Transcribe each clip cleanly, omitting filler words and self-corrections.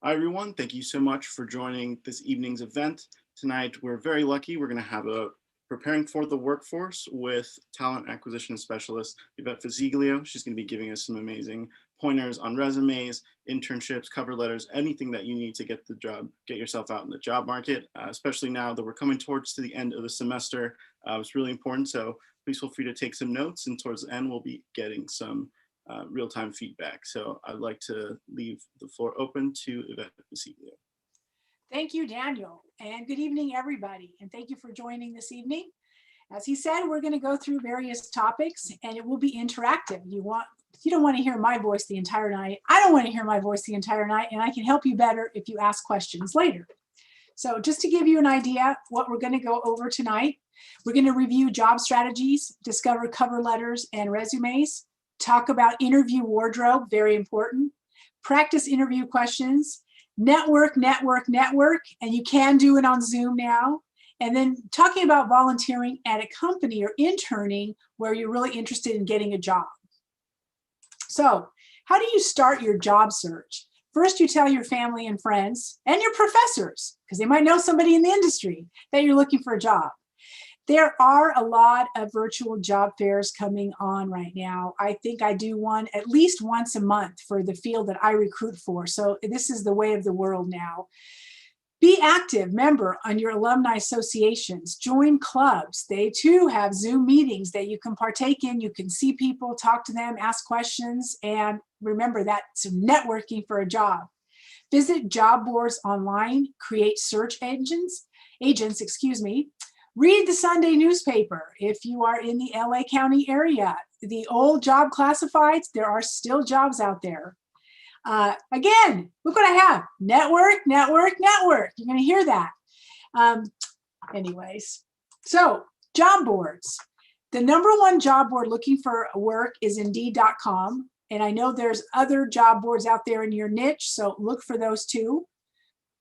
Hi, everyone. Thank you so much for joining this evening's event. Tonight, we're very lucky. We're going to have a Preparing for the Workforce with Talent Acquisition Specialist Yvette Visciglio. She's going to be giving us some amazing pointers on resumes, internships, cover letters, anything that you need to get the job, get yourself out in the job market, especially now that we're coming towards to the end of the semester. It's really important. So please feel free to take some notes, and towards the end, we'll be getting some real-time feedback. So I'd like to leave the floor open to Yvette Visciglio. Thank you, Daniel, and good evening, everybody. And thank you for joining this evening. As he said, we're going to go through various topics and it will be interactive. You don't want to hear my voice the entire night. I don't want to hear my voice the entire night, and I can help you better if you ask questions later. So just to give you an idea what we're going to go over tonight, we're going to review job strategies, discover cover letters and resumes, talk about interview wardrobe, very important, practice interview questions, network, and you can do it on Zoom now. And then talking about volunteering at a company or interning where you're really interested in getting a job. So how do you start your job search? First, you tell your family and friends and your professors, because they might know somebody in the industry, that you're looking for a job. There are a lot of virtual job fairs coming on right now. I think I do one at least once a month for the field that I recruit for. So this is the way of the world now. Be active member on your alumni associations. Join clubs. They too have Zoom meetings that you can partake in. You can see people, talk to them, ask questions, and remember that's networking for a job. Visit job boards online, create search agents, read the Sunday newspaper if you are in the LA County area. The old job classifieds, there are still jobs out there. Again, look what I have. Network. You're going to hear that. Anyways, so job boards. The #1 job board looking for work is Indeed.com. And I know there's other job boards out there in your niche, so look for those too.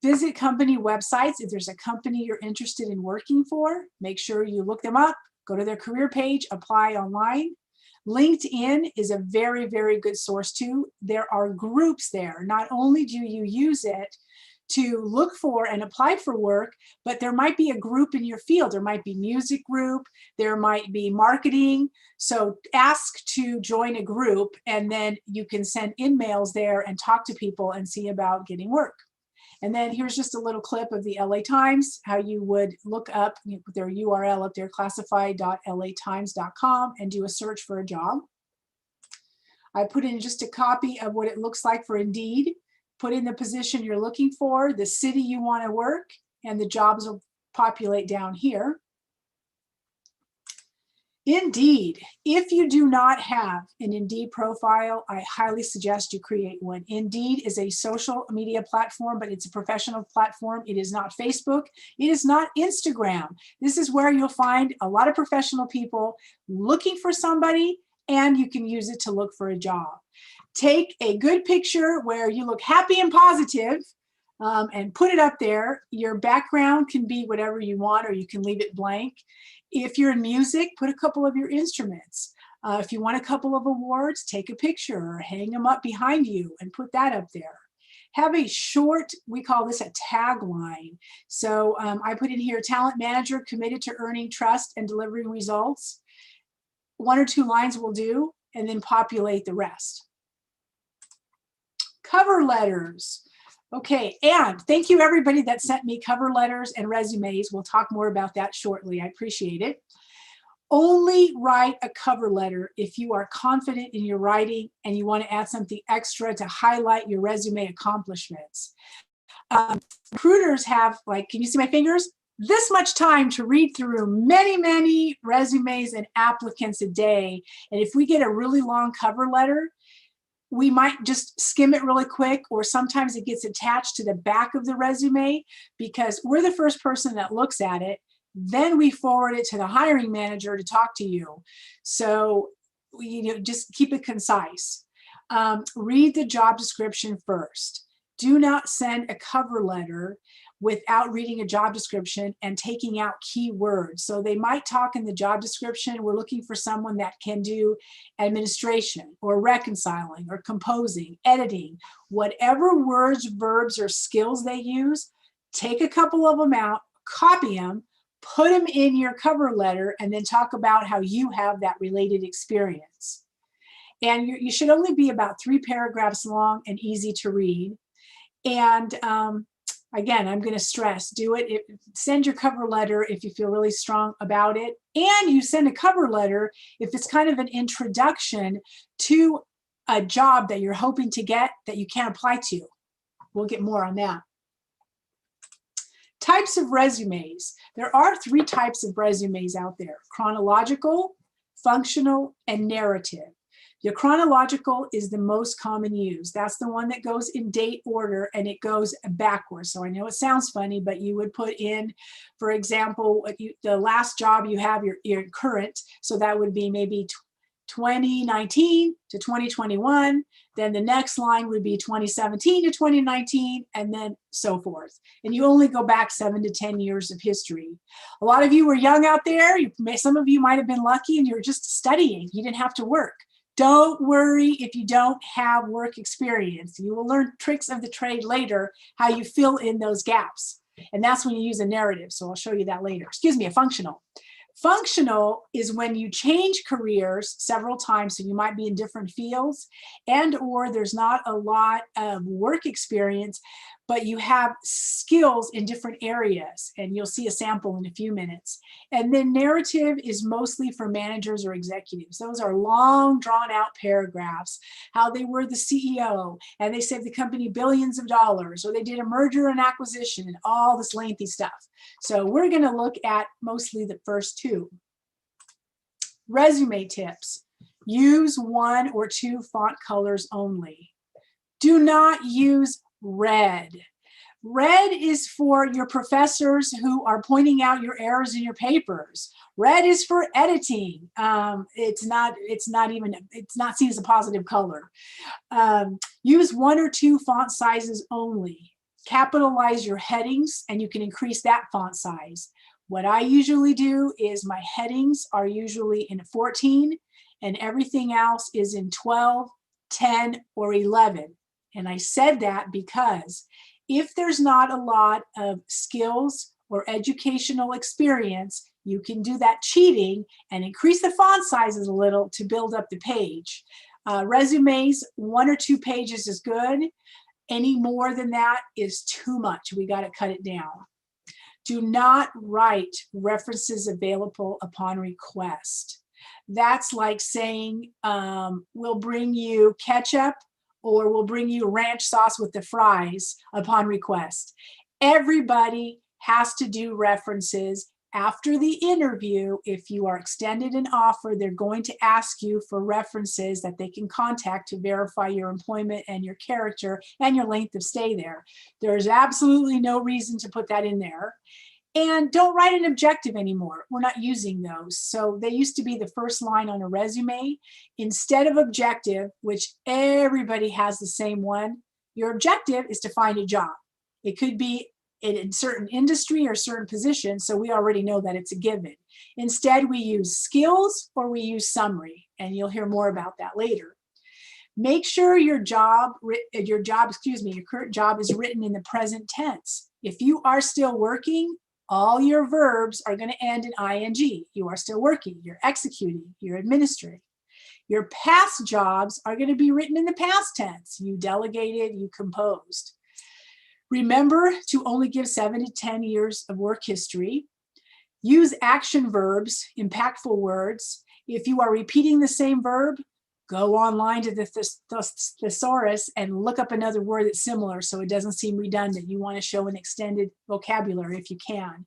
Visit company websites. If there's a company you're interested in working for, make sure you look them up, go to their career page, apply online. LinkedIn is a very, very good source too. There are groups there. Not only do you use it to look for and apply for work, but there might be a group in your field. There might be music group, there might be marketing. So ask to join a group, and then you can send emails there and talk to people and see about getting work. And then here's just a little clip of the LA Times, how you would look up their URL up there, classified.latimes.com, and do a search for a job. I put in just a copy of what it looks like for Indeed. Put in the position you're looking for, the city you want to work, and the jobs will populate down here. Indeed, if you do not have an Indeed profile, I highly suggest you create one. Indeed is a social media platform, but it's a professional platform. It is not Facebook. It is not Instagram. This is where you'll find a lot of professional people looking for somebody, and you can use it to look for a job. Take a good picture where you look happy and positive, and put it up there. Your background can be whatever you want, or you can leave it blank. If you're in music, put a couple of your instruments. If you want a couple of awards, take a picture or hang them up behind you and put that up there. Have a short, we call this a tagline. So I put in here, talent manager committed to earning trust and delivering results. 1 or 2 lines will do, and then populate the rest. Cover letters. Okay, and thank you everybody that sent me cover letters and resumes. We'll talk more about that shortly. I appreciate it. Only write a cover letter if you are confident in your writing and you want to add something extra to highlight your resume accomplishments. Recruiters have, like, can you see my fingers? This much time to read through many resumes and applicants a day. And if we get a really long cover letter, we might just skim it really quick, or sometimes it gets attached to the back of the resume because we're the first person that looks at it. Then we forward it to the hiring manager to talk to you. So just keep it concise. Read the job description first. Do not send a cover letter without reading a job description and taking out keywords. So they might talk in the job description, we're looking for someone that can do administration or reconciling or composing, editing, whatever words, verbs, or skills they use, take a couple of them out, copy them, put them in your cover letter, and then talk about how you have that related experience. And you should only be about 3 paragraphs long and easy to read. And again, I'm going to stress, do it. Send your cover letter if you feel really strong about it. And you send a cover letter if it's kind of an introduction to a job that you're hoping to get that you can't apply to. We'll get more on that. Types of resumes. There are 3 types of resumes out there: chronological, functional, and narrative. Your chronological is the most common used. That's the one that goes in date order and it goes backwards. So I know it sounds funny, but you would put in, for example, the last job you have, your current. So that would be maybe 2019 to 2021. Then the next line would be 2017 to 2019, and then so forth. And you only go back 7 to 10 years of history. A lot of you were young out there. Some of you might have been lucky and you're just studying. You didn't have to work. Don't worry if you don't have work experience. You will learn tricks of the trade later, how you fill in those gaps. And that's when you use a narrative. So I'll show you that later. Excuse me, a functional. Functional is when you change careers several times, so you might be in different fields, and or there's not a lot of work experience, but you have skills in different areas, and you'll see a sample in a few minutes. And then narrative is mostly for managers or executives. Those are long, drawn out paragraphs, how they were the CEO, and they saved the company billions of dollars, or they did a merger and acquisition, and all this lengthy stuff. So we're gonna look at mostly the first 2. Resume tips. Use 1 or 2 font colors only. Do not use red. Red is for your professors who are pointing out your errors in your papers. Red is for editing. It's not seen as a positive color. Use 1 or 2 font sizes only. Capitalize your headings and you can increase that font size. What I usually do is my headings are usually in 14 and everything else is in 12, 10, or 11. And I said that because if there's not a lot of skills or educational experience, you can do that cheating and increase the font sizes a little to build up the page. Resumes, 1 or 2 pages is good. Any more than that is too much. We got to cut it down. Do not write references available upon request. That's like saying, we'll bring you ketchup or we'll bring you ranch sauce with the fries upon request. Everybody has to do references after the interview. If you are extended an offer, they're going to ask you for references that they can contact to verify your employment and your character and your length of stay there. There's absolutely no reason to put that in there. And don't write an objective anymore. We're not using those. So they used to be the first line on a resume. Instead of objective, which everybody has the same one, your objective is to find a job. It could be in certain industry or certain position, so we already know that it's a given. Instead, we use skills or we use summary, and you'll hear more about that later. Make sure your current job is written in the present tense. If you are still working, all your verbs are going to end in ing. You are still working, you're executing, you're administering. Your past jobs are going to be written in the past tense. You delegated, you composed. Remember to only give 7 to 10 years of work history. Use action verbs, impactful words. If you are repeating the same verb, go online to the thesaurus and look up another word that's similar so it doesn't seem redundant. You want to show an extended vocabulary if you can.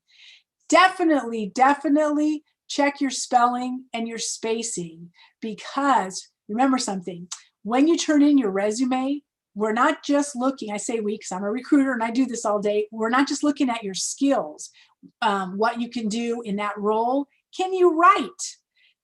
Definitely check your spelling and your spacing, because remember something, when you turn in your resume, we're not just looking, I say we because I'm a recruiter and I do this all day, we're not just looking at your skills, what you can do in that role. Can you write?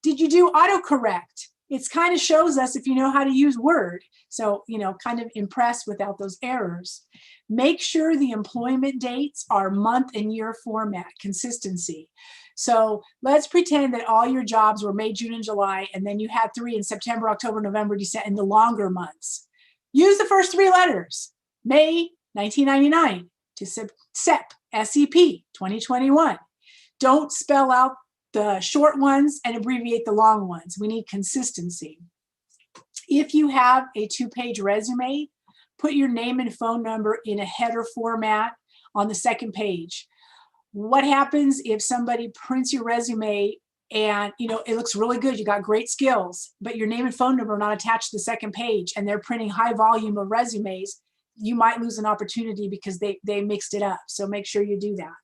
Did you do autocorrect? It's kind of shows us if you know how to use Word. So, kind of impressed without those errors. Make sure the employment dates are month and year format, consistency. So let's pretend that all your jobs were May, June, and July, and then you had 3 in September, October, November, December, and the longer months. Use the first 3 letters. May 1999 to SEP, SEP 2021. Don't spell out the short ones and abbreviate the long ones. We need consistency. If you have a 2-page resume, put your name and phone number in a header format on the second page. What happens if somebody prints your resume and it looks really good, you got great skills, but your name and phone number are not attached to the second page and they're printing high volume of resumes, you might lose an opportunity because they mixed it up. So make sure you do that.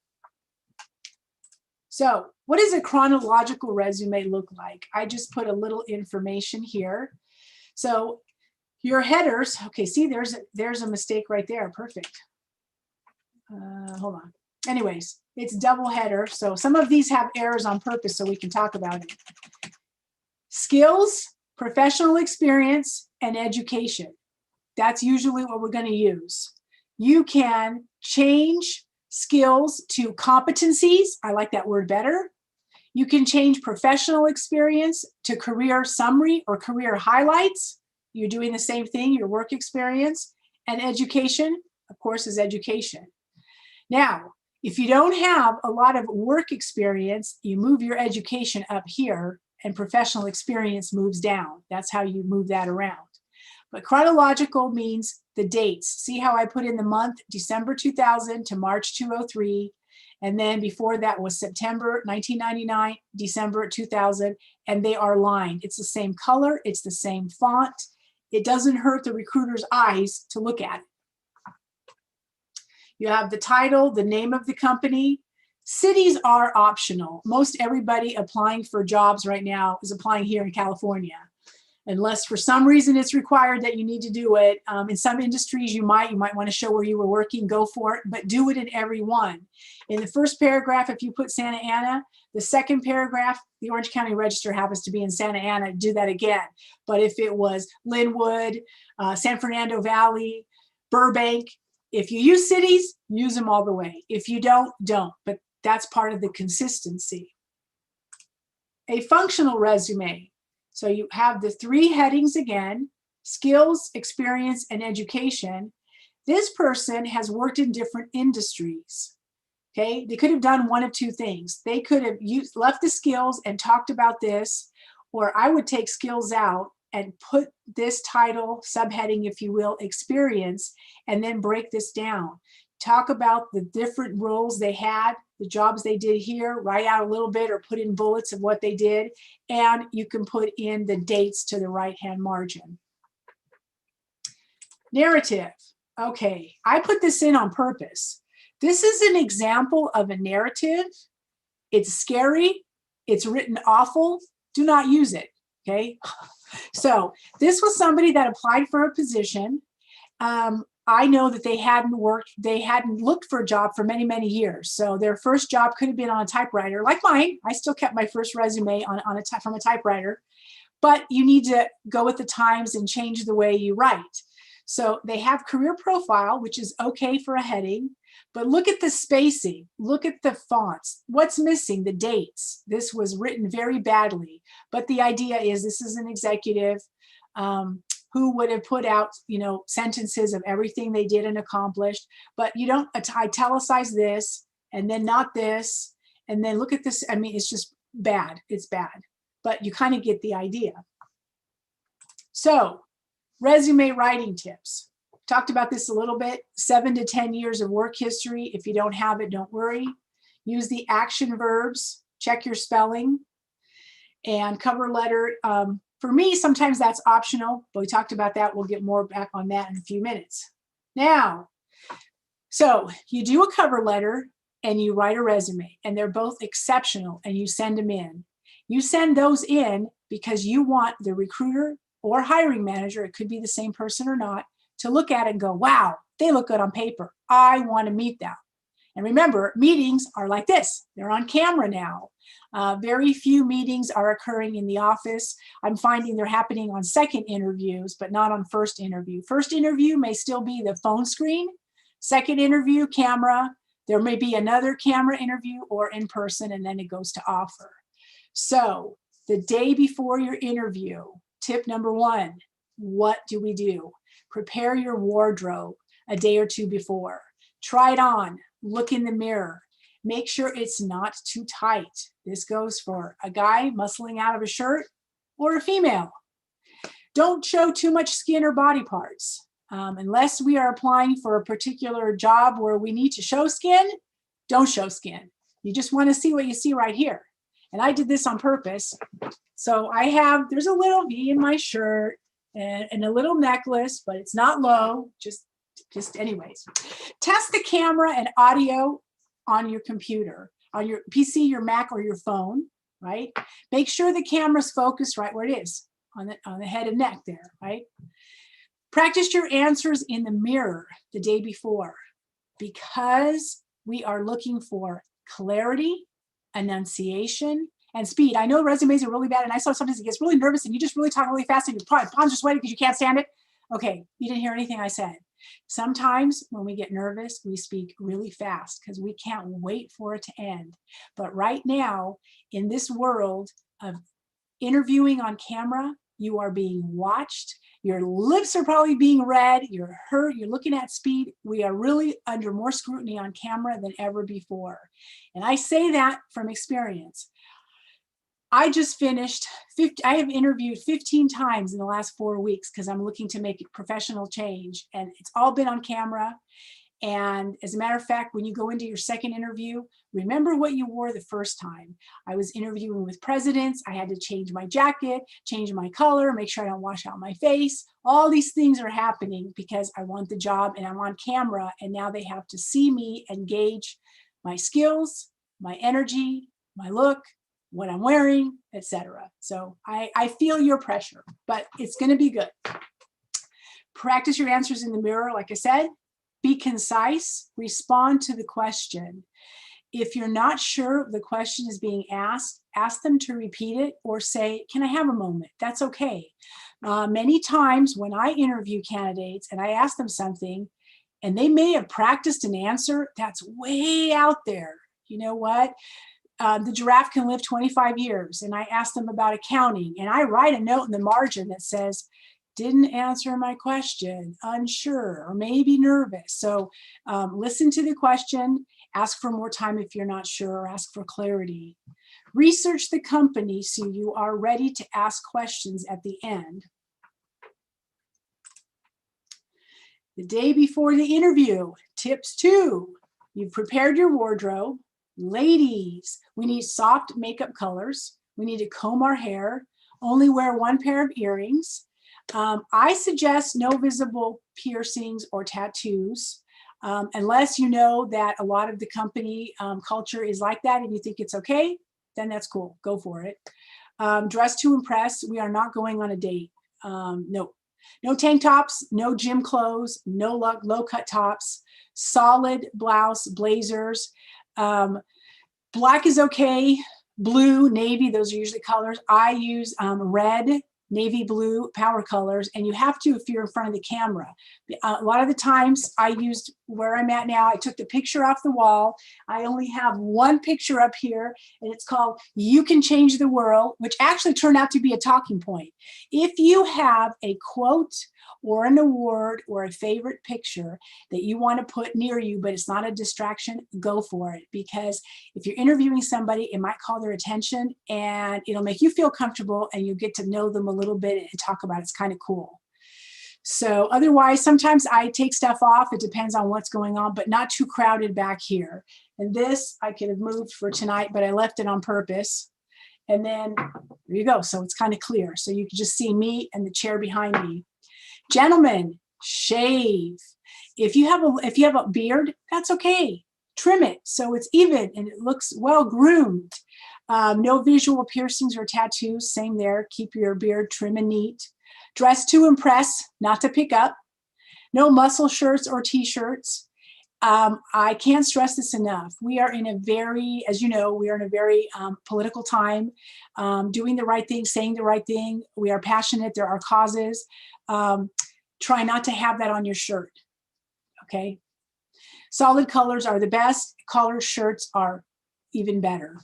So what does a chronological resume look like? I just put a little information here. So your headers, okay, see, there's a mistake right there. Perfect. Hold on. Anyways, it's double header. So some of these have errors on purpose so we can talk about it. Skills, professional experience, and education. That's usually what we're going to use. You can change skills to competencies. I like that word better. You can change professional experience to career summary or career highlights. You're doing the same thing, your work experience. And education, of course, is education. Now, if you don't have a lot of work experience, you move your education up here and professional experience moves down. That's how you move that around. But chronological means the dates. See how I put in the month, December 2000 to March 2003. And then before that was September 1999, December 2000, and they are lined. It's the same color, it's the same font. It doesn't hurt the recruiter's eyes to look at it. You have the title, the name of the company. Cities are optional. Most everybody applying for jobs right now is applying here in California. Unless for some reason it's required that you need to do it. In some industries you might want to show where you were working, go for it, but do it in every one. In the first paragraph, if you put Santa Ana, the second paragraph, the Orange County Register happens to be in Santa Ana, do that again. But if it was Linwood, San Fernando Valley, Burbank, if you use cities, use them all the way. If you don't, don't. But that's part of the consistency. A functional resume. So you have the 3 headings again, skills, experience, and education. This person has worked in different industries. Okay, they could have done one of 2 things. They could have left the skills and talked about this, or I would take skills out and put this title, subheading, if you will, experience, and then break this down. Talk about the different roles they had, the jobs they did here, write out a little bit or put in bullets of what they did, and you can put in the dates to the right-hand margin. Narrative. Okay, I put this in on purpose. This is an example of a narrative. It's scary. It's written awful. Do not use it, okay? So this was somebody that applied for a position. I know that they hadn't looked for a job for many, many years. So their first job could have been on a typewriter, like mine. I still kept my first resume from a typewriter, but you need to go with the times and change the way you write. So they have career profile, which is okay for a heading, but look at the spacing, look at the fonts. What's missing? The dates. This was written very badly, but the idea is this is an executive who would have put out, sentences of everything they did and accomplished, but you don't italicize this and then not this, and then look at this. I mean, it's just bad. It's bad, but you kind of get the idea. So resume writing tips. Talked about this a little bit. 7 to 10 years of work history. If you don't have it, don't worry. Use the action verbs. Check your spelling. And cover letter. For me, sometimes that's optional, but we talked about that. We'll get more back on that in a few minutes. Now, so you do a cover letter and you write a resume, and they're both exceptional, and you send them in. You send those in because you want the recruiter or hiring manager, it could be the same person or not, to look at it and go, wow, they look good on paper. I want to meet them. And remember, meetings are like this. They're on camera now. Very few meetings are occurring in the office. I'm finding they're happening on second interviews, but not on first interview. First interview may still be the phone screen. Second interview, camera. There may be another camera interview or in person, and then it goes to offer. So the day before your interview, tip number one, what do we do? Prepare your wardrobe a day or two before. Try it on, look in the mirror. Make sure it's not too tight. This goes for a guy muscling out of a shirt or a female. Don't show too much skin or body parts. Unless we are applying for a particular job where we need to show skin, don't show skin. You just want to see what you see right here. And I did this on purpose. So there's a little V in my shirt and a little necklace, but it's not low, just anyways. Test the camera and audio on your computer, on your PC, your Mac, or your phone, right? Make sure the camera's focused right where it is, on the head and neck there, right? Practice your answers in the mirror the day before, because we are looking for clarity, enunciation, and speed. I know resumes are really bad, and I saw sometimes it gets really nervous and you just really talk really fast and your palms are sweating because you can't stand it. Okay, you didn't hear anything I said. Sometimes when we get nervous, we speak really fast because we can't wait for it to end. But right now, in this world of interviewing on camera, you are being watched. Your lips are probably being read. You're hurt. You're looking at speed. We are really under more scrutiny on camera than ever before. And I say that from experience. I just finished, I have interviewed 15 times in the last 4 weeks because I'm looking to make a professional change, and it's all been on camera. And as a matter of fact, when you go into your second interview, remember what you wore the first time. I was interviewing with presidents. I had to change my jacket, change my color, make sure I don't wash out my face. All these things are happening because I want the job and I'm on camera, and now they have to see me and gauge my skills, my energy, my look, what I'm wearing, etc. So I feel your pressure, but it's going to be good. Practice your answers in the mirror, like I said. Be concise, respond to the question. If you're not sure the question is being asked, ask them to repeat it or say, can I have a moment? That's okay. Many times when I interview candidates and I ask them something and they may have practiced an answer that's way out there. You know what? The giraffe can live 25 years. And I ask them about accounting and I write a note in the margin that says, didn't answer my question, unsure, or maybe nervous. So listen to the question, ask for more time if you're not sure, or ask for clarity. Research the company so you are ready to ask questions at the end. The day before the interview, tips 2, you've prepared your wardrobe. Ladies, we need soft makeup colors. We need to comb our hair, only wear 1 pair of earrings. I suggest no visible piercings or tattoos, unless you know that a lot of the company culture is like that and you think it's okay, then that's cool, go for it. Dress to impress, we are not going on a date. No tank tops, no gym clothes, no low cut tops, solid blouse, blazers. Black is okay, blue, navy, those are usually colors. I use red, navy blue, power colors, and you have to if you're in front of the camera. A lot of the times I used where I'm at now, I took the picture off the wall. I only have 1 picture up here, and it's called You Can Change the World, which actually turned out to be a talking point. If you have a quote or an award or a favorite picture that you want to put near you, but it's not a distraction, go for it. Because if you're interviewing somebody, it might call their attention and it'll make you feel comfortable and you get to know them a little bit and talk about it. It's kind of cool. So otherwise, sometimes I take stuff off. It depends on what's going on, but not too crowded back here. And this I could have moved for tonight, but I left it on purpose. And then there you go. So it's kind of clear. So you can just see me and the chair behind me. Gentlemen, shave. If you have a beard, that's okay. Trim it so it's even and it looks well groomed. No visual piercings or tattoos. Same there. Keep your beard trim and neat. Dress to impress, not to pick up. No muscle shirts or t-shirts. I can't stress this enough. We are in a very, as you know, we are in a very political time, doing the right thing, saying the right thing. We are passionate. There are causes. Try not to have that on your shirt. Okay. Solid colors are the best. Collared shirts are even better.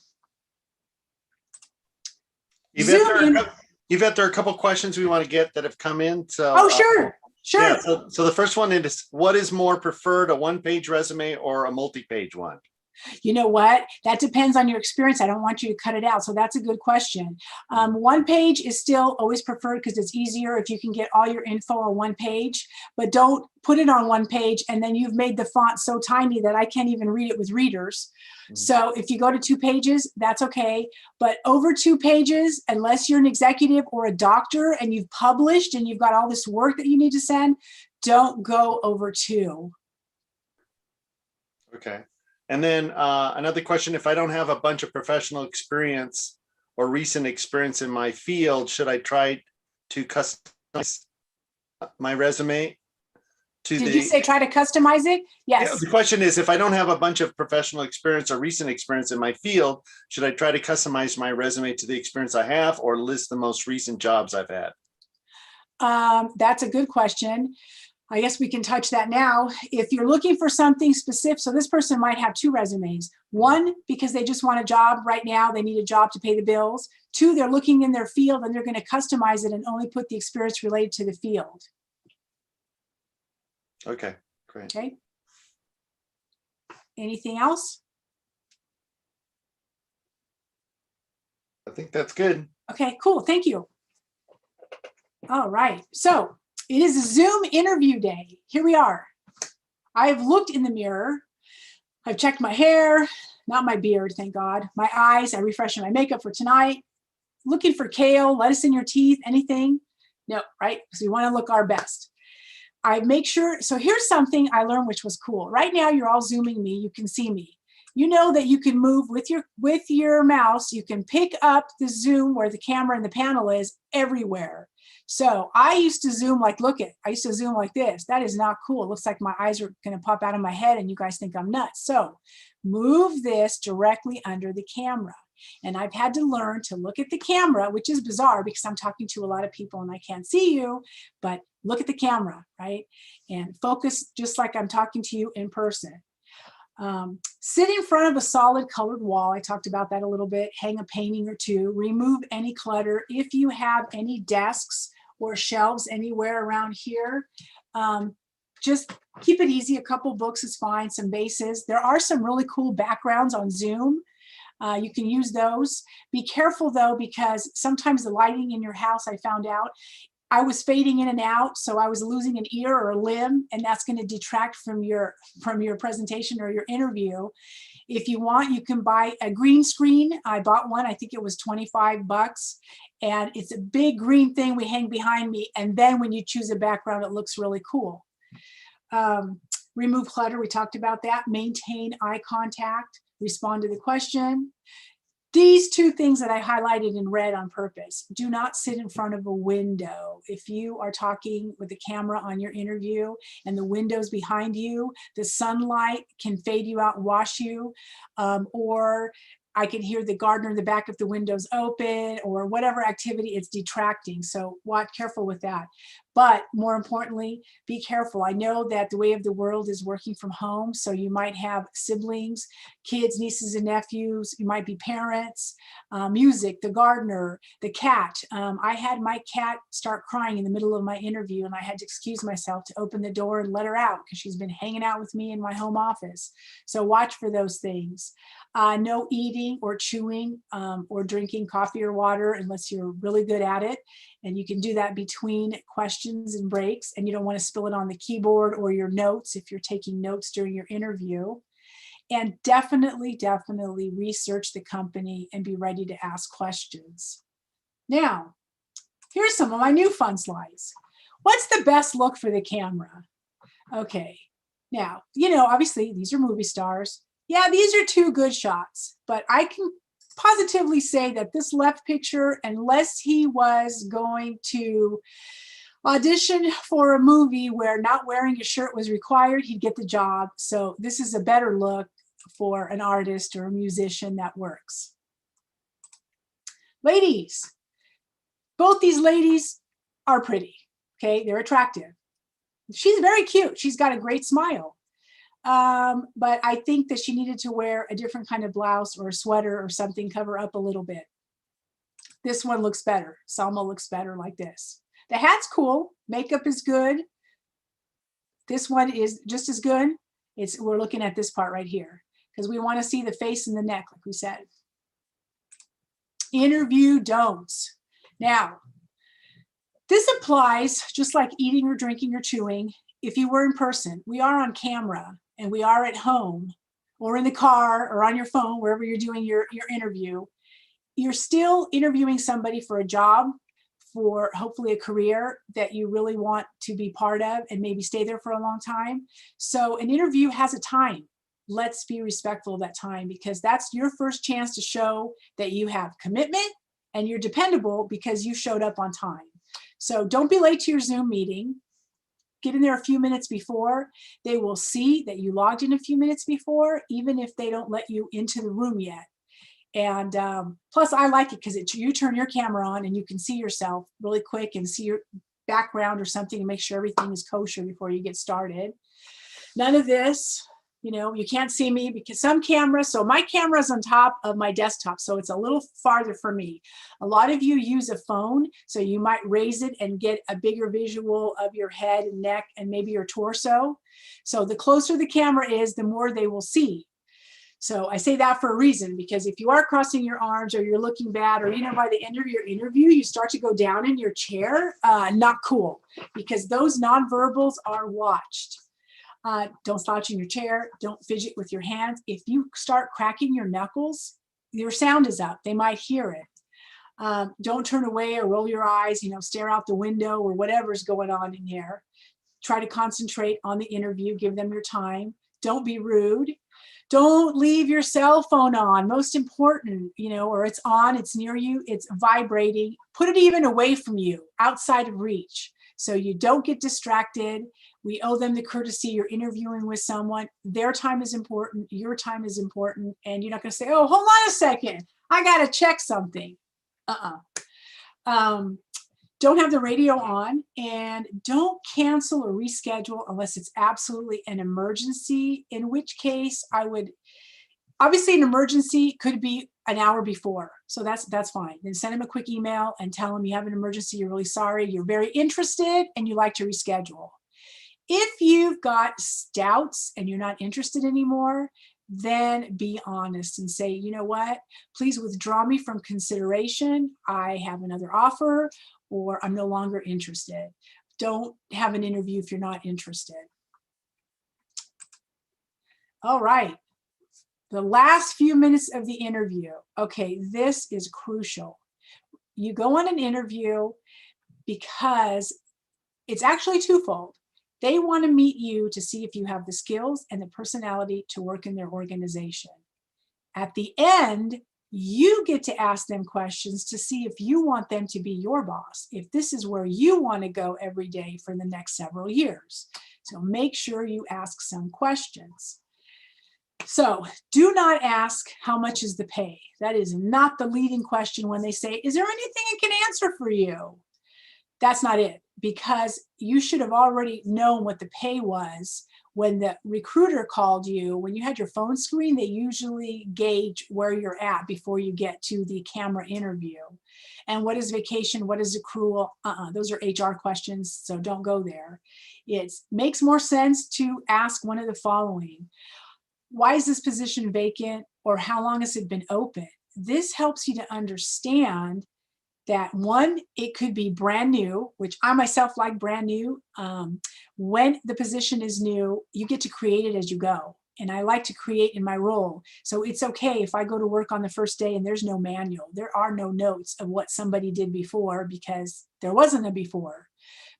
Yvette, there are a couple questions we want to get that have come in. So, oh, sure. Sure. Yeah, so the first one is, what is more preferred, a one-page resume or a multi-page one? You know what? That depends on your experience. I don't want you to cut it out. So that's a good question. One page is still always preferred because it's easier if you can get all your info on one page, but don't put it on one page and then you've made the font so tiny that I can't even read it with readers. So if you go to 2 pages, that's okay. But over 2 pages, unless you're an executive or a doctor and you've published and you've got all this work that you need to send, don't go over 2. Okay. And then another question, if I don't have a bunch of professional experience or recent experience in my field, should I try to customize my resume? Did you say try to customize it? Yes. Yeah, the question is, if I don't have a bunch of professional experience or recent experience in my field, should I try to customize my resume to the experience I have or list the most recent jobs I've had? That's a good question. I guess we can touch that now. If you're looking for something specific, so this person might have 2 resumes. 1, because they just want a job right now, they need a job to pay the bills. 2, they're looking in their field and they're going to customize it and only put the experience related to the field. Okay, great. Okay. Anything else? I think that's good. Okay, cool. Thank you. All right. So it is a Zoom interview day. Here we are. I've looked in the mirror. I've checked my hair, not my beard, thank God. My eyes, I refreshed my makeup for tonight. Looking for kale, lettuce in your teeth, anything? No, right? Because we want to look our best. I make sure, so here's something I learned which was cool. Right now you're all Zooming me, you can see me. You know that you can move with your mouse, you can pick up the Zoom where the camera and the panel is everywhere. So I used to Zoom like, I used to Zoom like this. That is not cool. It looks like my eyes are going to pop out of my head and you guys think I'm nuts. So move this directly under the camera. And I've had to learn to look at the camera, which is bizarre because I'm talking to a lot of people and I can't see you, but look at the camera, right? And focus just like I'm talking to you in person. Sit in front of a solid colored wall. I talked about that a little bit. Hang a painting or 2. Remove any clutter. If you have any desks or shelves anywhere around here, just keep it easy. A couple books is fine. Some bases. There are some really cool backgrounds on Zoom. You can use those. Be careful though, because sometimes the lighting in your house, I found out, I was fading in and out, so I was losing an ear or a limb, and that's going to detract from your presentation or your interview. If you want, you can buy a green screen. I bought one. I think it was $25, and it's a big green thing we hang behind me. And then when you choose a background, it looks really cool. Remove clutter. We talked about that. Maintain eye contact. Respond to the question. These 2 things that I highlighted in red on purpose. Do not sit in front of a window. If you are talking with a camera on your interview and the window's behind you, the sunlight can fade you out and wash you, or I can hear the gardener in the back if the window's open, or whatever activity, it's detracting. So watch, careful with that. But more importantly, be careful. I know that the way of the world is working from home. So you might have siblings, kids, nieces and nephews. You might be parents, music, the gardener, the cat. I had my cat start crying in the middle of my interview and I had to excuse myself to open the door and let her out because she's been hanging out with me in my home office. So watch for those things. No eating or chewing or drinking coffee or water unless you're really good at it. And you can do that between questions and breaks, and you don't want to spill it on the keyboard or your notes if you're taking notes during your interview. And definitely research the company and be ready to ask questions. Now, here's some of my new fun slides. What's the best look for the camera? Okay, now, obviously these are movie stars. Yeah, these are 2 good shots, but I can positively say that this left picture, unless he was going to Audition for a movie where not wearing a shirt was required, he'd get the job. So this is a better look for an artist or a musician that works. Ladies, both these ladies are pretty, okay? They're attractive. She's very cute. She's got a great smile. But I think that she needed to wear a different kind of blouse or a sweater or something, cover up a little bit. This one looks better. Selma looks better like this. The hat's cool. Makeup is good. This one is just as good. We're looking at this part right here because we want to see the face and the neck, like we said. Interview don'ts. Now, this applies just like eating or drinking or chewing. If you were in person, we are on camera and we are at home or in the car or on your phone, wherever you're doing your interview. You're still interviewing somebody for a job, for hopefully a career that you really want to be part of and maybe stay there for a long time. So an interview has a time. Let's be respectful of that time because that's your first chance to show that you have commitment and you're dependable because you showed up on time. So don't be late to your Zoom meeting. Get in there a few minutes before. They will see that you logged in a few minutes before, even if they don't let you into the room yet. And plus I like it because you turn your camera on and you can see yourself really quick and see your background or something and make sure everything is kosher before you get started. None of this, you can't see me because some cameras, so my camera's on top of my desktop, so it's a little farther for me. A lot of you use a phone, so you might raise it and get a bigger visual of your head and neck and maybe your torso. So the closer the camera is, the more they will see. So I say that for a reason, because if you are crossing your arms or you're looking bad, or by the end of your interview, you start to go down in your chair, not cool, because those nonverbals are watched. Don't slouch in your chair. Don't fidget with your hands. If you start cracking your knuckles, your sound is up. They might hear it. Don't turn away or roll your eyes, stare out the window or whatever's going on in here. Try to concentrate on the interview. Give them your time. Don't be rude. Don't leave your cell phone on. Most important, or it's on, it's near you, it's vibrating. Put it even away from you, outside of reach, so you don't get distracted. We owe them the courtesy. You're interviewing with someone. Their time is important. Your time is important. And you're not going to say, oh, hold on a second, I got to check something. Don't have the radio on, and don't cancel or reschedule unless it's absolutely an emergency, in which case I would, obviously an emergency could be an hour before. So that's fine. Then send them a quick email and tell them you have an emergency, you're really sorry, you're very interested, and you like to reschedule. If you've got doubts and you're not interested anymore, then be honest and say, you know what, please withdraw me from consideration. I have another offer, or I'm no longer interested. Don't have an interview if you're not interested. All right, the last few minutes of the interview. Okay, this is crucial. You go on an interview because it's actually twofold. They want to meet you to see if you have the skills and the personality to work in their organization. At the end, you get to ask them questions to see if you want them to be your boss, if this is where you want to go every day for the next several years. So make sure you ask some questions. So do not ask, how much is the pay? That is not the leading question when they say, is there anything I can answer for you? That's not it, because you should have already known what the pay was when the recruiter called you. When you had your phone screen, they usually gauge where you're at before you get to the camera interview. And what is vacation? What is accrual? Those are HR questions, so don't go there. It makes more sense to ask one of the following. Why is this position vacant? Or how long has it been open? This helps you to understand that, one, it could be brand new, which I myself like brand new. When the position is new, you get to create it as you go. And I like to create in my role. So it's okay if I go to work on the first day and there's no manual. There are no notes of what somebody did before because there wasn't a before.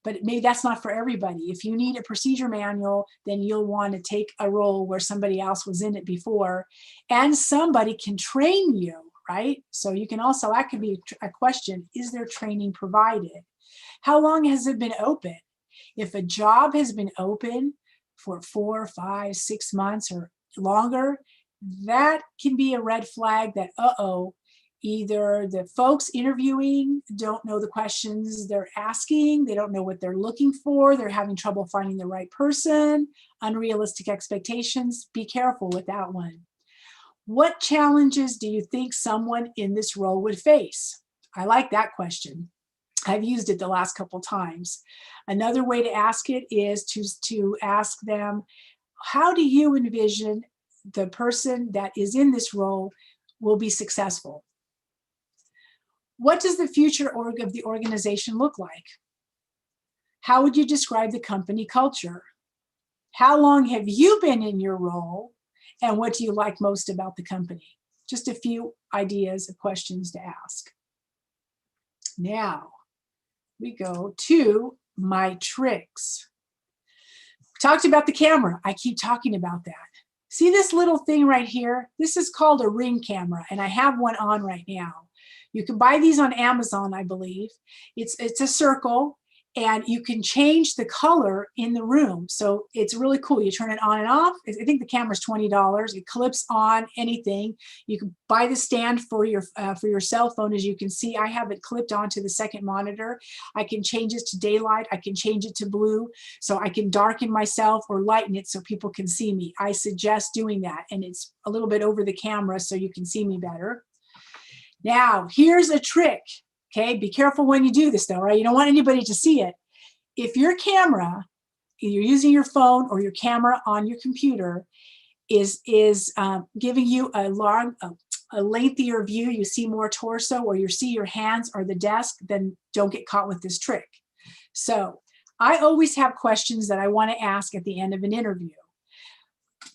But maybe that's not for everybody. If you need a procedure manual, then you'll want to take a role where somebody else was in it before, and somebody can train you, right? So you can also, that could be a question, is there training provided? How long has it been open? If a job has been open for 4, 5, 6 months or longer, that can be a red flag that, either the folks interviewing don't know the questions they're asking, they don't know what they're looking for, they're having trouble finding the right person, unrealistic expectations. Be careful with that one. What challenges do you think someone in this role would face? I like that question. I've used it the last couple times. Another way to ask it is to ask them, how do you envision the person that is in this role will be successful? What does the future of the organization look like? How would you describe the company culture? How long have you been in your role? And what do you like most about the company? Just a few ideas of questions to ask. Now, we go to my tricks. We talked about the camera. I keep talking about that. See this little thing right here? This is called a ring camera, and I have one on right now. You can buy these on Amazon, I believe. It's a circle, and you can change the color in the room. So it's really cool. You turn it on and off. I think the camera's $20. It clips on anything. You can buy the stand for your cell phone. As you can see, I have it clipped onto the second monitor. I can change it to daylight. I can change it to blue. So I can darken myself or lighten it so people can see me. I suggest doing that. And it's a little bit over the camera so you can see me better. Now, here's a trick. Okay, be careful when you do this though, right? You don't want anybody to see it. If your camera, you're using your phone or your camera on your computer, is giving you a lengthier view, you see more torso, or you see your hands or the desk, then don't get caught with this trick. So I always have questions that I want to ask at the end of an interview.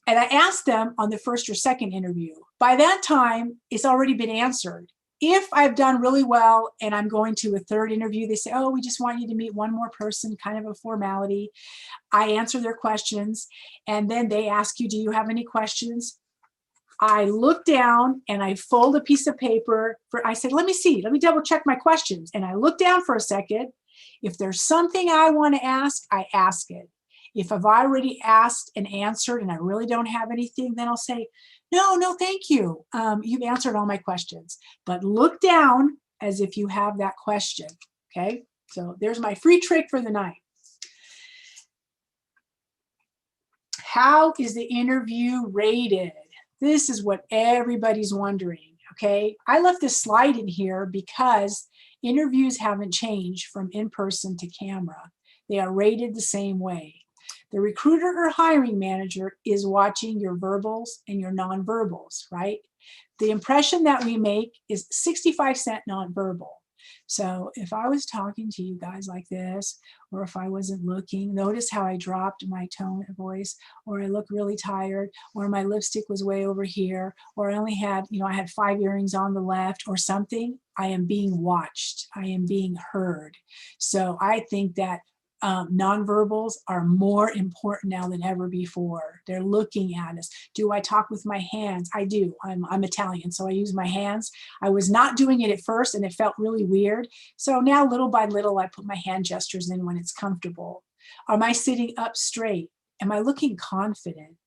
And I ask them on the first or second interview. By that time, it's already been answered. If I've done really well and I'm going to a third interview, they say, oh, we just want you to meet one more person, kind of a formality. I answer their questions, and then they ask you, do you have any questions? I look down and I fold a piece of paper. I said, let me see, let me double check my questions. And I look down for a second. If there's something I want to ask, I ask it. If I've already asked and answered and I really don't have anything, then I'll say, no, thank you. You've answered all my questions. But look down as if you have that question, okay? So there's my free trick for the night. How is the interview rated? This is what everybody's wondering, okay? I left this slide in here because interviews haven't changed from in-person to camera. They are rated the same way. The recruiter or hiring manager is watching your verbals and your nonverbals, right? The impression that we make is 65% nonverbal. So if I was talking to you guys like this, or if I wasn't looking, notice how I dropped my tone of voice, or I look really tired, or my lipstick was way over here, or I only had, I had 5 earrings on the left or something. I am being watched. I am being heard. So I think that nonverbals are more important now than ever before. They're looking at us. Do I talk with my hands? I do. I'm Italian, so I use my hands. I was not doing it at first, and it felt really weird. So now, little by little, I put my hand gestures in when it's comfortable. Am I sitting up straight? Am I looking confident?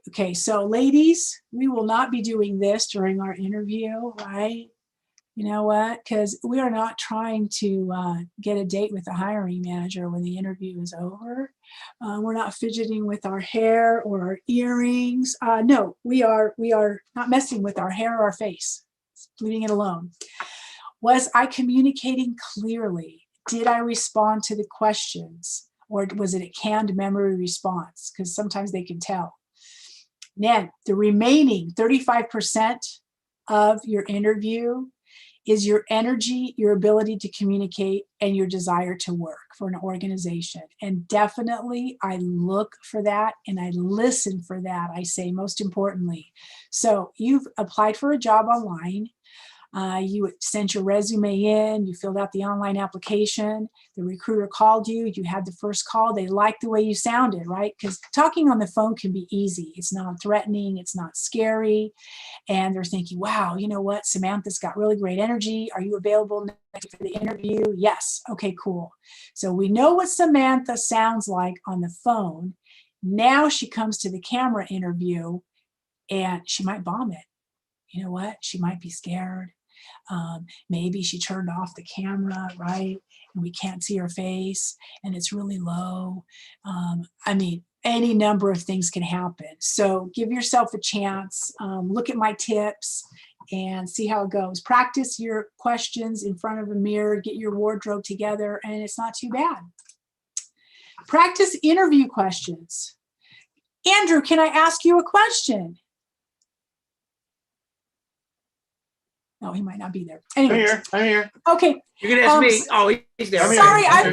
Okay, so ladies, we will not be doing this during our interview, right? You know what? Because we are not trying to get a date with the hiring manager when the interview is over. We're not fidgeting with our hair or our earrings. No, we are not messing with our hair or our face, leaving it alone. Was I communicating clearly? Did I respond to the questions? Or was it a canned memory response? Because sometimes they can tell. Then the remaining 35% of your interview is your energy, your ability to communicate, and your desire to work for an organization. And definitely I look for that and I listen for that, I say most importantly. So you've applied for a job online. You sent your resume in, you filled out the online application, the recruiter called you, you had the first call, they liked the way you sounded, right? Because talking on the phone can be easy. It's not threatening, it's not scary. And they're thinking, wow, you know what? Samantha's got really great energy. Are you available next for the interview? Yes. Okay, cool. So we know what Samantha sounds like on the phone. Now she comes to the camera interview and she might bomb it. You know what? She might be scared. Maybe she turned off the camera, right? And we can't see her face and it's really low. I mean, any number of things can happen. So give yourself a chance, look at my tips and see how it goes. Practice your questions in front of a mirror, get your wardrobe together, and it's not too bad. Practice interview questions. Andrew, can I ask you a question? No, he might not be there. Anyways, I'm here. okay. You can ask me. Oh, he's there. Okay. Sorry, I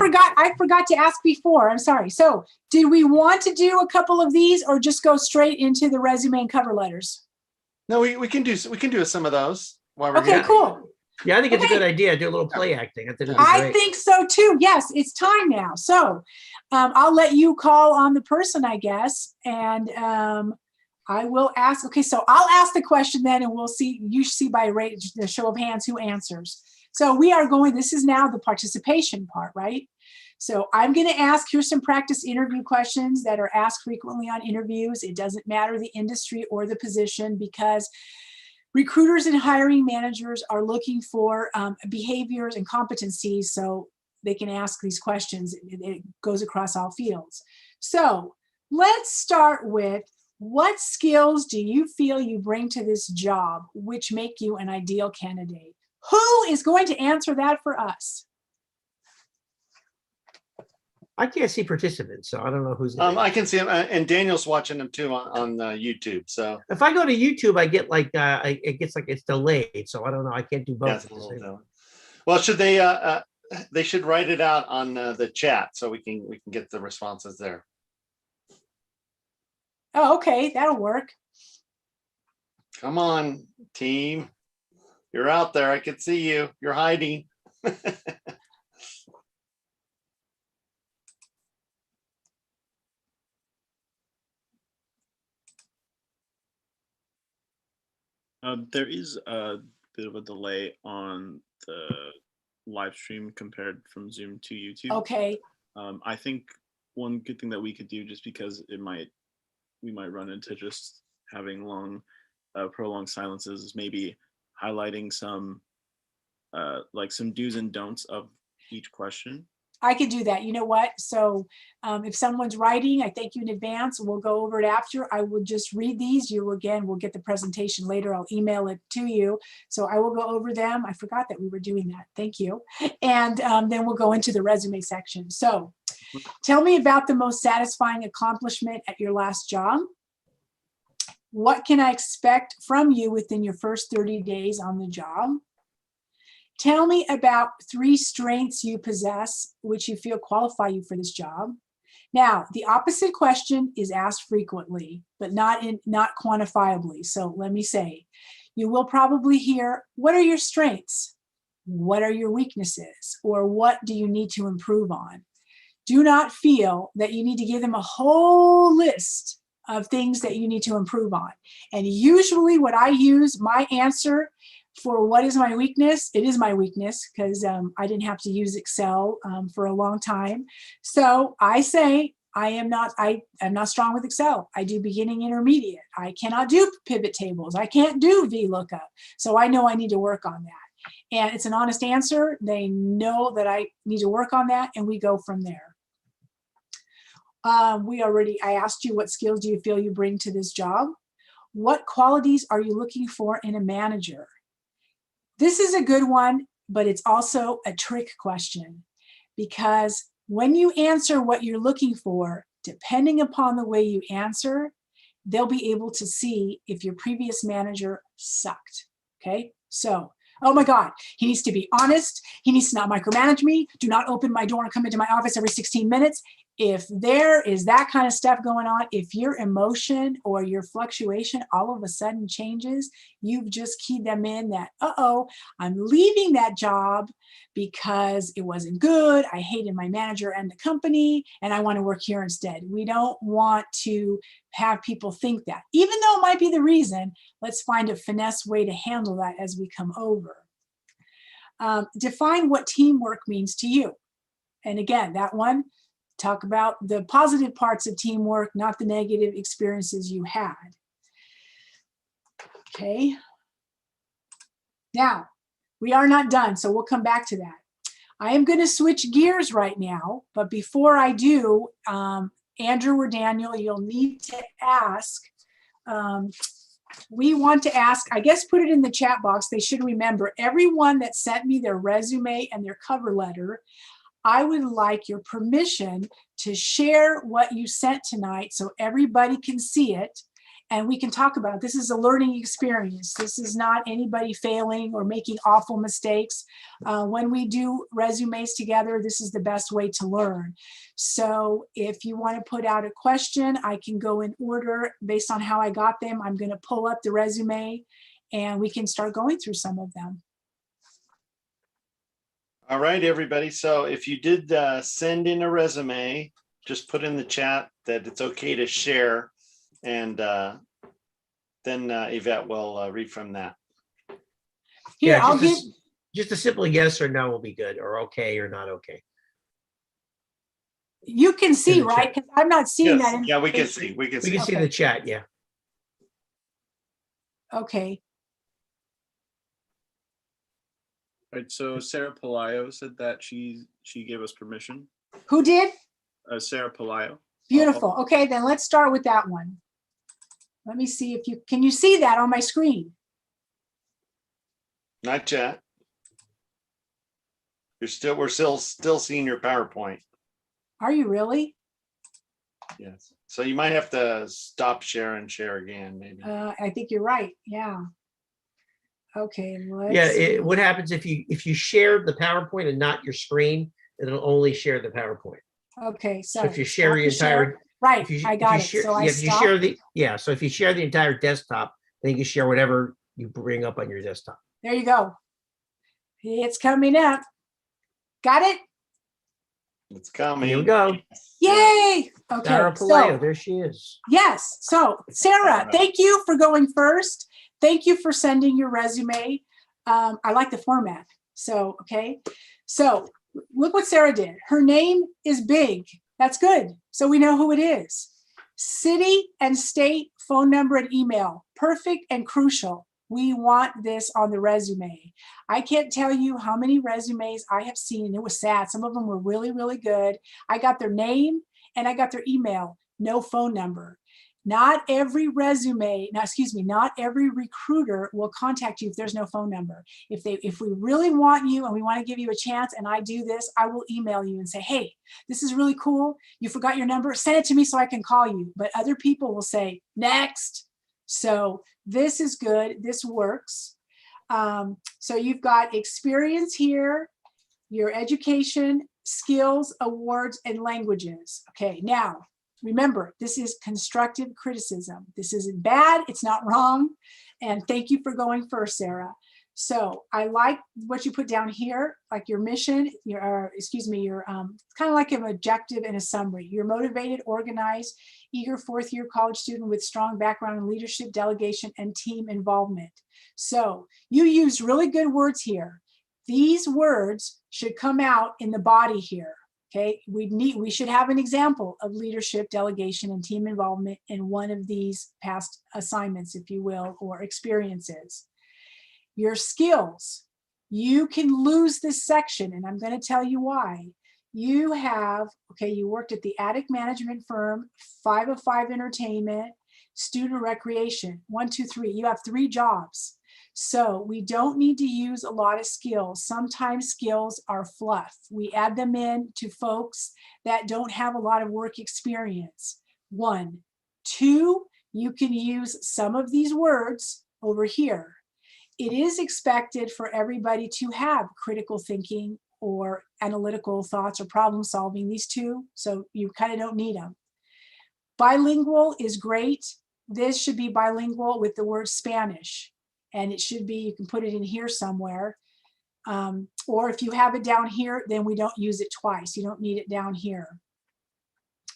forgot to ask before. I'm sorry. So did we want to do a couple of these or just go straight into the resume and cover letters? No, we can do some of those while we're Okay, here. cool. Yeah, I think it's Okay. a good idea. Do a little play acting. I think it'd be I great. think so too. Yes, it's time now. So I'll let you call on the person, I guess. And I will ask. Okay, so I'll ask the question then and we'll see. You see by rate, the show of hands who answers. So we are going, this is now the participation part, right? So I'm going to ask, here's some practice interview questions that are asked frequently on interviews. It doesn't matter the industry or the position because recruiters and hiring managers are looking for behaviors and competencies so they can ask these questions. It goes across all fields. So let's start with, what skills do you feel you bring to this job which make you an ideal candidate? Who is going to answer that for us? I can't see participants, so I don't know who's. I can see him, and Daniel's watching them too on YouTube. So If I go to YouTube, I get like it gets like it's delayed, so I don't know. I can't do both. that's at a the little same time. dumb. Well, should they should write it out on the chat so we can get the responses there. Oh, okay, that'll work. Come on, team. You're out there. I can see you. You're hiding. There is a bit of a delay on the live stream compared from Zoom to YouTube. Okay, I think one good thing that we could do, just because we might run into just having long, prolonged silences, is maybe highlighting some like some do's and don'ts of each question. I could do that. You know what? So if someone's writing, I thank you in advance. We'll go over it after. I will just read these. You again, we'll get the presentation later. I'll email it to you. So I will go over them. I forgot that we were doing that. Thank you. And then we'll go into the resume section. So tell me about the most satisfying accomplishment at your last job. What can I expect from you within your first 30 days on the job? Tell me about 3 strengths you possess, which you feel qualify you for this job. Now, the opposite question is asked frequently, but not quantifiably. So let me say, you will probably hear, what are your strengths? What are your weaknesses? Or what do you need to improve on? Do not feel that you need to give them a whole list of things that you need to improve on. And usually what I use, my answer for what is my weakness, it is my weakness because I didn't have to use Excel for a long time. So I say, I'm not strong with Excel. I do beginning, intermediate. I cannot do pivot tables. I can't do VLOOKUP. So I know I need to work on that. And it's an honest answer. They know that I need to work on that, and we go from there. I asked you, what skills do you feel you bring to this job? What qualities are you looking for in a manager? This is a good one, but it's also a trick question, because when you answer what you're looking for, depending upon the way you answer, they'll be able to see if your previous manager sucked. Okay, so, oh my God, he needs to be honest. He needs to not micromanage me. Do not open my door and come into my office every 16 minutes. If there is that kind of stuff going on, if your emotion or your fluctuation all of a sudden changes, you've just keyed them in that, I'm leaving that job because it wasn't good. I hated my manager and the company, and I want to work here instead. We don't want to have people think that. Even though it might be the reason, let's find a finesse way to handle that as we come over. Define what teamwork means to you. And again, that one, talk about the positive parts of teamwork, not the negative experiences you had. Okay. Now, we are not done, so we'll come back to that. I am going to switch gears right now, but before I do, Andrew or Daniel, you'll need to ask. We want to ask, I guess put it in the chat box, they should remember, everyone that sent me their resume and their cover letter, I would like your permission to share what you sent tonight so everybody can see it and we can talk about it. This is a learning experience. This is not anybody failing or making awful mistakes. When we do resumes together, this is the best way to learn. So if you want to put out a question, I can go in order based on how I got them. I'm going to pull up the resume and we can start going through some of them. All right, everybody. So if you did send in a resume, just put in the chat that it's okay to share, and then Yvette will read from that. Here, Yeah, I'll give. just a simple yes or no will be good, or okay or not okay. You can see, In the right? chat. Because I'm not seeing Yes, that. yeah, we can information. see. We can We see. can see Okay. the chat, yeah. Okay. Right, so Sarah Palaio said that she gave us permission. Who did? Sarah Palaio. Beautiful. Okay, then let's start with that one. Let me see if you can you see that on my screen? Not yet. We're still seeing your PowerPoint. Are you really? Yes. So you might have to stop share and share again, maybe. I think you're right. Yeah. Okay. Let's Yeah, what happens if you share the PowerPoint and not your screen, it'll only share the PowerPoint. Okay. So So if you share stop the the share. entire, Right. if you, I if got you it. share, So I yeah, if you stop. share the, yeah, so if you share the entire desktop, then you can share whatever you bring up on your desktop. There you go. It's coming up. Got it? It's coming. Here we go. Yay. Okay. Sarah So Palaio, there she is. yes. So Sarah, thank you for going first. Thank you for sending your resume. I like the format. So, okay. So look what Sarah did. Her name is big. That's good. So we know who it is. City and state, phone number and email. Perfect and crucial. We want this on the resume. I can't tell you how many resumes I have seen. It was sad. Some of them were really, really good. I got their name and I got their email, no phone number. Not every resume, not every recruiter will contact you if there's no phone number. If we really want you and we want to give you a chance and I do this, I will email you and say, hey, this is really cool. You forgot your number, send it to me so I can call you. But other people will say, next. So this is good, this works. So you've got experience here, your education, skills, awards, and languages. Okay, now, remember, this is constructive criticism. This isn't bad, it's not wrong. And thank you for going first, Sarah. So I like what you put down here, like your mission, your kind of like an objective and a summary. You're motivated, organized, eager fourth-year college student with strong background in leadership, delegation, and team involvement. So you used really good words here. These words should come out in the body here. Okay, we should have an example of leadership, delegation, and team involvement in one of these past assignments, if you will, or experiences. Your skills, you can lose this section, and I'm going to tell you why. You have, okay, you worked at the attic management firm, 5 of 5 entertainment, student recreation, 1, 2, 3. You have 3 jobs. So we don't need to use a lot of skills. Sometimes skills are fluff. We add them in to folks that don't have a lot of work experience. 1. 2, you can use some of these words over here. It is expected for everybody to have critical thinking, or analytical thoughts or problem solving, these two. So you kind of don't need them. Bilingual is great. This should be bilingual with the word Spanish. And it should be, you can put it in here somewhere. Or if you have it down here, then we don't use it twice. You don't need it down here.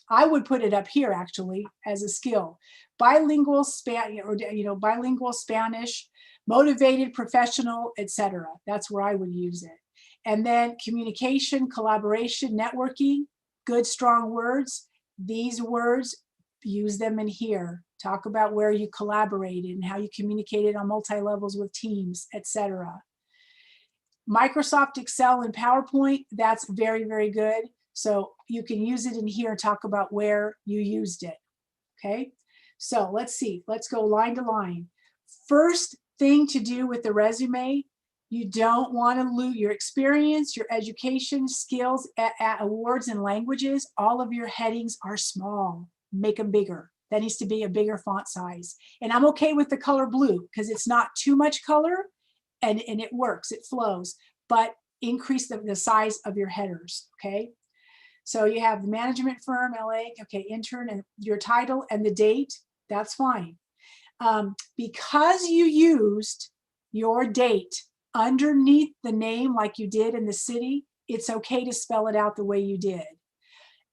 I would put it up here actually as a skill. Bilingual bilingual Spanish, motivated, professional, etc. That's where I would use it. And then communication, collaboration, networking, good, strong words. These words, use them in here. Talk about where you collaborated and how you communicated on multi-levels with teams, etc. Microsoft Excel and PowerPoint, that's very, very good. So you can use it in here and talk about where you used it, okay? So let's see, let's go line to line. First thing to do with the resume, you don't want to lose your experience, your education, skills, awards and languages. All of your headings are small, make them bigger. That needs to be a bigger font size. And I'm okay with the color blue because it's not too much color and it works, it flows, but increase the size of your headers, okay? So you have the management firm, LA, okay, intern, and your title and the date, that's fine. Because you used your date underneath the name like you did in the city, it's okay to spell it out the way you did.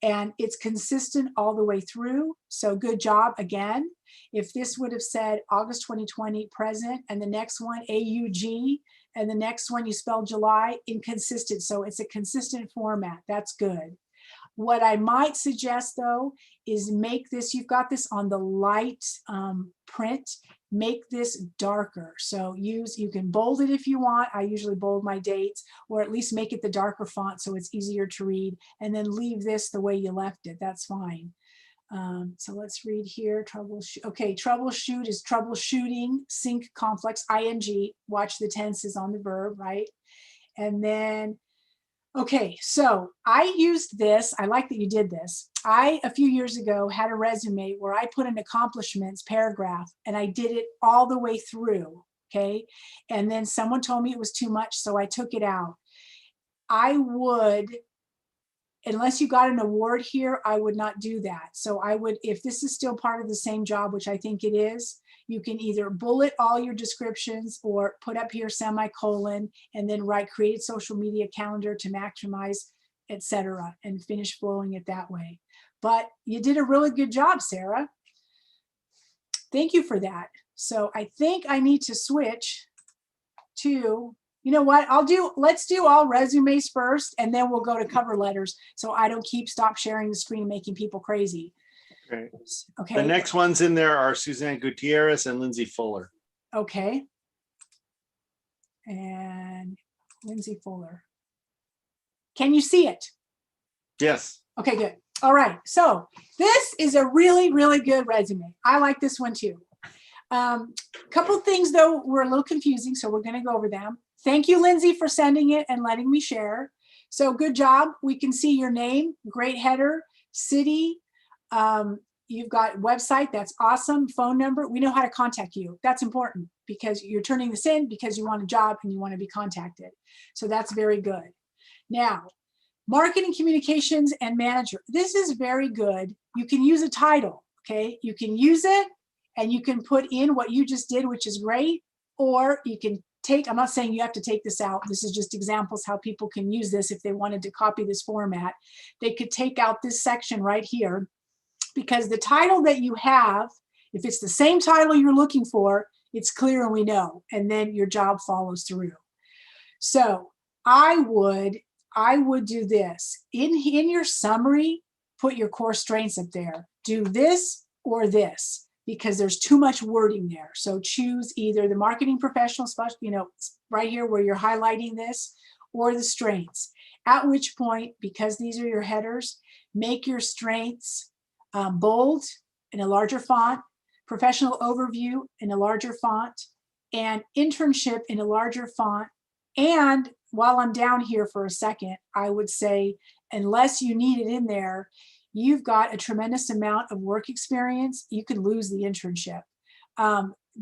And it's consistent all the way through, so good job again. If this would have said August 2020 present, and the next one AUG, and the next one you spelled July, inconsistent, so it's a consistent format, that's good. What I might suggest though is make this, you've got this on the light print, make this darker. So you can bold it if you want. I usually bold my dates, or at least make it the darker font so it's easier to read, and then leave this the way you left it. That's fine. So let's read here, troubleshoot. Okay, troubleshoot is troubleshooting, sync, complex, ing. Watch the tenses on the verb, right? And then, okay, so I used this. I like that you did this. A few years ago, had a resume where I put an accomplishments paragraph and I did it all the way through, okay? And then someone told me it was too much, so I took it out. I would, unless you got an award here, I would not do that. So I would, if this is still part of the same job, which I think it is, you can either bullet all your descriptions or put up here semicolon and then write create social media calendar to maximize, etc., and finish flowing it that way. But you did a really good job, Sarah. Thank you for that. So I think I need to switch to, you know what, let's do all resumes first and then we'll go to cover letters so I don't stop sharing the screen making people crazy. Okay. Okay. The next ones in there are Suzanne Gutierrez and Lindsey Fuller. Okay. And Lindsey Fuller. Can you see it? Yes. Okay, good. All right. So this is a really, really good resume. I like this one too. Couple things though were a little confusing, so we're going to go over them. Thank you, Lindsey, for sending it and letting me share. So good job. We can see your name, great header, city. You've got website, that's awesome. Phone number, we know how to contact you. That's important because you're turning this in because you want a job and you want to be contacted. So that's very good. Now, marketing communications and manager. This is very good. You can use a title, okay? You can use it and you can put in what you just did, which is great, or you can take, I'm not saying you have to take this out. This is just examples how people can use this if they wanted to copy this format. They could take out this section right here because the title that you have, if it's the same title you're looking for, it's clear and we know, and then your job follows through. So I would do this. In your summary, put your core strengths up there. Do this or this, because there's too much wording there. So choose either the marketing professional, right here where you're highlighting this, or the strengths. At which point, because these are your headers, make your strengths bold in a larger font, professional overview in a larger font, and internship in a larger font. And while I'm down here for a second, I would say, unless you need it in there, you've got a tremendous amount of work experience, you could lose the internship.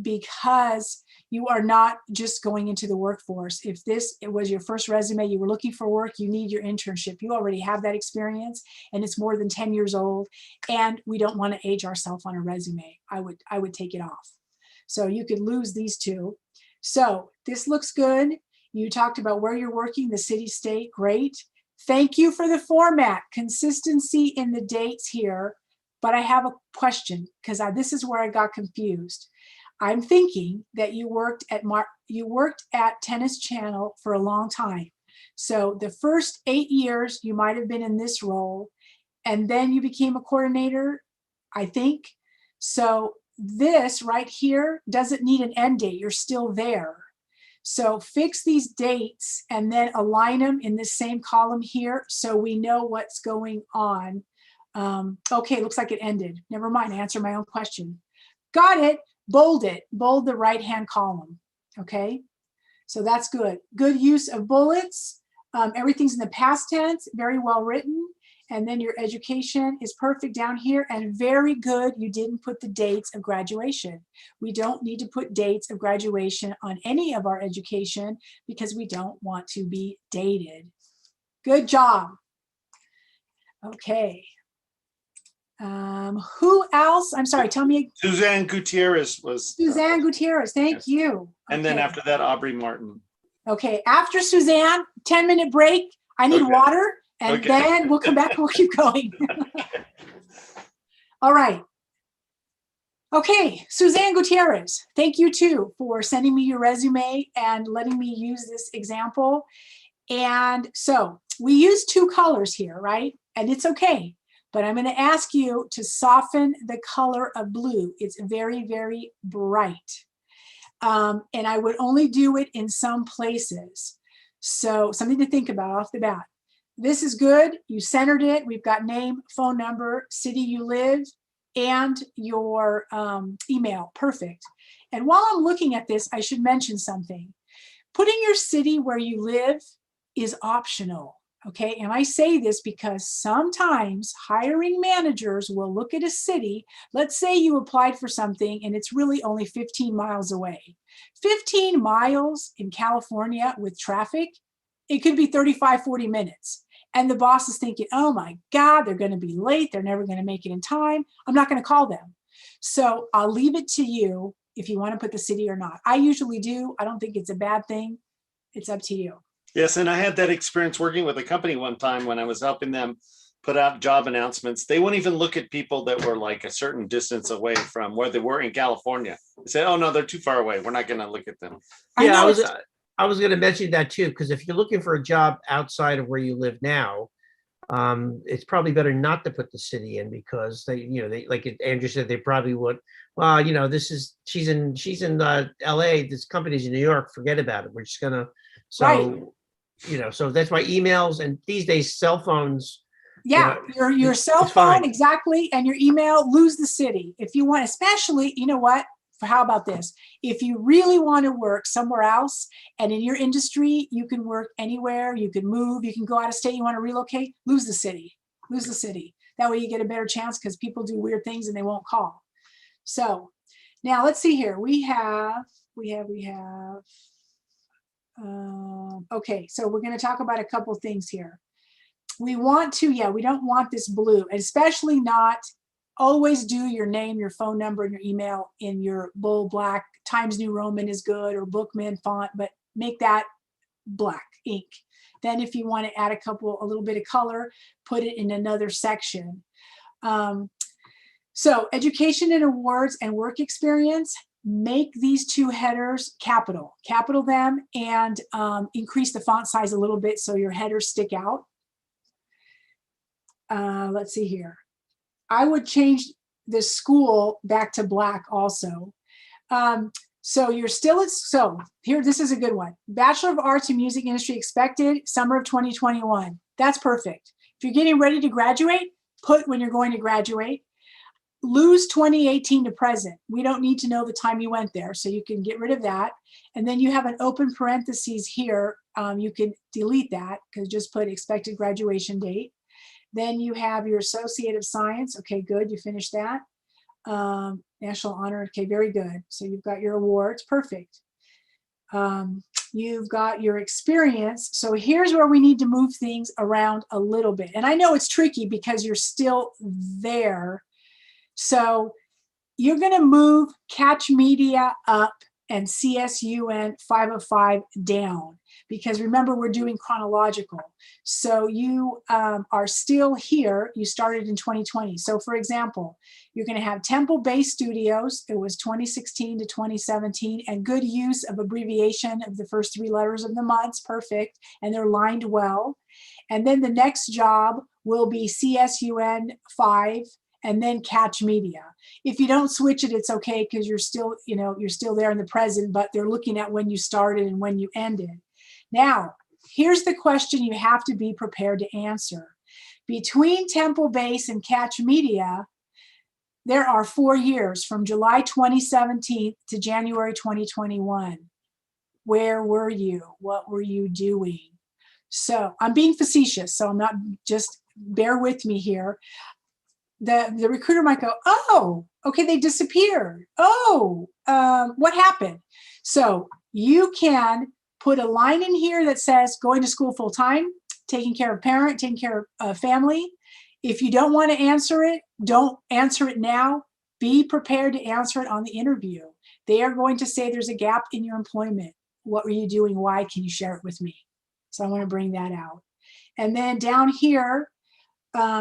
because you are not just going into the workforce. If it was your first resume, you were looking for work, you need your internship. You already have that experience and it's more than 10 years old, and we don't want to age ourselves on a resume. I would take it off. So you could lose these two. So this looks good. You talked about where you're working, the city, state, great. Thank you for the format, consistency in the dates here. But I have a question, because this is where I got confused. I'm thinking that you worked at Tennis Channel for a long time. So the first 8 years you might have been in this role, and then you became a coordinator, I think. So this right here doesn't need an end date. You're still there. So fix these dates and then align them in this same column here so we know what's going on. Okay, looks like it ended. Never mind, answer my own question. Got it. Bold it. Bold the right-hand column. Okay, so that's good. Good use of bullets. Everything's in the past tense, very well written. And then your education is perfect down here, and very good. You didn't put the dates of graduation. We don't need to put dates of graduation on any of our education because we don't want to be dated. Good job. Okay. Who else? I'm sorry, tell me. Suzanne Gutierrez was. Suzanne Gutierrez, thank Yes. you. And then Okay. after that, Aubrey Martin. Okay, after Suzanne, 10-minute break. I need Okay. water, and Okay. then we'll come back and we'll keep going. All right. Okay, Suzanne Gutierrez, thank you too for sending me your resume and letting me use this example. And so we use two colors here, right? And it's okay, but I'm going to ask you to soften the color of blue. It's very, very bright. And I would only do it in some places. So something to think about off the bat. This is good. You centered it. We've got name, phone number, city you live, and your email. Perfect. And while I'm looking at this, I should mention something. Putting your city where you live is optional. Okay, and I say this because sometimes hiring managers will look at a city. Let's say you applied for something and it's really only 15 miles away. 15 miles in California with traffic, it could be 35, 40 minutes. And the boss is thinking, oh my God, they're going to be late. They're never going to make it in time. I'm not going to call them. So I'll leave it to you if you want to put the city or not. I usually do. I don't think it's a bad thing. It's up to you. Yes, and I had that experience working with a company one time when I was helping them put out job announcemements. They wouldn't even look at people that were like a certain distance away from where they were in California. They said, oh no, they're too far away. We're not going to look at them. Yeah, know I was going to mention that too, because if you're looking for a job outside of where you live now, it's probably better not to put the city in because they like Andrew said, they probably would. Well, she's in LA. This company's in New York. Forget about it. We're just gonna. So, Right. So that's why emails and these days cell phones. Yeah, your cell it's fine. phone, exactly, and your email, lose the city. If you want, especially, you know what? How about this? If you really want to work somewhere else and in your industry, you can work anywhere, you can move, you can go out of state, you want to relocate, lose the city. Lose the city. That way you get a better chance because people do weird things and they won't call. So now let's see here. Okay, so we're going to talk about a couple things here. We want to, we don't want this blue, especially not always do your name, your phone number, and your email in your bold black. Times New Roman is good, or Bookman font, but make that black ink. Then if you want to add a little bit of color, put it in another section. So education and awards and work experience, make these two headers capital them, and increase the font size a little bit so your headers stick out. Let's see here. I would change the school back to black also. So you're still here, this is a good one. Bachelor of Arts in Music Industry expected summer of 2021. That's perfect. If you're getting ready to graduate, put when you're going to graduate. Lose 2018 to present. We don't need to know the time you went there, so you can get rid of that. And then you have an open parentheses here. You can delete that because just put expected graduation date. Then you have your Associate of Science. Okay, good, you finished that. National honor. Okay, very good. So you've got your awards. Perfect. You've got your experience. So here's where we need to move things around a little bit. And I know it's tricky because you're still there. So you're going to move Catch Media up and CSUN 505 down, because remember, we're doing chronological. So you are still here. You started in 2020. So for example, you're going to have Temple Bay Studios. It was 2016 to 2017, and good use of abbreviation of the first 3 letters of the months. Perfect. And they're lined well. And then the next job will be CSUN 5 and then Catch Media. If you don't switch it, it's okay, because you're still, you're still there in the present, but they're looking at when you started and when you ended. Now, here's the question you have to be prepared to answer. Between Temple Base and Catch Media, there are 4 years from July 2017 to January 2021. Where were you? What were you doing? So I'm being facetious, so I'm not, just bear with me here. The recruiter might go, oh, okay, they disappeared. Oh, what happened? So you can put a line in here that says going to school full time, taking care of parent, taking care of family. If you don't want to answer it, don't answer it now. Be prepared to answer it on the interview. They are going to say there's a gap in your employment. What were you doing? Why? Can you share it with me? So I want to bring that out. And then down here,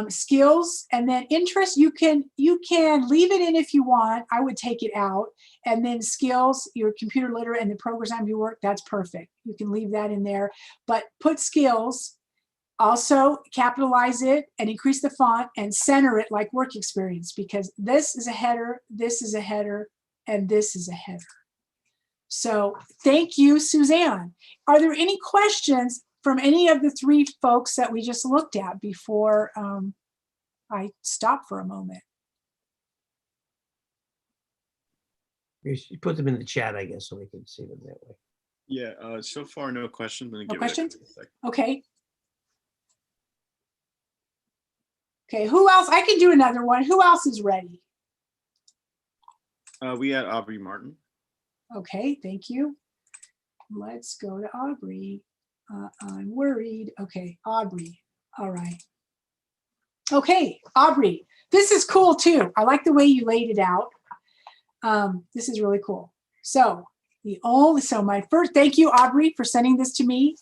skills, and then interest, you can leave it in if you want. I would take it out. And then skills, your computer literate and the program you work, that's perfect. You can leave that in there, but put skills, also capitalize it and increase the font and center it like work experience, because this is a header, this is a header, and this is a header. So thank you, Suzanne. Are there any questions from any of the 3 folks that we just looked at before I stop for a moment? You put them in the chat, I guess, so we can see them that way. Yeah, so far, no questions. No questions? Okay. Okay, who else? I can do another one. Who else is ready? We had Aubrey Martin. Okay, thank you. Let's go to Aubrey. I'm worried. Okay, Aubrey. All right. Okay, Aubrey, this is cool too. I like the way you laid it out. This is really cool. So my first, thank you, Aubrey, for sending this to me.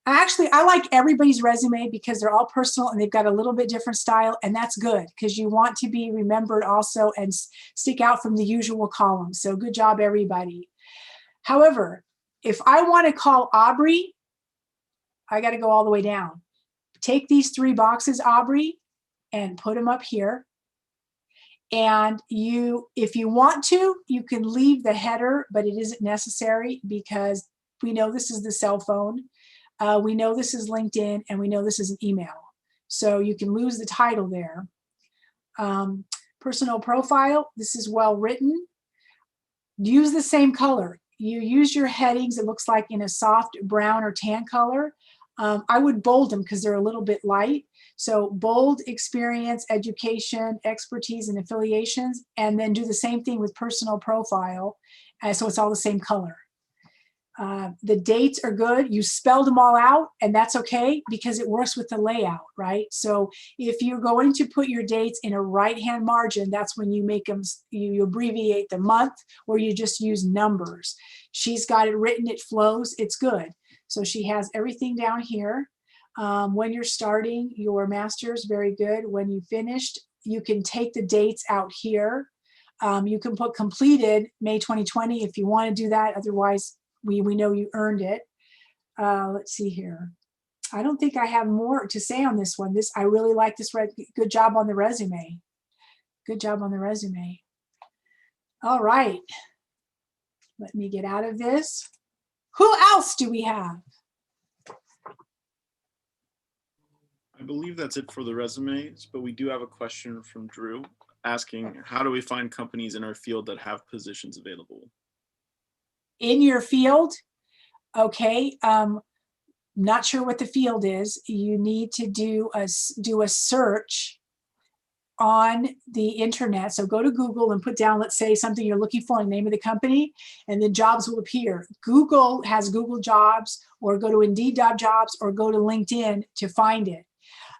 Actually, I like everybody's resume because they're all personal and they've got a little bit different style, and that's good because you want to be remembered also and stick out from the usual columns. So good job, everybody. However, if I want to call Aubrey, I got to go all the way down. Take these 3 boxes, Aubrey, and put them up here. And if you want to, you can leave the header, but it isn't necessary because we know this is the cell phone. We know this is LinkedIn, and we know this is an email. So you can lose the title there. Personal profile, this is well written. Use the same color. You use your headings, it looks like in a soft brown or tan color. I would bold them because they're a little bit light. So bold experience, education, expertise, and affiliations, and then do the same thing with personal profile. So it's all the same color. The dates are good. You spelled them all out, and that's okay because it works with the layout, right? So if you're going to put your dates in a right-hand margin, that's when you make them, you abbreviate the month, or you just use numbers. She's got it written, it flows, it's good. So she has everything down here. When you're starting your master's, very good. When you finished, you can take the dates out here. You can put completed May 2020 if you want to do that. Otherwise, we know you earned it. Let's see here. I don't think I have more to say on this one. I really like this. Good job on the resume. Good job on the resume. All right. Let me get out of this. Who else do we have? I believe that's it for the resumes, but we do have a question from Drew asking, how do we find companies in our field that have positions available? In your field? Okay. Not sure what the field is. You need to do a search on the internet. So go to Google and put down, let's say, something you're looking for, the name of the company, and then jobs will appear. Google has Google Jobs, or go to Indeed.jobs, or go to LinkedIn to find it.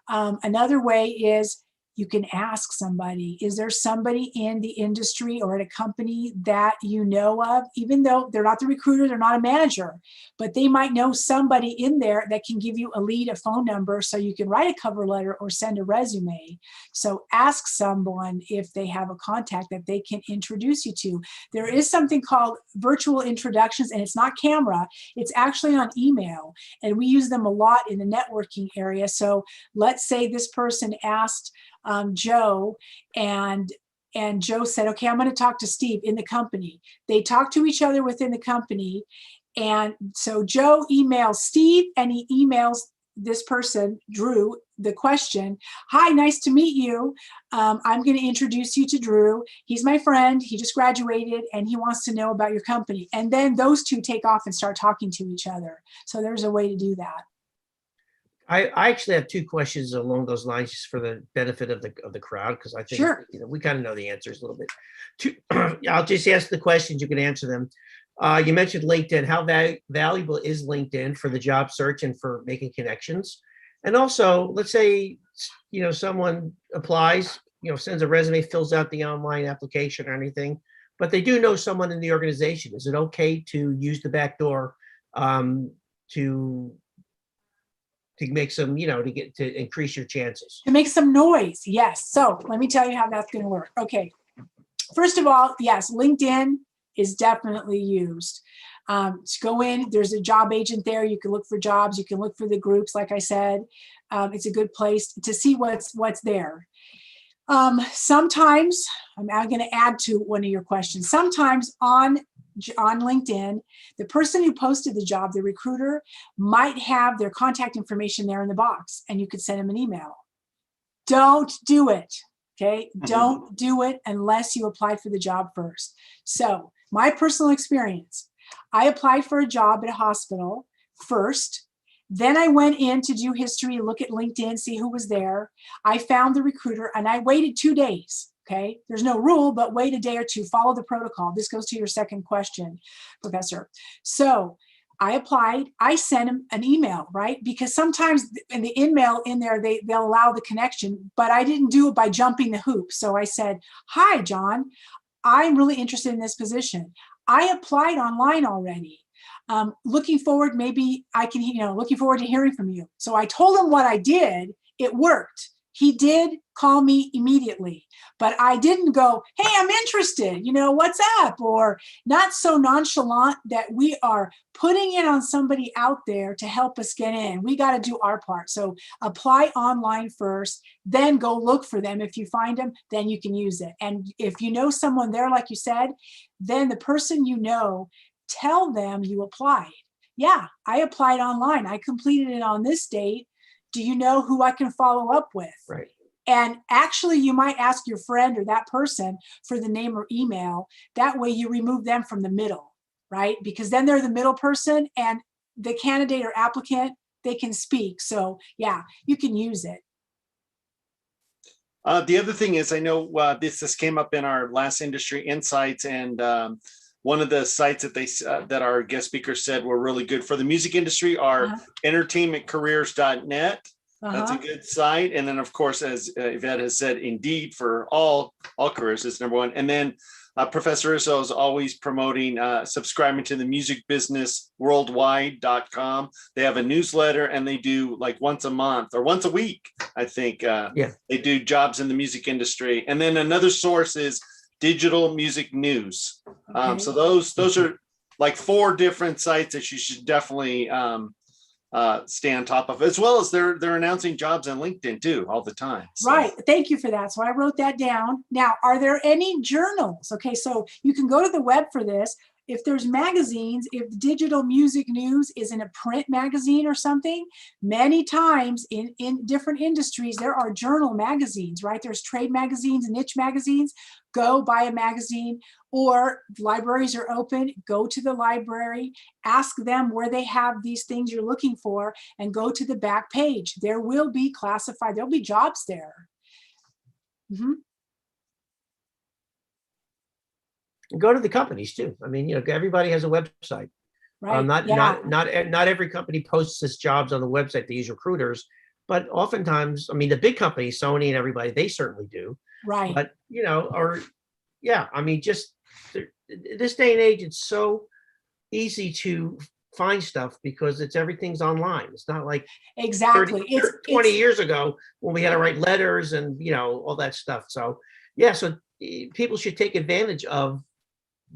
Another way is you can ask somebody, is there somebody in the industry or at a company that you know of, even though they're not the recruiter, they're not a manager, but they might know somebody in there that can give you a lead, a phone number, so you can write a cover letter or send a resume. So ask someone if they have a contact that they can introduce you to. There is something called virtual introductions, and it's not camera, it's actually on email, and we use them a lot in the networking area. So let's say this person asked Joe, and Joe said, okay, I'm going to talk to Steve in the company. They talk to each other within the company. And so Joe emails Steve, and he emails this person, Drew, the question, hi, nice to meet you. I'm going to introduce you to Drew. He's my friend. He just graduated and he wants to know about your company. And then those two take off and start talking to each other. So there's a way to do that. I actually have two questions along those lines, just for the benefit of the crowd, because I think Sure. we kind of know the answers a little bit. I'll just ask the questions, you can answer them. You mentioned LinkedIn. How valuable is LinkedIn for the job search and for making connections? And also, let's say someone applies, sends a resume, fills out the online application or anything, but they do know someone in the organization. Is it okay to use the back door to make some, to increase your chances? To make some noise, yes. So let me tell you how that's going to work. Okay. First of all, yes, LinkedIn is definitely used. To go in, there's a job agent there. You can look for jobs. You can look for the groups, like I said. It's a good place to see what's there. Sometimes, I'm going to add to one of your questions. Sometimes on LinkedIn, the person who posted the job, the recruiter, might have their contact information there in the box, and you could send them an email. Don't do it. Okay. Don't do it unless you applied for the job first. So my personal experience, I applied for a job at a hospital first. Then I went in to do history, look at LinkedIn, see who was there. I found the recruiter, and I waited 2 days. Okay. There's no rule, but wait a day or two, follow the protocol. This goes to your second question, Professor. So I applied, I sent him an email, right? Because sometimes in the email in there, they'll allow the connection, but I didn't do it by jumping the hoop. So I said, hi, John, I'm really interested in this position. I applied online already. Looking forward, maybe I can, looking forward to hearing from you. So I told him what I did. It worked. He did call me immediately, but I didn't go, hey, I'm interested, what's up? Or not so nonchalant that we are putting it on somebody out there to help us get in. We got to do our part. So apply online first, then go look for them. If you find them, then you can use it. And if you know someone there, like you said, then the person tell them you applied. Yeah, I applied online. I completed it on this date. Do you know who I can follow up with? Right. And actually, you might ask your friend or that person for the name or email. That way you remove them from the middle, right? Because then they're the middle person, and the candidate or applicant, they can speak. So yeah, you can use it. The other thing is, I know this came up in our last industry insights, and one of the sites that our guest speakers said were really good for the music industry are entertainmentcareers.net. That's a good site. And then, of course, as Yvette has said, Indeed for all careers is number one. And then Professor Russo is always promoting subscribing to the musicbusinessworldwide.com. They have a newsletter, and they do like once a month or once a week, I think. They do jobs in the music industry. And then another source is Digital Music News. Okay. So those are like 4 different sites that you should definitely stay on top of, as well as they're announcing jobs on LinkedIn too all the time. So. Right. Thank you for that. So I wrote that down. Now, are there any journals? Okay, so you can go to the web for this. If there's magazines, if Digital Music News is in a print magazine or something, many times in different industries, there are journal magazines, right? There's trade magazines and niche magazines. Go buy a magazine, or libraries are open. Go to the library, ask them where they have these things you're looking for, and go to the back page. There will be classified, there'll be jobs there. Mhm. Go to the companies too. I mean, everybody has a website. Right. Not Yeah. not every company posts its jobs on the website. They use recruiters, but oftentimes, I mean, the big companies, Sony and everybody, they certainly do. Right. But or yeah, I mean, just this day and age, it's so easy to find stuff because everything's online. It's not like 30, Exactly. 20 years ago when we had to write letters and all that stuff. So yeah, so people should take advantage of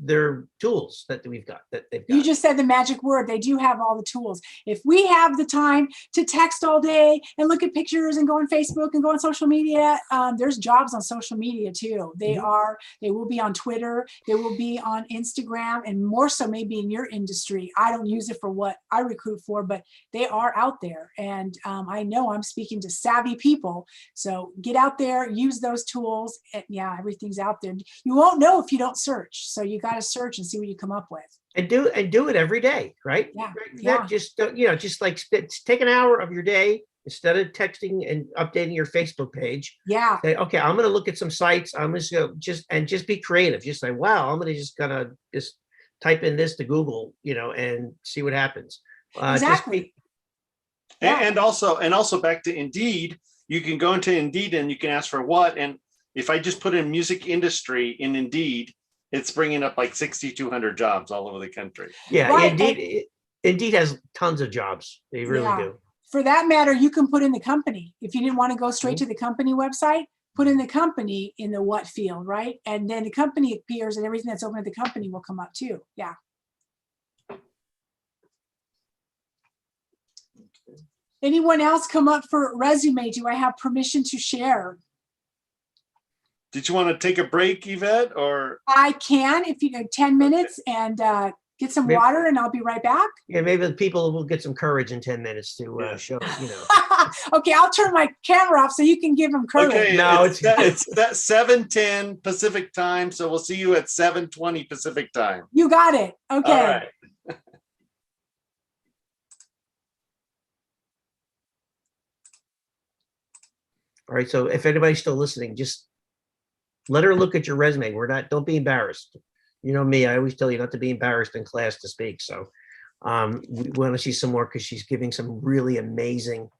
their tools that they've got. You just said the magic word. They do have all the tools. If we have the time to text all day and look at pictures and go on Facebook and go on social media, there's jobs on social media too. They will be on Twitter. They will be on Instagram, and more so maybe in your industry. I don't use it for what I recruit for, but they are out there. And I know I'm speaking to savvy people. So get out there, use those tools. And yeah, everything's out there. You won't know if you don't search. So you got to search and see what you come up with. And do it every day, right? Yeah. Yeah. Just just like take an hour of your day instead of texting and updating your Facebook page. Yeah. Say, okay, I'm going to look at some sites. I'm just going to just be creative. Just say, wow, I'm going to just type in this to Google, and see what happens. Exactly. And also back to Indeed, you can go into Indeed and you can ask for what. And if I just put in music industry in Indeed, it's bringing up like 6,200 jobs all over the country. Yeah, Right. Indeed has tons of jobs. They really do. For that matter, you can put in the company. If you didn't want to go straight to the company website, put in the company in the what field, right? And then the company appears and everything that's open at the company will come up too. Yeah. Anyone else come up for resume? Do I have permission to share? Did you want to take a break, Yvette, or? I can, if you 10 minutes and get some water, and I'll be right back. Yeah, maybe the people will get some courage in 10 minutes to show, Okay, I'll turn my camera off so you can give them courage. Okay, no, it's that 7:10 Pacific time, so we'll see you at 7:20 Pacific time. You got it. Okay. All right. All right, so if anybody's still listening, just let her look at your resume. Don't be embarrassed. You know me, I always tell you not to be embarrassed in class to speak. So we want to see some more because she's giving some really amazing,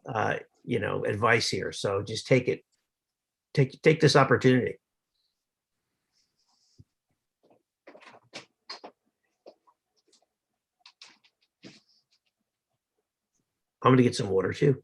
advice here. So just take this opportunity. I'm going to get some water too.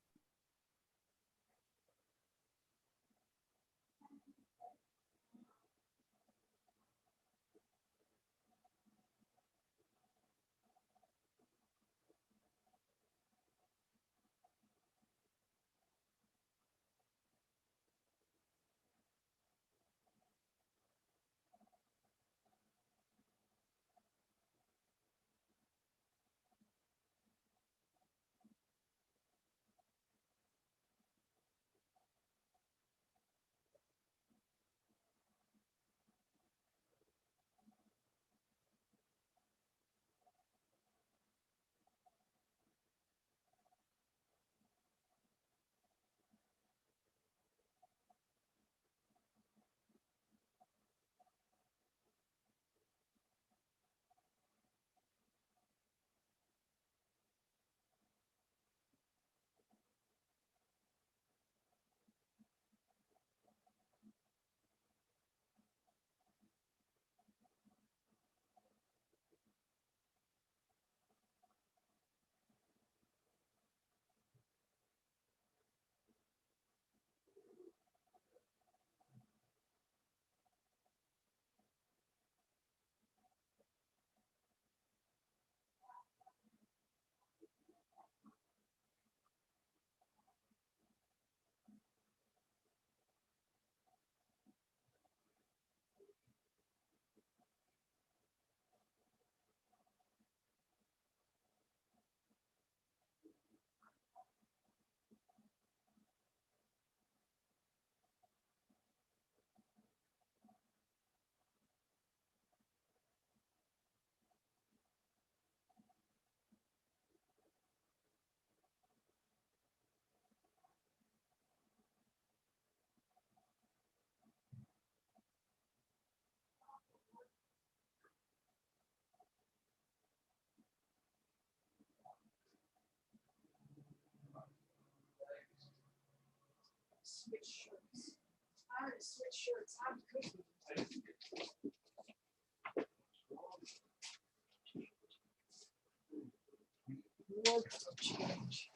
switch shirts. I'm gonna switch shirts. I'm cooking. Wardrobe change.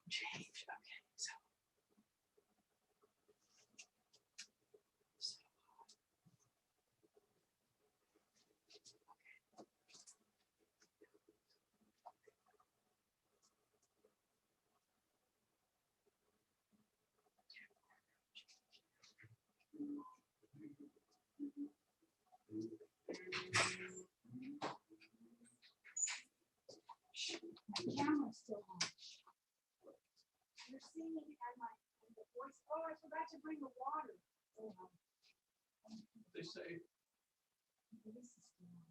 Change. Okay, so. My camera's still on. You're seeing me at the voice. Oh, I forgot to bring the water. Oh, They say this is still on.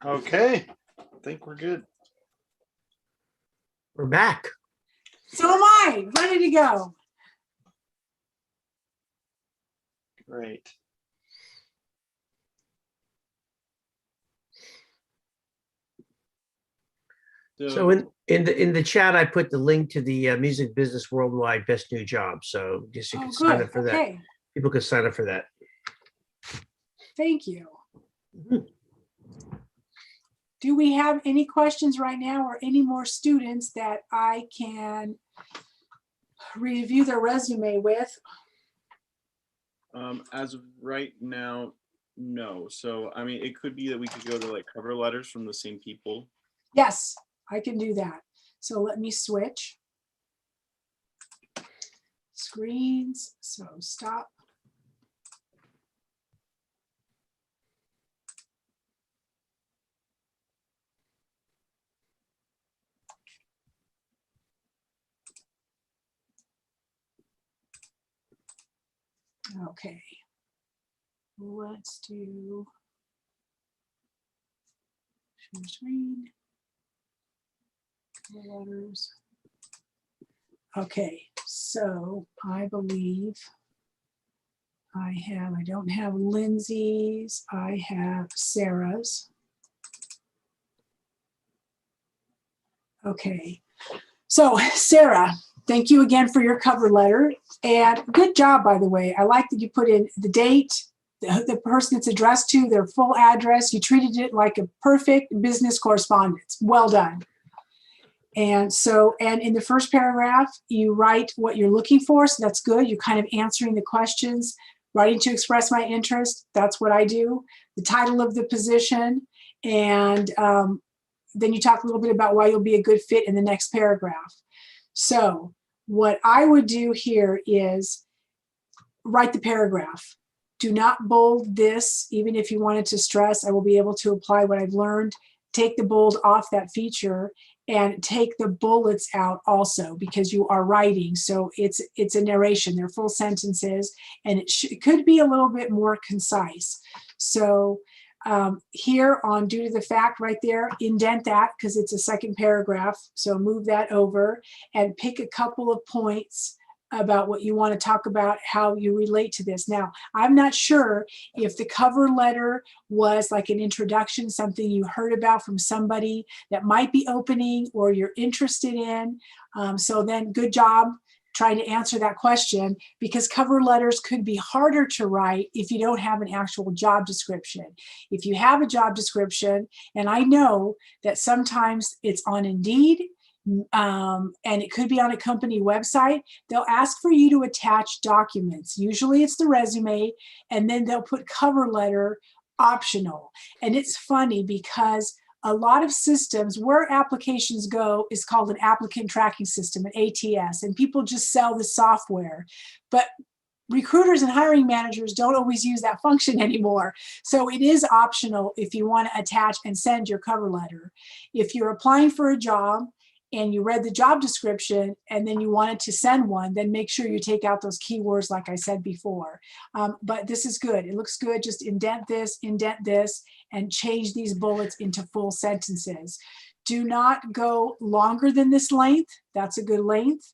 Okay, I think we're good. We're back. So am I, ready to go. Great. So in the chat, I put the link to the Music Business Worldwide Best New Job. So just you Oh, can sign good. up for that. Okay, People can sign up for that. thank you. Mhm. Do we have any questions right now or any more students that I can review their resume with? As of right now, no. So, I mean, it could be that we could go to like cover letters from the same people. Yes, I can do that. So let me switch screens. So stop. Okay. Let's do share screen. Letters. Okay, so I believe I don't have Lindsay's, I have Sarah's. Okay, so Sarah, thank you again for your cover letter, and good job, by the way. I like that you put in the date, the person it's addressed to, their full address. You treated it like a perfect business correspondence. Well done. And so, and in the first paragraph, you write what you're looking for. So that's good. You're kind of answering the questions, writing to express my interest. That's what I do. The title of the position. And then you talk a little bit about why you'll be a good fit in the next paragraph. So what I would do here is write the paragraph. Do not bold this, even if you wanted to stress, I will be able to apply what I've learned. Take the bold off that feature and take the bullets out also, because you are writing. So it's a narration, they're full sentences, and it could be a little bit more concise. So here on due to the fact right there, indent that because it's a second paragraph. So move that over and pick a couple of points about what you want to talk about, how you relate to this. Now, I'm not sure if the cover letter was like an introduction, something you heard about from somebody that might be opening or you're interested in. So then good job trying to answer that question, because cover letters could be harder to write if you don't have an actual job description. If you have a job description, and I know that sometimes it's on Indeed, and it could be on a company website, they'll ask for you to attach documents. Usually it's the resume, and then they'll put cover letter optional. And it's funny because a lot of systems where applications go is called an applicant tracking system, an ATS, and people just sell the software. But recruiters and hiring managers don't always use that function anymore. So it is optional if you want to attach and send your cover letter. If you're applying for a job and you read the job description and then you wanted to send one, then make sure you take out those keywords like I said before. But this is good. It looks good. Just indent this, and change these bullets into full sentences. Do not go longer than this length. That's a good length.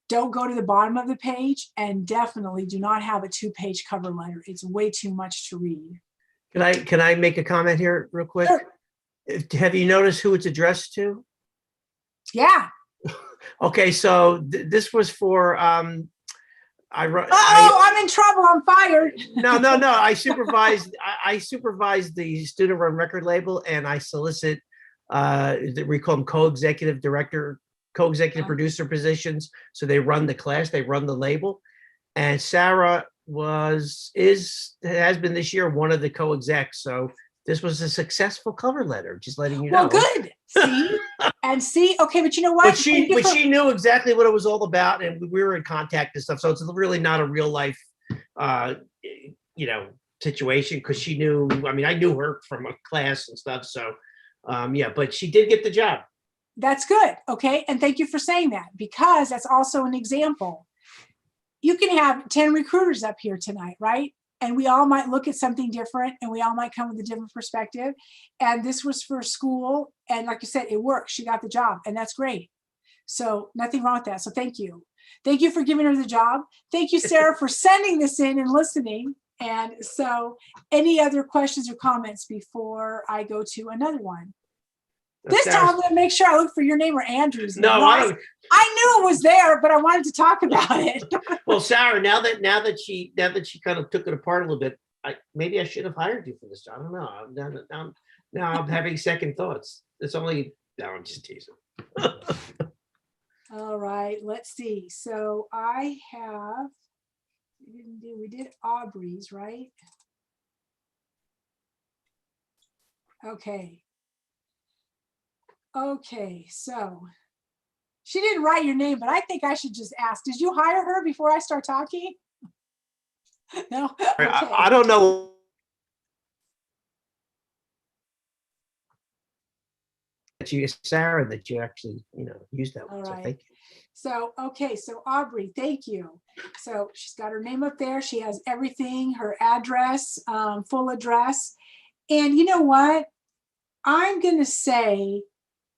Don't go to the bottom of the page, and definitely do not have a 2-page cover letter. It's way too much to read. Can I make a comment here real quick? Sure. Have you noticed who it's addressed to? Yeah. Okay, so this was for I'm in trouble. I'm fired. No. I supervise the student run record label, and I solicit we call them co-executive director, co-executive producer positions. So they run the class, they run the label. And Sarah has been this year one of the co-execs. So this was a successful cover letter, just letting you know. Well, good. See, okay, but you know what? But she knew exactly what it was all about, and we were in contact and stuff. So it's really not a real life, situation, because she knew. I mean, I knew her from a class and stuff. So, yeah, but she did get the job. That's good. Okay, and thank you for saying that, because that's also an example. You can have 10 recruiters up here tonight, right? and we all might look at something different, and we all might come with a different perspective. And this was for school, and like you said, it worked. She got the job, and that's great. So nothing wrong with that. So thank you. Thank you for giving her the job. Thank you, Sarah, for sending this in and listening. And so any other questions or comments before I go to another one? This time I'm going to make sure I look for your name or Andrew's. No, I don't. I knew it was there, but I wanted to talk about it. Well, Sarah, now that she kind of took it apart a little bit, maybe I should have hired you for this job. I don't know. Now I'm having second thoughts. No, I'm just teasing. All right, let's see. So I have, we did Aubrey's, right? Okay. Okay, so she didn't write your name, but I think I should just ask, did you hire her before I start talking? No? Okay. I don't know. That you, Sarah, that you actually, used that All one. So right. thank you. So, okay, so Aubrey, thank you. So she's got her name up there. She has everything, her address, full address. And you know what? I'm going to say,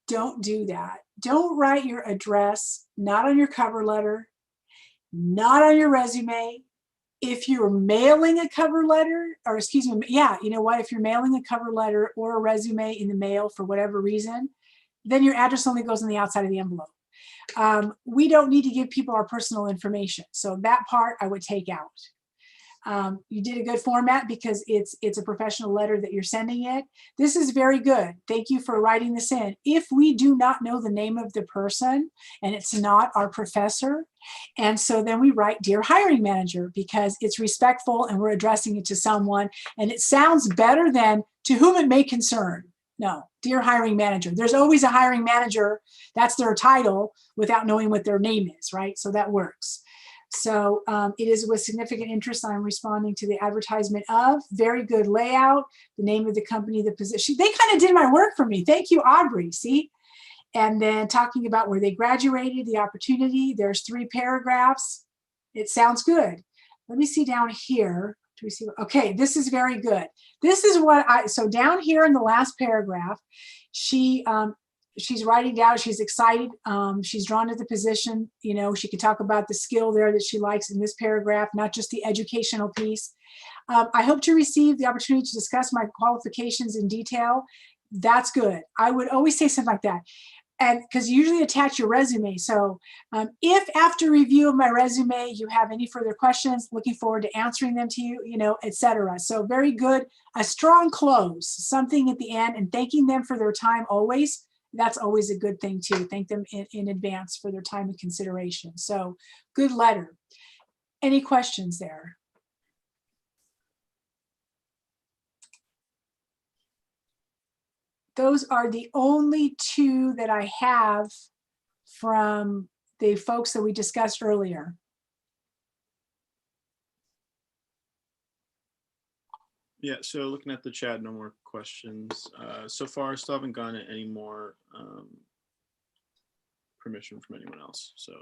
don't do that. Don't write your address, not on your cover letter, not on your resume. If you're mailing a cover letter, or excuse me, yeah, you know what? If you're mailing a cover letter or a resume in the mail for whatever reason, then your address only goes on the outside of the envelope. We don't need to give people our personal information. So that part I would take out. You did a good format because it's a professional letter that you're sending it. This is very good. Thank you for writing this in. If we do not know the name of the person and it's not our professor, and so then we write dear hiring manager because it's respectful and we're addressing it to someone and it sounds better than to whom it may concern. No, dear hiring manager. There's always a hiring manager. That's their title without knowing what their name is, right? So that works. So it is with significant interest I'm responding to the advertisement of. Very good layout, the name of the company, the position. They kind of did my work for me. Thank you, Aubrey. See? And then talking about where they graduated, the opportunity. There's 3 paragraphs. It sounds good. Let me see down here. Do we see? Okay, this is very good. This is what so down here in the last paragraph, she's writing down, she's excited. She's drawn to the position. She can talk about the skill there that she likes in this paragraph, not just the educational piece. I hope to receive the opportunity to discuss my qualifications in detail. That's good. I would always say something like that. And because you usually attach your resume. So if after review of my resume, you have any further questions, looking forward to answering them to you, etc. So very good. A strong close, something at the end, and thanking them for their time always. That's always a good thing too. Thank them in advance for their time and consideration. So good letter. Any questions there? Those are the only 2 that I have from the folks that we discussed earlier. Yeah, so looking at the chat, no more questions. So far, I still haven't gotten any more permission from anyone else. So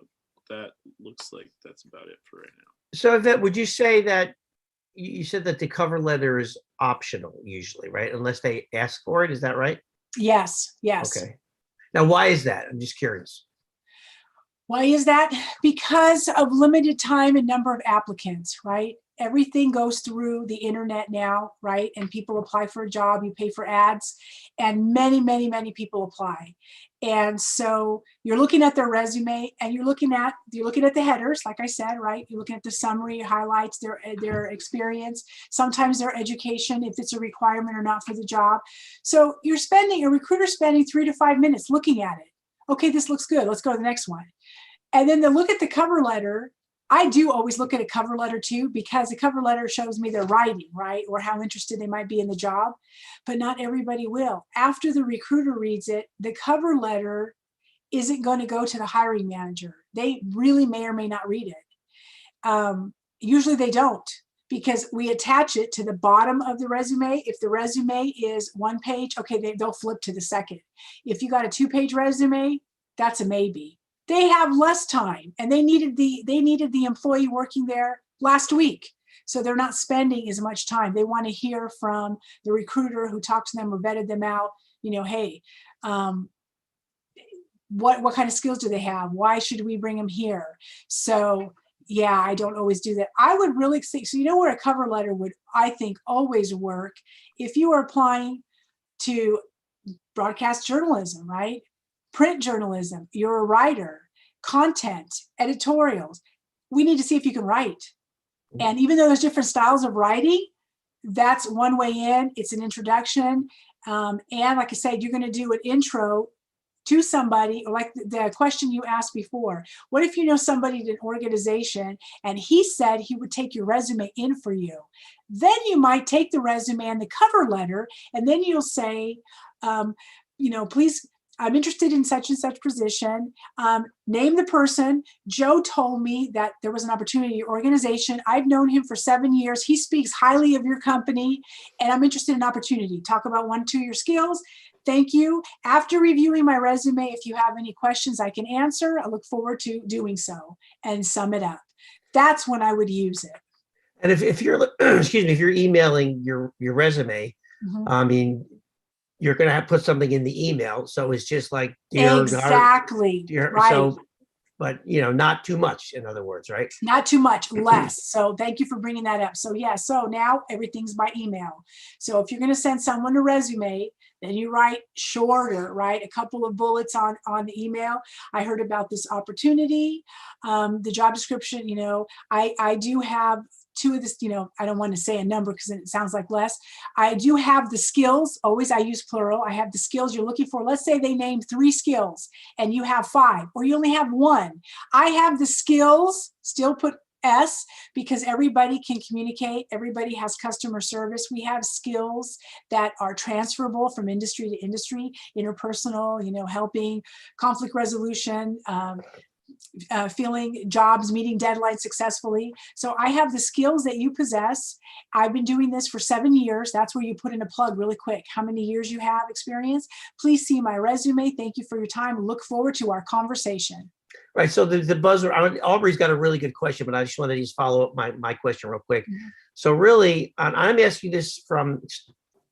that looks like that's about it for right now. So Yvette, would you say that you said that the cover letter is optional usually, right? Unless they ask for it, is that right? Yes, yes. Okay. Now, why is that? I'm just curious. Why is that? Because of limited time and number of applicants, right? Everything goes through the internet now, right? And people apply for a job, you pay for ads, and many, many, many people apply. And so you're looking at their resume and you're looking at the headers, like I said, right? You're looking at the summary, highlights, their experience, sometimes their education, if it's a requirement or not for the job. So a recruiter's spending 3 to 5 minutes looking at it. Okay, this looks good. Let's go to the next one. And then they'll look at the cover letter. I do always look at a cover letter too, because the cover letter shows me their writing, right? Or how interested they might be in the job, but not everybody will. After the recruiter reads it, the cover letter isn't going to go to the hiring manager. They really may or may not read it. Usually they don't, because we attach it to the bottom of the resume. If the resume is 1 page, okay, they'll flip to the second. If you got a 2-page resume, that's a maybe. They have less time and they needed the employee working there last week. So they're not spending as much time. They want to hear from the recruiter who talked to them or vetted them out, hey, what kind of skills do they have? Why should we bring them here? So yeah, I don't always do that. I would really think, so where a cover letter would, I think, always work if you are applying to broadcast journalism, right? Print journalism, you're a writer, content, editorials. We need to see if you can write. And even though there's different styles of writing, that's one way in. It's an introduction. And like I said, you're going to do an intro to somebody, or like the question you asked before. What if you know somebody at an organization and he said he would take your resume in for you? Then you might take the resume and the cover letter, and then you'll say, please, I'm interested in such and such position. Name the person. Joe told me that there was an opportunity at your organization. I've known him for 7 years. He speaks highly of your company, and I'm interested in an opportunity. Talk about 1, 2 your skills. Thank you. After reviewing my resume, if you have any questions I can answer, I look forward to doing so, and sum it up. That's when I would use it. And if you're, excuse me, if you're emailing your resume, Mhm. I mean, you're going to have to put something in the email. So it's just like, Exactly. Right. So, but not too much, in other words, right? Not too much, less. So thank you for bringing that up. So yeah, so now everything's by email. So if you're going to send someone a resume, then you write shorter, right? A couple of bullets on the email. I heard about this opportunity. The job description, I do have 2 of this, I don't want to say a number because it sounds like less. I do have the skills. Always I use plural. I have the skills you're looking for. Let's say they named 3 skills and you have 5, or you only have 1. I have the skills, still put S, because everybody can communicate. Everybody has customer service. We have skills that are transferable from industry to industry, interpersonal, helping, conflict resolution, filling jobs, meeting deadlines successfully. So I have the skills that you possess. I've been doing this for 7 years. That's where you put in a plug really quick. How many years you have experience? Please see my resume. Thank you for your time. Look forward to our conversation. Right. So the buzzer, Aubrey's got a really good question, but I just wanted to follow up my question real quick. Mhm. So really, I'm asking this from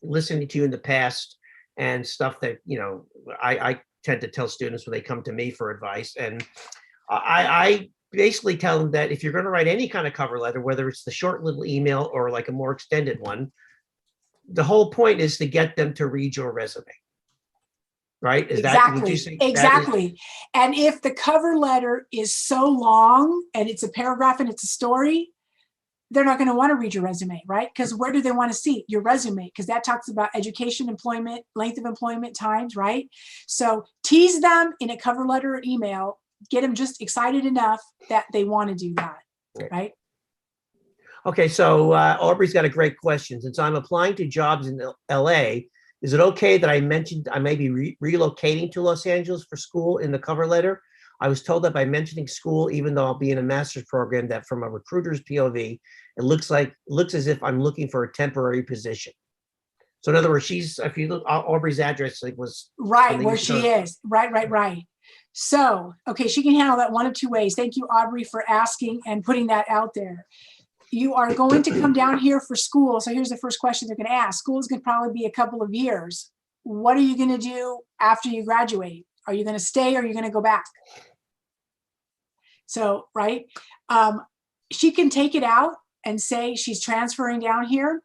listening to you in the past and stuff that, I tend to tell students when they come to me for advice. And I basically tell them that if you're going to write any kind of cover letter, whether it's the short little email or like a more extended one, the whole point is to get them to read your resume. Right? Is that, would you say Exactly. And if the cover letter is so long and it's a paragraph and it's a story, they're not going to want to read your resume, right? Because where do they want to see your resume? Because that talks about education, employment, length of employment, times, right? So tease them in a cover letter or email, get them just excited enough that they want to do that, right? Okay, so Aubrey's got a great question. Since I'm applying to jobs in LA, is it okay that I mentioned I may be relocating to Los Angeles for school in the cover letter? I was told that by mentioning school, even though I'll be in a master's program, that from a recruiter's POV, it looks as if I'm looking for a temporary position. So in other words, if you look, Aubrey's address was right where she is. Right. So, okay, she can handle that one of 2 ways. Thank you, Aubrey, for asking and putting that out there. You are going to come down here for school. So here's the first question they're going to ask. School is going to probably be a couple of years. What are you going to do after you graduate? Are you going to stay or are you going to go back? So, right. She can take it out and say she's transferring down here.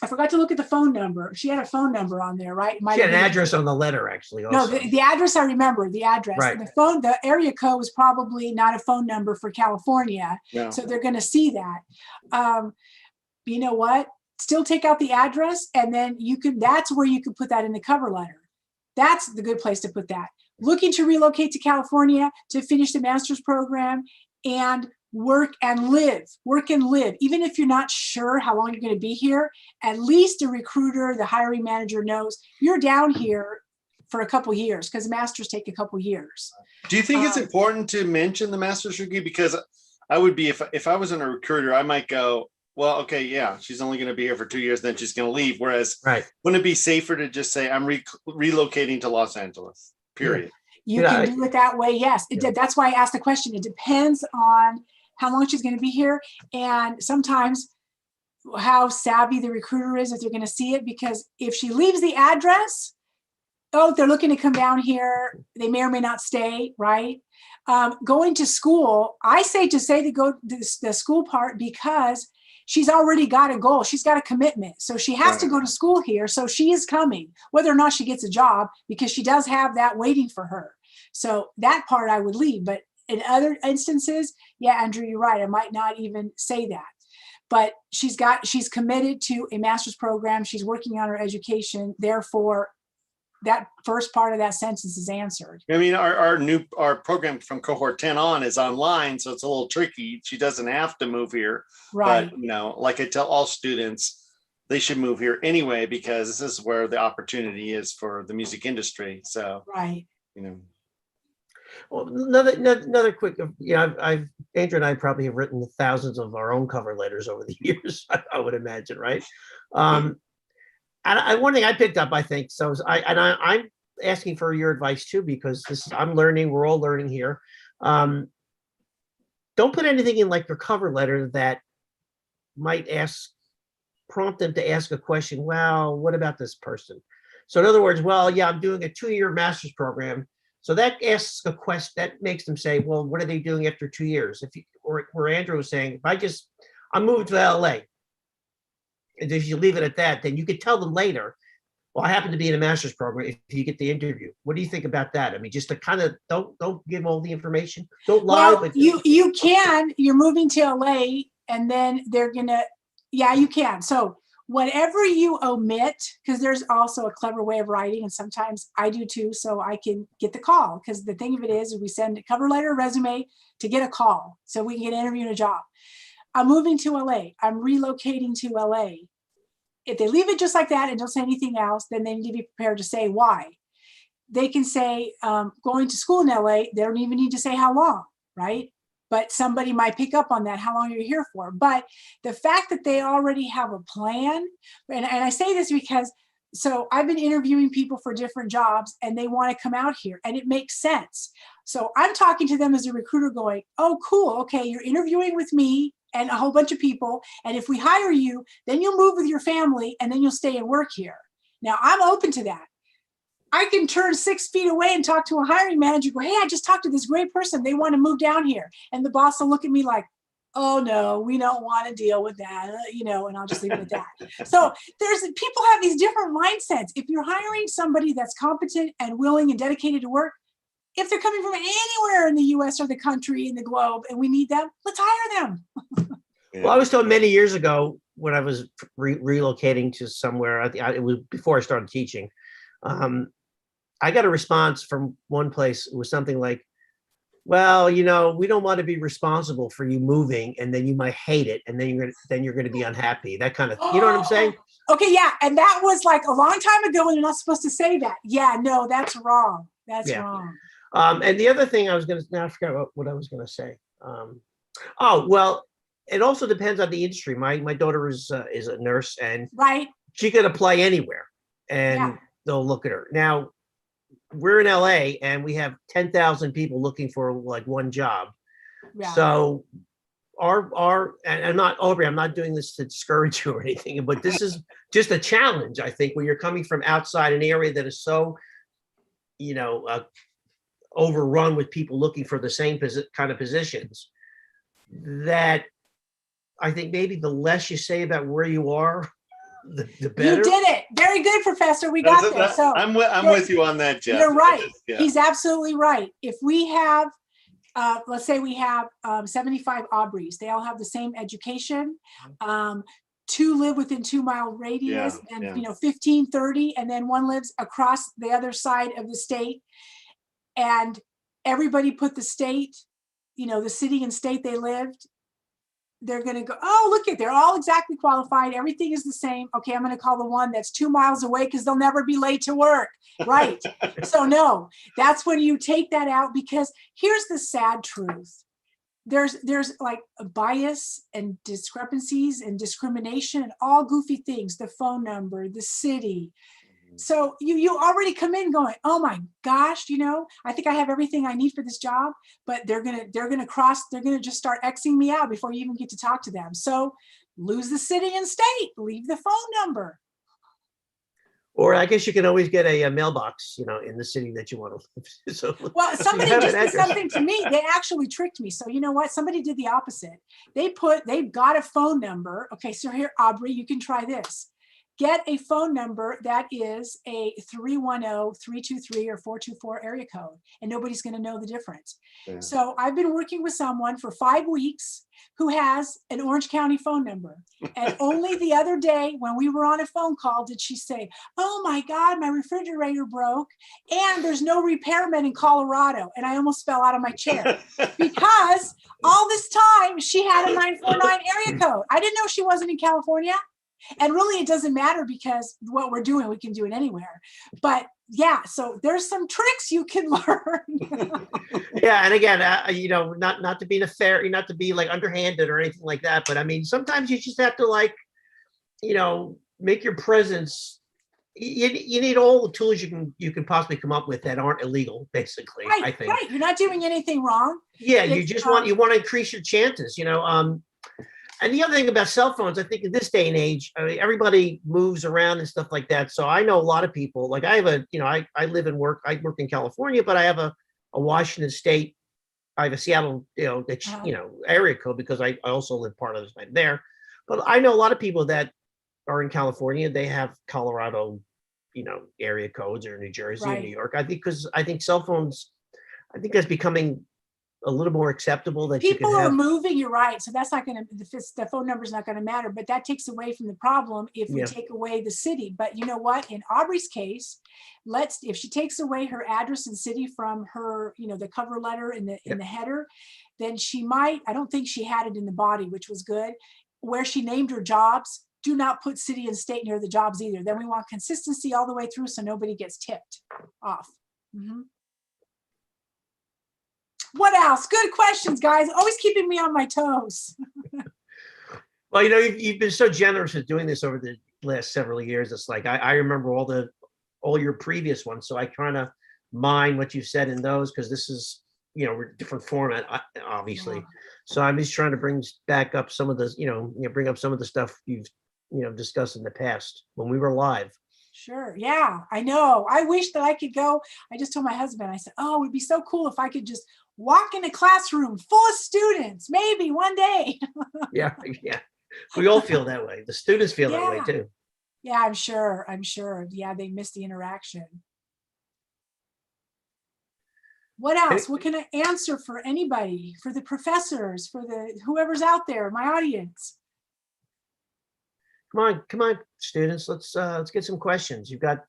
I forgot to look at the phone number. She had a phone number on there, right? She had an address on the letter, actually. Also. No, the address, I remember the address. Right. The area code was probably not a phone number for California. Yeah. So they're going to see that. You know what? Still take out the address, and then that's where you could put that in the cover letter. That's the good place to put that. Looking to relocate to California to finish the master's program and work and live, even if you're not sure how long you're going to be here. At least the recruiter, the hiring manager knows you're down here for a couple years, because masters take a couple years. Do you think it's important to mention the master's degree? Because I would be, if I wasn't a recruiter, I might go, well, okay, yeah, she's only going to be here for 2 years, then she's going to leave. Whereas, wouldn't it be safer to just say I'm relocating to Los Angeles, period? You can do it that way, yes. That's why I asked the question. It depends on how long she's going to be here. And sometimes how savvy the recruiter is if they're going to see it, because if she leaves the address, oh, they're looking to come down here, they may or may not stay, right? Going to school, I say to go the school part, because she's already got a goal. She's got a commitment. So she has to go to school here. So she is coming, whether or not she gets a job, because she does have that waiting for her. So that part I would leave. But in other instances, yeah, Andrew, you're right. I might not even say that. But she's committed to a master's program. She's working on her education. Therefore, that first part of that sentence is answered. I mean, our program from cohort 10 on is online, so it's a little tricky. She doesn't have to move here. Right. But, like I tell all students, they should move here anyway, because this is where the opportunity is for the music industry. So, right. Well, another quick, Andrew and I probably have written thousands of our own cover letters over the years, I would imagine, right? And one thing I picked up, I think, I'm asking for your advice too, because I'm learning, we're all learning here. Don't put anything in like your cover letter that might prompt them to ask a question. Well, what about this person? So in other words, well, yeah, I'm doing a 2-year master's program. So that asks a question that makes them say, well, what are they doing after 2 years? Where Andrew was saying, I'm moving to LA. And if you leave it at that, then you could tell them later, well, I happen to be in a master's program if you get the interview. What do you think about that? I mean, just to kind of don't give all the information. Don't lie. Well, you can. You're moving to LA, and then they're gonna, yeah, you can. So whatever you omit, because there's also a clever way of writing, and sometimes I do too, so I can get the call. Because the thing of it is we send a cover letter, resume to get a call, so we can get an interview and a job. I'm moving to LA. I'm relocating to LA. If they leave it just like that and don't say anything else, then they need to be prepared to say why. They can say going to school in LA. They don't even need to say how long, right? But somebody might pick up on that, how long you're here for. But the fact that they already have a plan, and I say this because, so I've been interviewing people for different jobs and they want to come out here, and it makes sense. So I'm talking to them as a recruiter going, oh, cool. Okay, you're interviewing with me and a whole bunch of people. And if we hire you, then you'll move with your family and then you'll stay and work here. Now I'm open to that. I can turn 6 feet away and talk to a hiring manager, go, hey, I just talked to this great person. They want to move down here. And the boss will look at me like, oh no, we don't want to deal with that, and I'll just leave it at that. So people have these different mindsets. If you're hiring somebody that's competent and willing and dedicated to work, if they're coming from anywhere in the US or the country, in the globe, and we need them, let's hire them. Well, I was told many years ago when I was relocating to somewhere, it was before I started teaching, I got a response from one place. It was something like, well, we don't want to be responsible for you moving, and then you might hate it, and then you're going to be unhappy. That kind of, you know what I'm saying? Okay, yeah, and that was like a long time ago, and you're not supposed to say that. Yeah, no, that's wrong. That's wrong. And the other thing I forgot what I was going to say. Well, it also depends on the industry. My daughter is a nurse, and right, she could apply anywhere, and they'll look at her. Now, we're in LA, and we have 10,000 people looking for like one job. Yeah. So and I'm not, Aubrey, I'm not doing this to discourage you or anything, but this is just a challenge, I think, when you're coming from outside an area that is so, overrun with people looking for the same kind of positions, that I think maybe the less you say about where you are, the better. You did it. Very good, Professor. We got there. So I'm with you on that, Jeff. You're right. He's absolutely right. If we have, let's say we have 75 Aubreys, they all have the same education. 2 live within 2-mile radius, and 15, 30, and then 1 lives across the other side of the state. And everybody put the state, the city and state they lived. They're going to go, oh, look at, they're all exactly qualified. Everything is the same. Okay, I'm going to call the one that's 2 miles away because they'll never be late to work. Right. So no, that's when you take that out, because here's the sad truth. There's like a bias and discrepancies and discrimination and all goofy things, the phone number, the city. So you already come in going, oh my gosh, I think I have everything I need for this job, but they're gonna just start Xing me out before you even get to talk to them. So lose the city and state, leave the phone number. Or I guess you can always get a mailbox, in the city that you want to live. So Well, somebody have just an did address. something to me. They actually tricked me. So you know what? Somebody did the opposite. They've got a phone number. Okay, so here, Aubrey, you can try this. Get a phone number that is a 310, 323, or 424 area code, and nobody's going to know the difference. Yeah. So I've been working with someone for 5 weeks who has an Orange County phone number. And only the other day when we were on a phone call did she say, oh my God, my refrigerator broke and there's no repairman in Colorado. And I almost fell out of my chair because all this time she had a 949 area code. I didn't know she wasn't in California. And really, it doesn't matter because what we're doing, we can do it anywhere. But yeah, so there's some tricks you can learn. Yeah, and again, not to be nefarious, not to be like underhanded or anything like that, but I mean, sometimes you just have to make your presence. You need all the tools you can possibly come up with that aren't illegal, basically. Right, I think. right. You're not doing anything wrong. Yeah, you It's, just want to increase your chances. And the other thing about cell phones, I think in this day and age, I mean, everybody moves around and stuff like that. So I know a lot of people, like I have I live and work, I work in California, but I have a Washington State, I have a Seattle, area code because I also live part of the time there. But I know a lot of people that are in California, they have Colorado, area codes, or New Jersey, or Right. New York. I think cell phones, I think that's becoming a little more acceptable that you People can are have. moving, you're right. So that's not going to, the phone number is not going to matter, but that takes away from the problem if we Yeah. take away the city. But you know what? In Aubrey's case, if she takes away her address and city from her, the cover letter in the header, then she might, I don't think she had it in the body, which was good. Where she named her jobs, do not put city and state near the jobs either. Then we want consistency all the way through so nobody gets tipped off. Mhm. What else? Good questions, guys. Always keeping me on my toes. Well, you've been so generous with doing this over the last several years. It's like I remember all your previous ones, so I kind of mine what you said in those because this is we're different format, obviously. Yeah. So I'm just trying to bring back up some of the bring up some of the stuff you've discussed in the past when we were live. Sure. Yeah, I know. I wish that I could go. I just told my husband, I said, oh, it would be so cool if I could just walk in a classroom full of students, maybe one day. Yeah. We all feel that way. The students feel that way Yeah. too. Yeah, I'm sure. Yeah, they miss the interaction. What else? What can I answer for anybody, for the professors, for the whoever's out there, my audience? Come on, students. Let's get some questions. You've got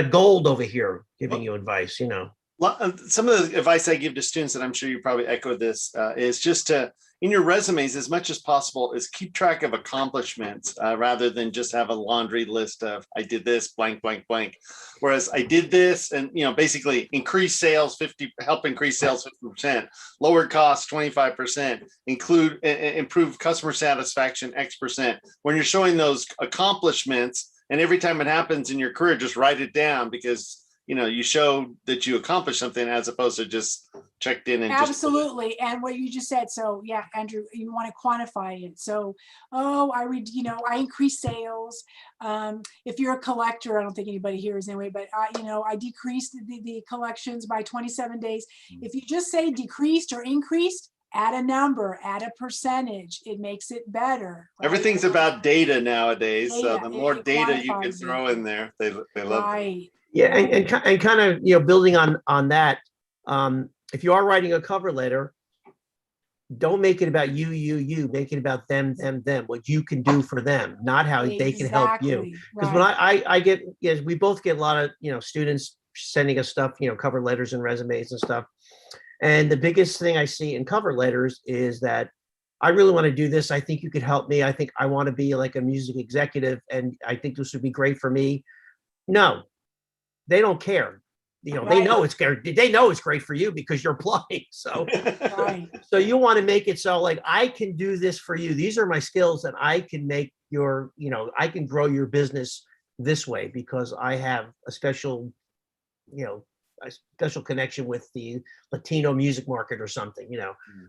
gold over here giving you advice. Some of the advice I give to students, and I'm sure you probably echoed this, is just to, in your resumes, as much as possible, is keep track of accomplishments rather than just have a laundry list of I did this, blank, blank, blank. Whereas I did this, and basically increase sales 50, help increase sales 50%, lower costs 25%, improve customer satisfaction X%. When you're showing those accomplishments, and every time it happens in your career, just write it down because you showed that you accomplished something as opposed to just checked in and absolutely. And what you just said. So yeah, Andrew, you want to quantify it. So, I increased sales. If you're a collector, I don't think anybody here is anyway, but I decreased the collections by 27 days. If you just say decreased or increased, add a number, add a percentage, it makes it better. Right? Everything's about data nowadays. So the more it data you can quantifies throw it. in there, they love it. Right. Yeah, and kind of building on that. If you are writing a cover letter, don't make it about you. Make it about them. What you can do for them, not how they can help you. Exactly, Because right. when I get, yes, we both get a lot of students sending us stuff, cover letters and resumes and stuff. And the biggest thing I see in cover letters is that I really want to do this. I think you could help me. I think I want to be like a music executive, and I think this would be great for me. No. They don't care. They know it's great. They know it's great for you because you're applying. So, Right. so you want to make it so like I can do this for you. These are my skills, and I can make I can grow your business this way because I have a special, a special connection with the Latino music market or something,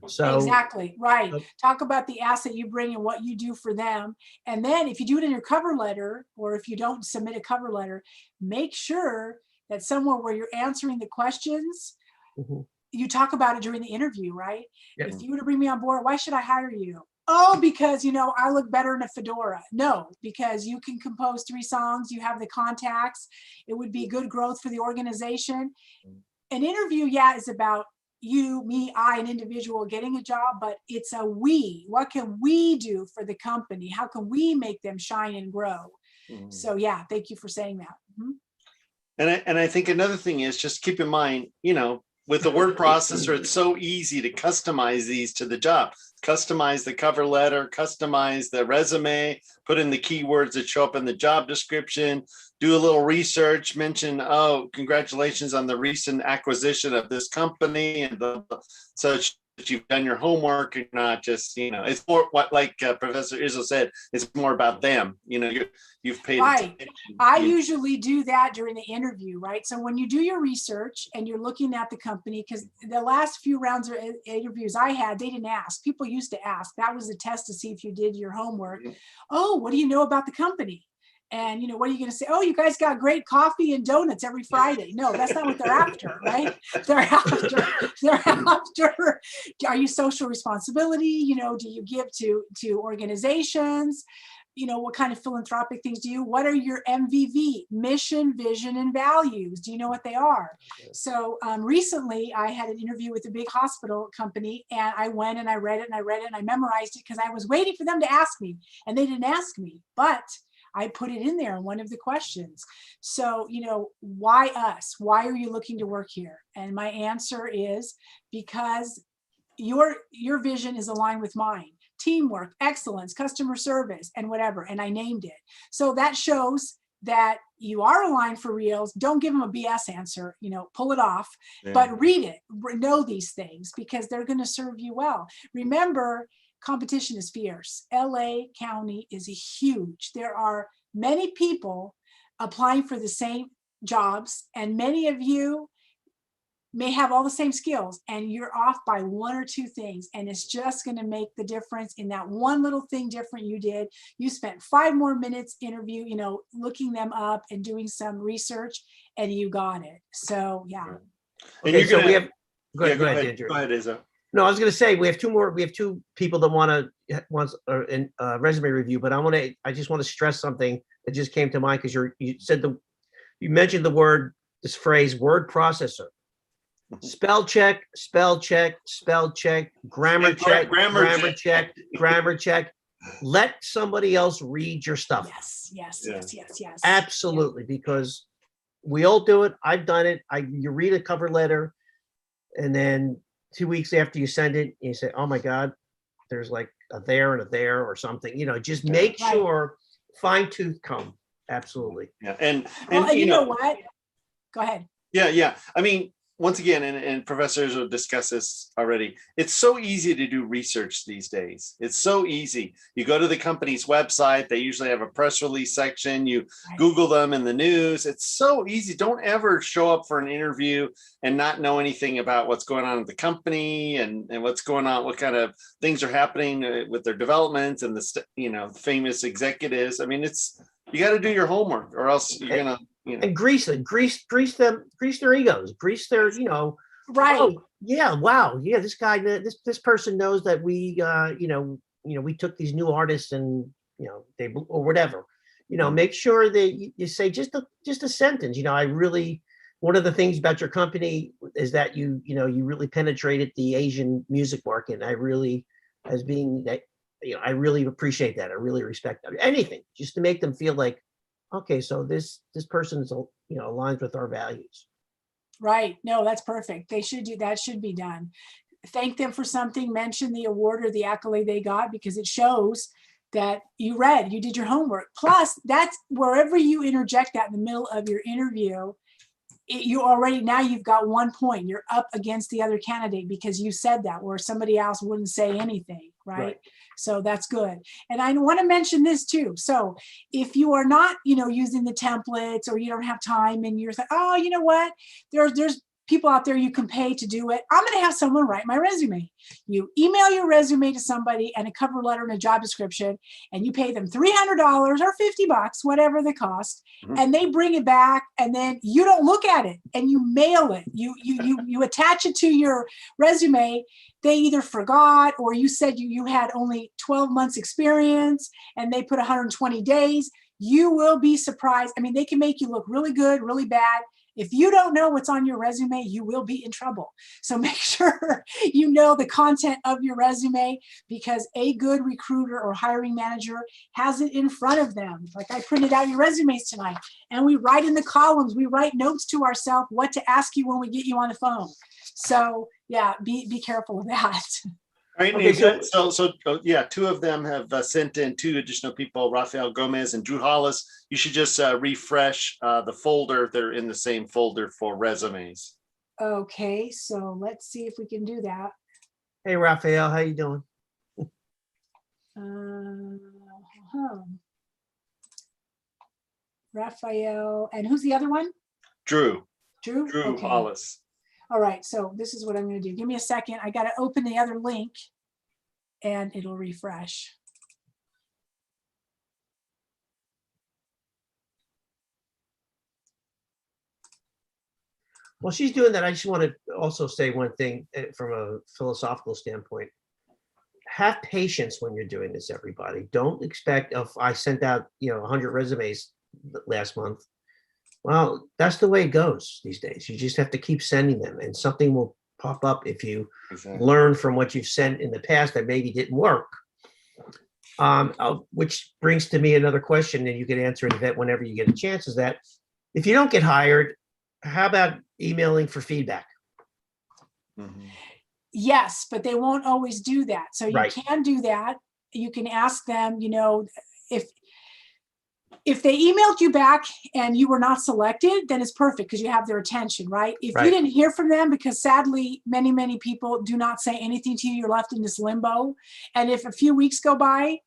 So Exactly, right. so- Talk about the asset you bring and what you do for them. And then if you do it in your cover letter, or if you don't submit a cover letter, make sure that somewhere where you're answering the questions, Mhm. you talk about it during the interview, right? Yep. If you were to bring me on board, why should I hire you? Oh, because I look better in a fedora. No, because you can compose 3 songs, you have the contacts, it would be good growth for the organization. An interview, yeah, is about you, me, I, an individual getting a job, but it's a we. What can we do for the company? How can we make them shine and grow? So yeah, thank you for saying that. Mhm. And I think another thing is just keep in mind, with the word processor, it's so easy to customize these to the job. Customize the cover letter, customize the resume, put in the keywords that show up in the job description, do a little research, mention, oh, congratulations on the recent acquisition of this company and such that you've done your homework and not just, it's more what, like Professor Izzo said, it's more about them, you've paid Right. attention. I usually do that during the interview, right? So when you do your research and you're looking at the company, because the last few rounds of interviews I had, they didn't ask. People used to ask. That was a test to see if you did your homework. Oh, what do you know about the company? And what are you going to say? Oh, you guys got great coffee and donuts every Friday. No, that's not what they're after, right? They're after, are you social responsibility? Do you give to organizations? What kind of philanthropic things do you? What are your MVV, mission, vision, and values? Do you know what they are? So recently I had an interview with a big hospital company, and I went and I read it and I read it and I memorized it because I was waiting for them to ask me, and they didn't ask me, but I put it in there in one of the questions. So, why us? Why are you looking to work here? And my answer is because your vision is aligned with mine. Teamwork, excellence, customer service, and whatever. And I named it. So that shows that you are aligned for reals. Don't give them a BS answer, pull it off, but read it, know these things because they're going to serve you well. Remember, competition is fierce. LA County is huge. There are many people applying for the same jobs, and many of you may have all the same skills, and you're off by 1 or 2 things, and it's just going to make the difference in that one little thing different you did. You spent 5 more minutes interview, looking them up and doing some research, and you got it. So yeah. And Okay, so we have. Go Yeah, ahead, go ahead, Andrew. Go ahead, Izzo. No, I was going to say we have 2 more. We have 2 people that want a resume review, but I just want to stress something that just came to mind because you mentioned this phrase, word processor. Spell check, spell check, spell check, grammar check, grammar check, grammar check. Let somebody else read your stuff. Yes. Absolutely, because we all do it. I've done it. You read a cover letter, and then 2 weeks after you send it, you say, "Oh my God, there's like a there and a there or something." Just make sure, fine tooth comb. Absolutely. Yeah, and you know what? Go ahead. Yeah. I mean, once again, and professors will discuss this already, it's so easy to do research these days. It's so easy. You go to the company's website, they usually have a press release section, you Google them in the news. It's so easy. Don't ever show up for an interview and not know anything about what's going on at the company and what's going on, what kind of things are happening with their development and the famous executives. I mean, you got to do your homework or else you're going to, and grease their egos, grease their, right. Oh, yeah, wow, yeah, this guy, this person knows that we we took these new artists and they or whatever, make sure that you say just a sentence. One of the things about your company is that you really penetrated the Asian music market. And I really appreciate that. I really respect that. Anything just to make them feel like, okay, so this person is aligns with our values. Right. No, that's perfect. They should do that. Should be done. Thank them for something. Mention the award or the accolade they got because it shows that you did your homework. Plus, that's wherever you interject that in the middle of your interview, you've got 1 point. You're up against the other candidate because you said that where somebody else wouldn't say anything. right? So that's good. And I want to mention this too. So if you are not, using the templates, or you don't have time and you're like, oh, you know what? There's people out there you can pay to do it. I'm going to have someone write my resume. You email your resume to somebody and a cover letter and a job description, and you pay them $300 or $50, whatever the cost, and they bring it back, and then you don't look at it and you mail it. You attach it to your resume. They either forgot, or you said you had only 12 months experience and they put 120 days. You will be surprised. I mean, they can make you look really good, really bad. If you don't know what's on your resume, you will be in trouble. So make sure you know the content of your resume, because a good recruiter or hiring manager has it in front of them. Like I printed out your resumes tonight, and we write in the columns, we write notes to ourselves what to ask you when we get you on the phone. So yeah, be careful of that. Right. Okay, So yeah, two of them have sent in, two additional people, Rafael Gomez and Drew Hollis. You should just refresh the folder. They're in the same folder for resumes. Okay, so let's see if we can do that. Hey, Raphael, how you doing? Raphael, and who's the other one? Drew Drew? Okay. Hollis. All right, so this is what I'm going to do. Give me a second. I got to open the other link and it'll refresh. Well, she's doing that. I just want to also say one thing from a philosophical standpoint. Have patience when you're doing this, everybody. Don't expect, if I sent out, 100 resumes last month. Well, that's the way it goes these days. You just have to keep sending them, and something will pop up if you learn from what you've sent in the past that maybe didn't work. Which brings to me another question, and you can answer it, Yvette, whenever you get a chance, is that if you don't get hired, how about emailing for feedback? Yes, but they won't always do that. So you Right. can do that. You can ask them, if they emailed you back and you were not selected, then it's perfect because you have their attention, right? If Right. you didn't hear from them, because sadly, many, many people do not say anything to you, you're left in this limbo. And if a few weeks go by,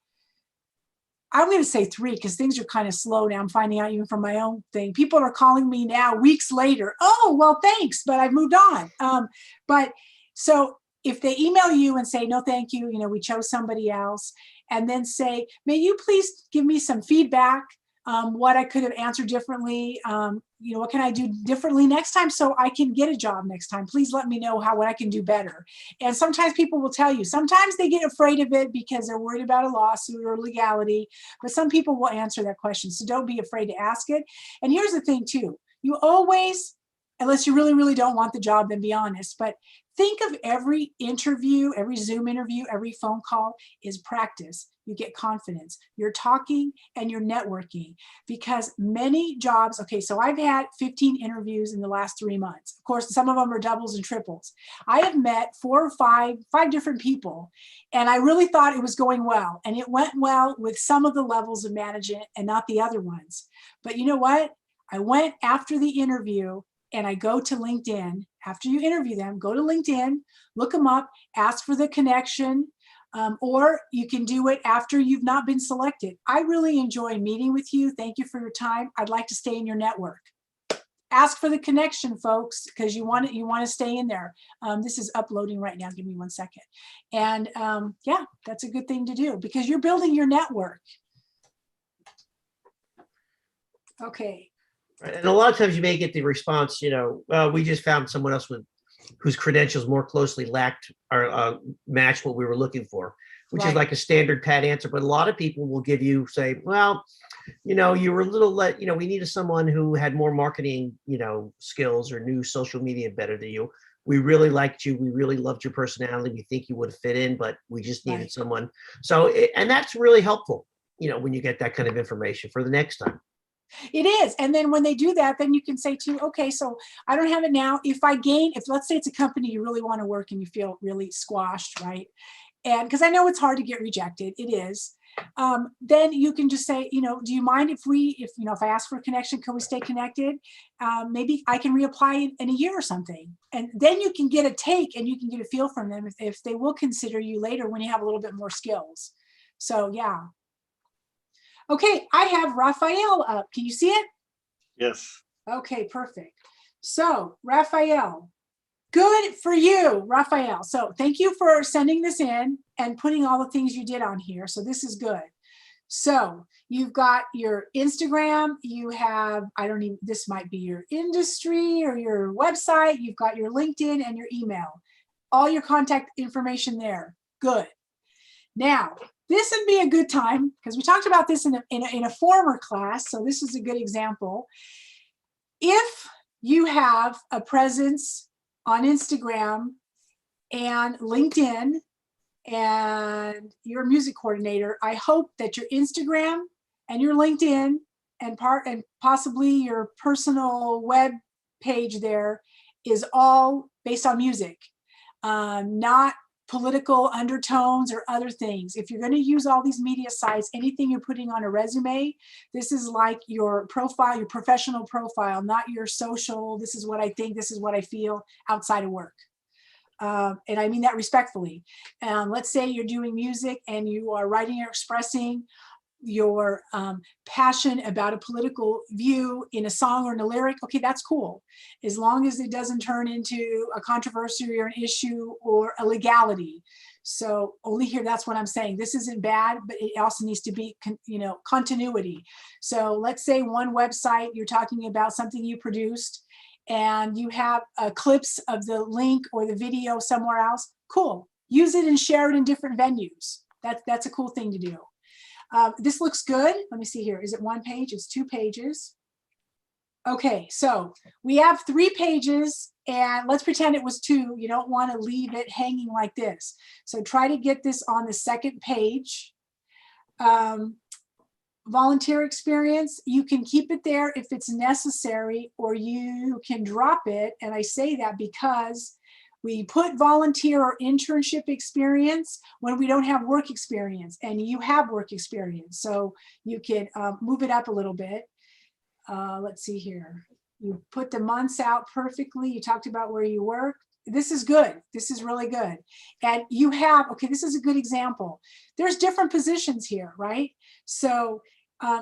I'm going to say 3 because things are kind of slow now. I'm finding out even from my own thing. People are calling me now weeks later. Oh, well, thanks, but I've moved on. But so if they email you and say, no, thank you, we chose somebody else, and then say, may you please give me some feedback, what I could have answered differently, what can I do differently next time so I can get a job next time? Please let me know what I can do better. And sometimes people will tell you, sometimes they get afraid of it because they're worried about a lawsuit or legality, but some people will answer that question. So don't be afraid to ask it. And here's the thing too, you always, unless you really, really don't want the job, then be honest, but think of every interview, every Zoom interview, every phone call is practice. You get confidence. You're talking and you're networking, because many jobs, okay, so I've had 15 interviews in the last 3 months. Of course, some of them are doubles and triples. I have met 4 or 5 different people, and I really thought it was going well. And it went well with some of the levels of management and not the other ones. But you know what? I went after the interview and I go to LinkedIn. After you interview them, go to LinkedIn, look them up, ask for the connection, or you can do it after you've not been selected. I really enjoy meeting with you. Thank you for your time. I'd like to stay in your network. Ask for the connection, folks, because you want to stay in there. This is uploading right now. Give me 1 second. And yeah, that's a good thing to do because you're building your network. Okay. And a lot of times you may get the response, well, we just found someone else whose credentials more closely lacked or matched what we were looking for, which is like a standard pat answer. But a lot of people will give you, say, well, you were a little we needed someone who had more marketing, skills or knew social media better than you. We really liked you. We really loved your personality. We think you would fit in, but we just needed someone. So, and that's really helpful, when you get that kind of information for the next time. It is. And then when they do that, then you can say too, okay, so I don't have it now. If let's say it's a company you really want to work and you feel really squashed, right? And because I know it's hard to get rejected, it is. then you can just say, do you mind if if I ask for a connection, can we stay connected? Maybe I can reapply in a year or something. And then you can get a take and you can get a feel from them if they will consider you later when you have a little bit more skills. So yeah. Okay, I have Raphael up. Can you see it? Yes. Okay, perfect. So Raphael, good for you, Raphael. So thank you for sending this in and putting all the things you did on here. So this is good. So you've got your Instagram, you have, this might be your industry or your website. You've got your LinkedIn and your email, all your contact information there. Good. Now, this would be a good time because we talked about this in a former class. So this is a good example. If you have a presence on Instagram and LinkedIn and you're a music coordinator, I hope that your Instagram and your LinkedIn and possibly your personal web page there is all based on music, not political undertones or other things. If you're going to use all these media sites, anything you're putting on a resume, this is like your profile, your professional profile, not your social, this is what I think, this is what I feel outside of work. And I mean that respectfully. Let's say you're doing music and you are writing or expressing your passion about a political view in a song or in a lyric, okay, that's cool. As long as it doesn't turn into a controversy or an issue or a legality. So only here, that's what I'm saying. This isn't bad, but it also needs to be, continuity. So let's say one website, you're talking about something you produced and you have clips of the link or the video somewhere else, cool. Use it and share it in different venues. That's a cool thing to do. This looks good. Let me see here. Is it one page? It's 2 pages. Okay, so we have 3 pages and let's pretend it was 2. You don't want to leave it hanging like this. So try to get this on the 2nd page. Volunteer experience, you can keep it there if it's necessary, or you can drop it. And I say that because we put volunteer or internship experience when we don't have work experience, and you have work experience. So you can move it up a little bit. Let's see here. You put the months out perfectly. You talked about where you work. This is good. This is really good. And you have, okay, this is a good example. There's different positions here, right? So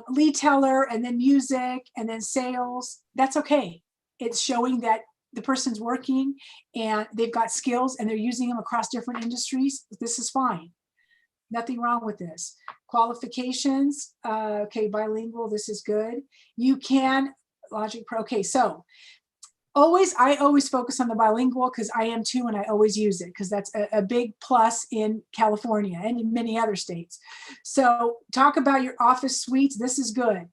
lead teller and then music and then sales, that's okay. It's showing that the person's working and they've got skills and they're using them across different industries. This is fine. Nothing wrong with this. Qualifications, okay, bilingual, this is good. You can, Logic Pro, okay, so I always focus on the bilingual because I am too, and I always use it because that's a big plus in California and in many other states. So talk about your office suites. This is good.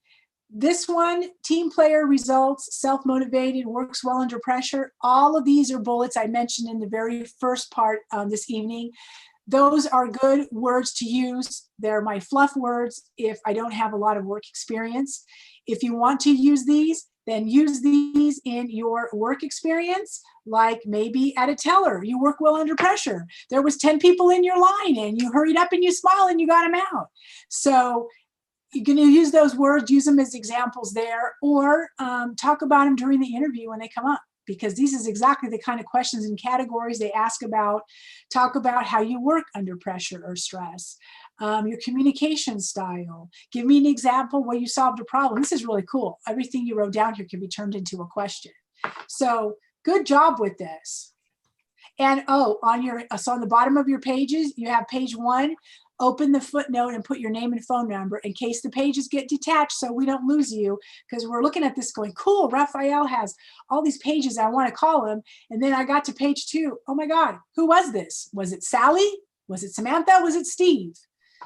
This one, team player, results, self-motivated, works well under pressure. All of these are bullets I mentioned in the very first part this evening. Those are good words to use. They're my fluff words if I don't have a lot of work experience. If you want to use these, then use these in your work experience, like maybe at a teller, you work well under pressure. There was 10 people in your line and you hurried up and you smiled and you got them out. So you're going to use those words, use them as examples there, or talk about them during the interview when they come up, because these is exactly the kind of questions and categories they ask about. Talk about how you work under pressure or stress, your communication style. Give me an example where you solved a problem. This is really cool. Everything you wrote down here can be turned into a question. So good job with this. And so on the bottom of your pages, you have page 1. Open the footnote and put your name and phone number in case the pages get detached so we don't lose you, because we're looking at this going, cool, Raphael has all these pages, I want to call him. And then I got to page 2. Oh my God, who was this? Was it Sally? Was it Samantha? Was it Steve?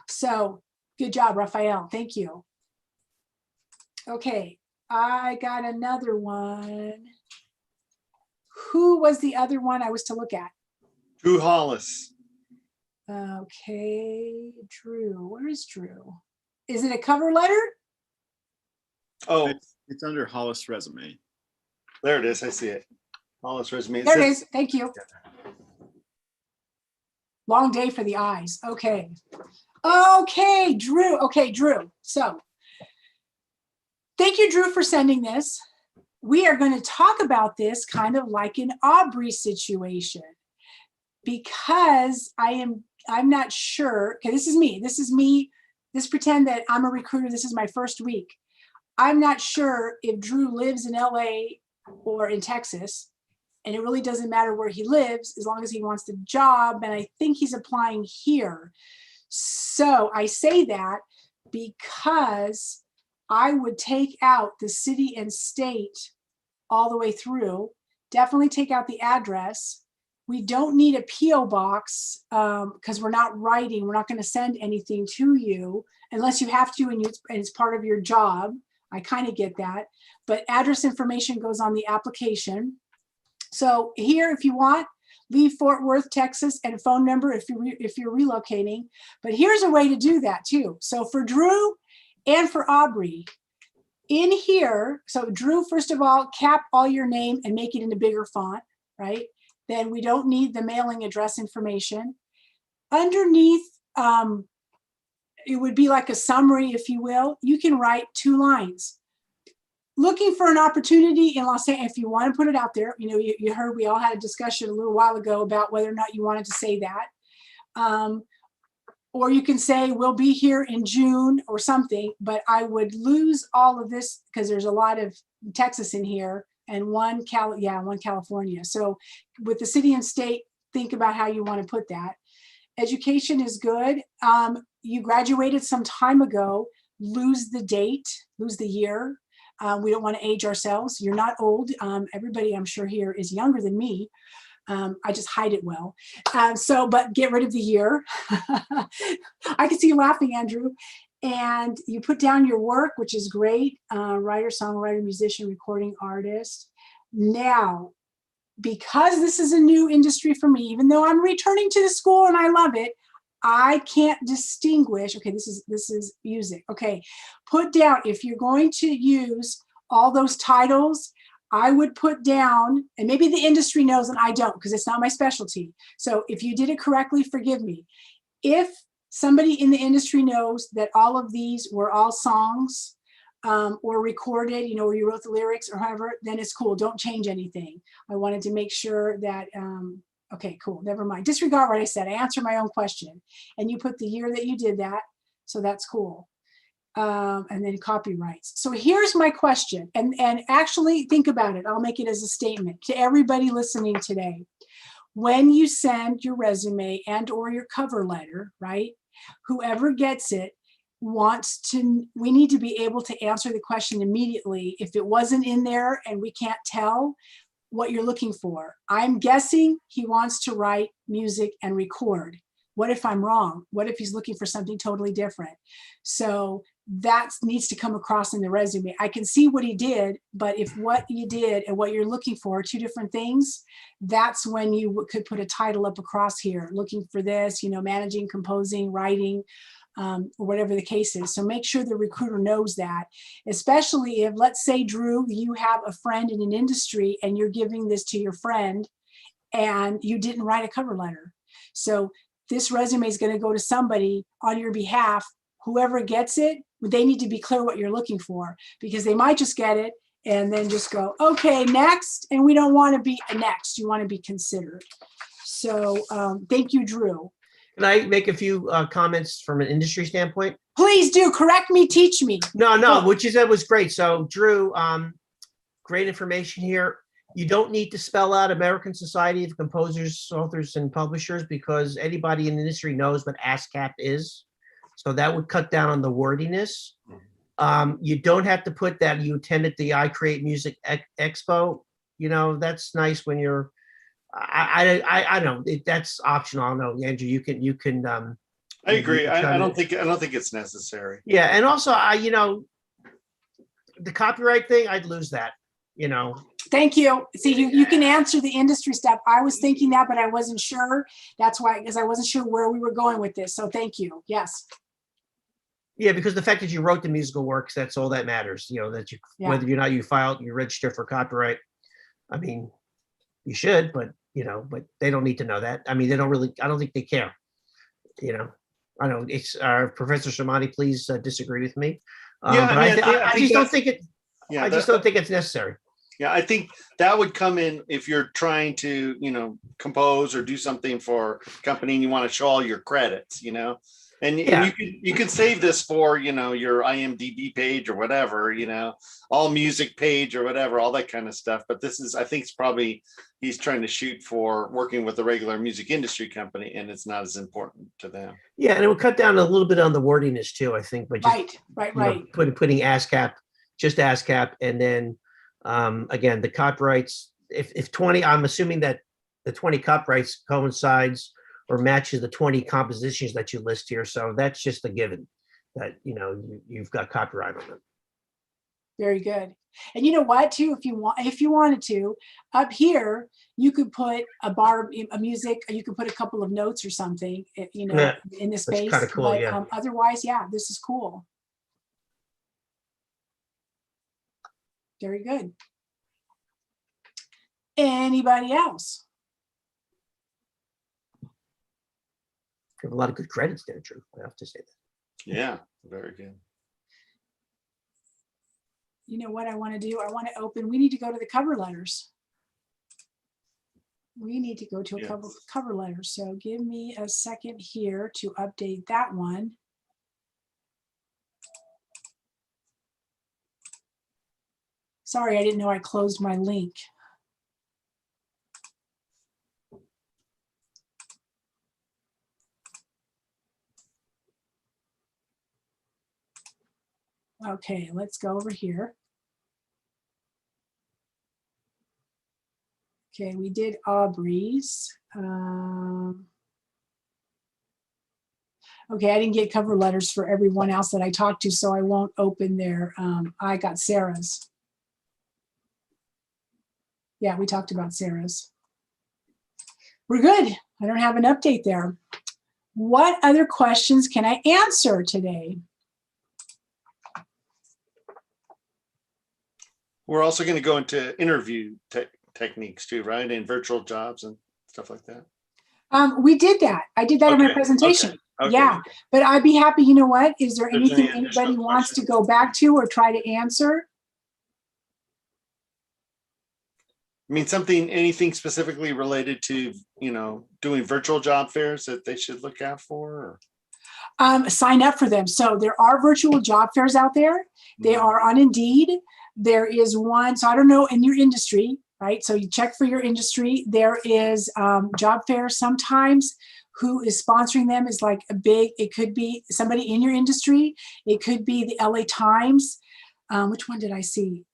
So good job, Raphael. Thank you. Okay, I got another one. Who was the other one I was to look at? Drew Hollis. Okay, Drew. Where is Drew? Is it a cover letter? Oh, It's under Hollis resume. there it is. I see it. Hollis resume. There it is. Thank you. Long day for the eyes. Okay. Okay, Drew. Okay, Drew. So thank you, Drew, for sending this. We are going to talk about this kind of like an Aubrey situation because I'm not sure. Okay, this is me. Let's pretend that I'm a recruiter. This is my first week. I'm not sure if Drew lives in LA or in Texas, and it really doesn't matter where he lives as long as he wants the job. And I think he's applying here. So I say that because I would take out the city and state all the way through, definitely take out the address. We don't need a PO box because we're not writing. We're not going to send anything to you unless you have to and it's part of your job. I kind of get that. But address information goes on the application. So here, if you want, leave Fort Worth, Texas, and phone number if you're relocating. But here's a way to do that too. So for Drew and for Aubrey, in here, so Drew, first of all, cap all your name and make it in a bigger font, right? Then we don't need the mailing address information. Underneath, it would be like a summary, if you will. You can write 2 lines. Looking for an opportunity in Los Angeles, if you want to put it out there, you heard we all had a discussion a little while ago about whether or not you wanted to say that. Or you can say, we'll be here in June or something, but I would lose all of this because there's a lot of Texas in here and one California. So with the city and state, think about how you want to put that. Education is good. You graduated some time ago, lose the date, lose the year. We don't want to age ourselves. You're not old. Everybody I'm sure here is younger than me. I just hide it well. But get rid of the year. I can see you laughing, Andrew. And you put down your work, which is great. Writer, songwriter, musician, recording artist. Now, because this is a new industry for me, even though I'm returning to the school and I love it, I can't distinguish. Okay, this is music. Okay, put down, if you're going to use all those titles, I would put down, and maybe the industry knows and I don't because it's not my specialty. So if you did it correctly, forgive me. If somebody in the industry knows that all of these were all songs or recorded, where you wrote the lyrics or however, then it's cool. Don't change anything. I wanted to make sure that, okay, cool, never mind. Disregard what I said. I answered my own question. And you put the year that you did that. So that's cool. And then copyrights. So here's my question, and actually think about it. I'll make it as a statement to everybody listening today. When you send your resume and or your cover letter, right? Whoever gets it we need to be able to answer the question immediately. If it wasn't in there and we can't tell what you're looking for, I'm guessing he wants to write music and record. What if I'm wrong? What if he's looking for something totally different? So that needs to come across in the resume. I can see what he did, but if what you did and what you're looking for are 2 different things, that's when you could put a title up across here, looking for this, managing, composing, writing, or whatever the case is. So make sure the recruiter knows that, especially if, let's say, Drew, you have a friend in an industry and you're giving this to your friend and you didn't write a cover letter. So this resume is going to go to somebody on your behalf. Whoever gets it, they need to be clear what you're looking for, because they might just get it and then just go, okay, next. And we don't want to be next. You want to be considered. So thank you, Drew. Can I make a few comments from an industry standpoint? Please do. Correct me, teach me. No, what you said was great. So Drew, great information here. You don't need to spell out American Society of Composers, Authors, and Publishers because anybody in the industry knows what ASCAP is. So that would cut down on the wordiness. You don't have to put that you attended the I Create Music Expo. That's nice when you're, I don't know, that's optional. I don't know, Andrew, you can. I agree. I don't think it's necessary. Yeah. And also, the copyright thing, I'd lose that, Thank you. See, you can answer the industry stuff. I was thinking that, but I wasn't sure. That's why, because I wasn't sure where we were going with this. So thank you. Yes. Yeah, because the fact that you wrote the musical works, that's all that matters. That you, whether or not you filed, you register for copyright. I mean, you should, but but they don't need to know that. I mean, they don't really. I don't think they care. I don't know, it's Professor Samani, please disagree with me. Yeah, But I mean, I I think just don't that's- think it, Yeah, I just don't think it's necessary. Yeah, I think that would come in if you're trying to, compose or do something for a company and you want to show all your credits, And Yeah. you can save this for, your IMDb page or whatever, all music page or whatever, all that kind of stuff. But I think it's probably, he's trying to shoot for working with a regular music industry company and it's not as important to them. Yeah, and it would cut down a little bit on the wordiness too, I think, but just Right. putting ASCAP, just ASCAP, and then again, the copyrights, if 20, I'm assuming that the 20 copyrights coincides or matches the 20 compositions that you list here. So that's just a given that, you've got copyright on it. Very good. And you know what, too, if you wanted to, up here, you could put a bar of music, you could put a couple of notes or something, Yeah, in the space. kinda cool, But yeah. otherwise, yeah, this is cool. Very good. Anybody else? You have a lot of good credits there, Drew. I have to say that. Yeah, very good. You know what I want to do? I want to open, we need to go to the cover letters. We need to go to a Yes. cover letters. So give me a second here to update that one. Sorry, I didn't know I closed my link. Okay, let's go over here. Okay, we did Aubrey's. Okay, I didn't get cover letters for everyone else that I talked to, so I won't open their, I got Sarah's. Yeah, we talked about Sarah's. We're good. I don't have an update there. What other questions can I answer today? We're also going to go into interview techniques too, right? And virtual jobs and stuff like that. We did that. I did that in my Okay, presentation. okay. Yeah, but I'd be happy, you know what? Is there If there's anything any additional anybody wants to questions. go back to or try to answer? I mean, anything specifically related to, doing virtual job fairs that they should look out for? Or? Sign up for them. So there are virtual job fairs out there. They are on Indeed. There is one, so I don't know in your industry, right? So you check for your industry. There is job fairs sometimes. Who is sponsoring them is like it could be somebody in your industry. It could be the LA Times. Which one did I see?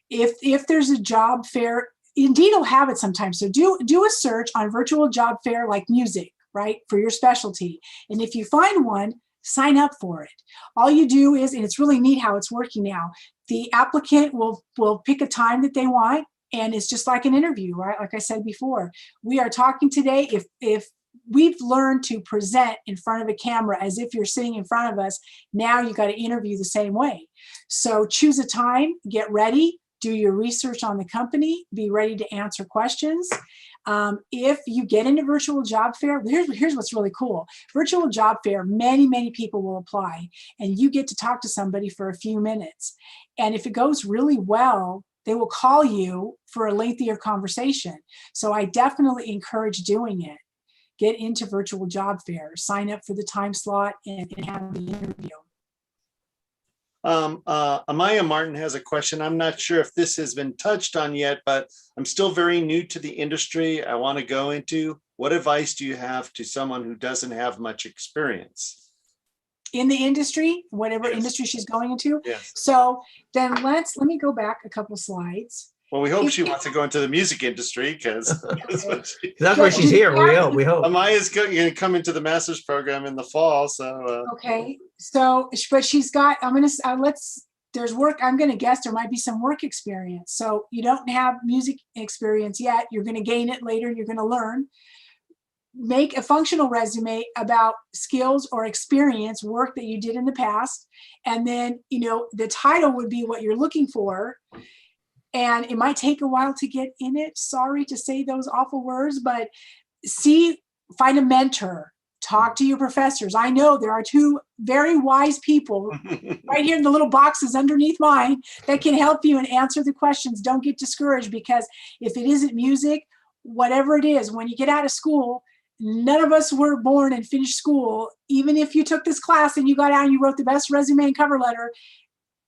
If there's a job fair, Indeed will have it sometimes. So do a search on virtual job fair like music, right? For your specialty. And if you find one, sign up for it. All you do is, and it's really neat how it's working now, the applicant will pick a time that they want, and it's just like an interview, right? Like I said before, we are talking today. If we've learned to present in front of a camera as if you're sitting in front of us, now you got to interview the same way. So choose a time, get ready, do your research on the company, be ready to answer questions. If you get into virtual job fair, here's what's really cool. Virtual job fair, many people will apply, and you get to talk to somebody for a few minutes. And if it goes really well, they will call you for a lengthier conversation. So I definitely encourage doing it. Get into virtual job fair, sign up for the time slot and have the interview. Amaya Martin has a question. I'm not sure if this has been touched on yet, but I'm still very new to the industry. I want to go into. What advice do you have to someone who doesn't have much experience? In the industry, whatever Yes. industry she's going into. Yes. So then let me go back a couple slides. Well, we hope she wants to go into the music industry because That's why she's here. We hope. Amaya's going to come into the master's program in the fall. So okay. So, but she's got. There's work. I'm going to guess there might be some work experience. So you don't have music experience yet. You're going to gain it later. You're going to learn. Make a functional resume about skills or experience, work that you did in the past, and then the title would be what you're looking for. And it might take a while to get in it. Sorry to say those awful words, but find a mentor. Talk to your professors. I know there are two very wise people right here in the little boxes underneath mine that can help you and answer the questions. Don't get discouraged, because if it isn't music, whatever it is, when you get out of school, none of us were born and finished school. Even if you took this class and you got out and you wrote the best resume and cover letter,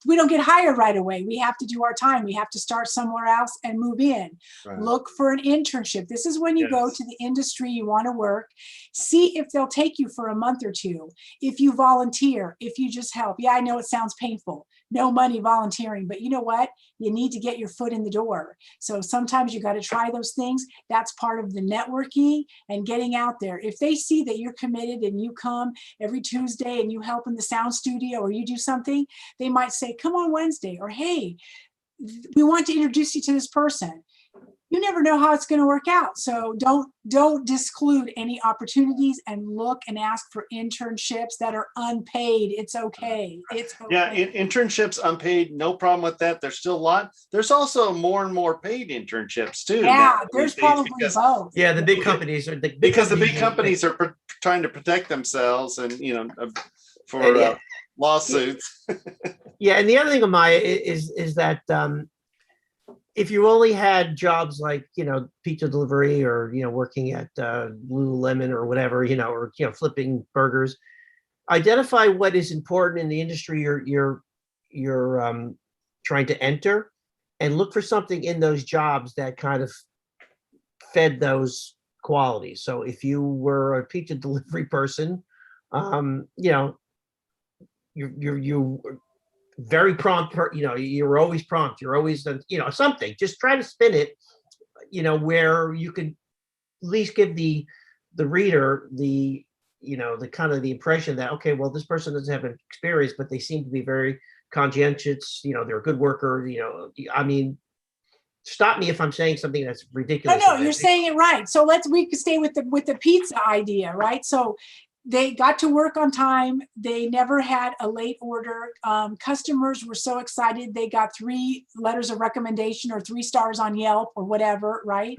we don't get hired right away. We have to do our time. We have to start somewhere else and move in. Right. Look for an internship. This is when you go Yes. to the industry you want to work. See if they'll take you for a month or two. If you volunteer, if you just help. Yeah, I know it sounds painful. No money volunteering, but you know what? You need to get your foot in the door. So sometimes you got to try those things. That's part of the networking and getting out there. If they see that you're committed and you come every Tuesday and you help in the sound studio or you do something, they might say, come on Wednesday, or hey, we want to introduce you to this person. You never know how it's going to work out. So don't disclude any opportunities, and look and ask for internships that are unpaid. It's okay. It's okay. Yeah, internships unpaid, no problem with that. There's still a lot. There's also more and more paid internships too. Yeah, now there's these days, probably because, both. Yeah, the big companies are because the big companies are trying to protect themselves, and for Yeah. lawsuits. Yeah, and the other thing, Amaya, is that if you only had jobs like, pizza delivery, or, working at Lululemon or whatever, or, flipping burgers, identify what is important in the industry you're trying to enter, and look for something in those jobs that kind of fed those qualities. So if you were a pizza delivery person, you're very prompt, you're always prompt, you're always, something, just try to spin it, where you could at least give the reader the kind of the impression that, okay, well, this person doesn't have an experience, but they seem to be very conscientious, they're a good worker, I mean, stop me if I'm saying something that's ridiculous. No, you're saying it right. So we could stay with the pizza idea, right? So they got to work on time. They never had a late order. Customers were so excited. They got 3 letters of recommendation or 3 stars on Yelp or whatever, right?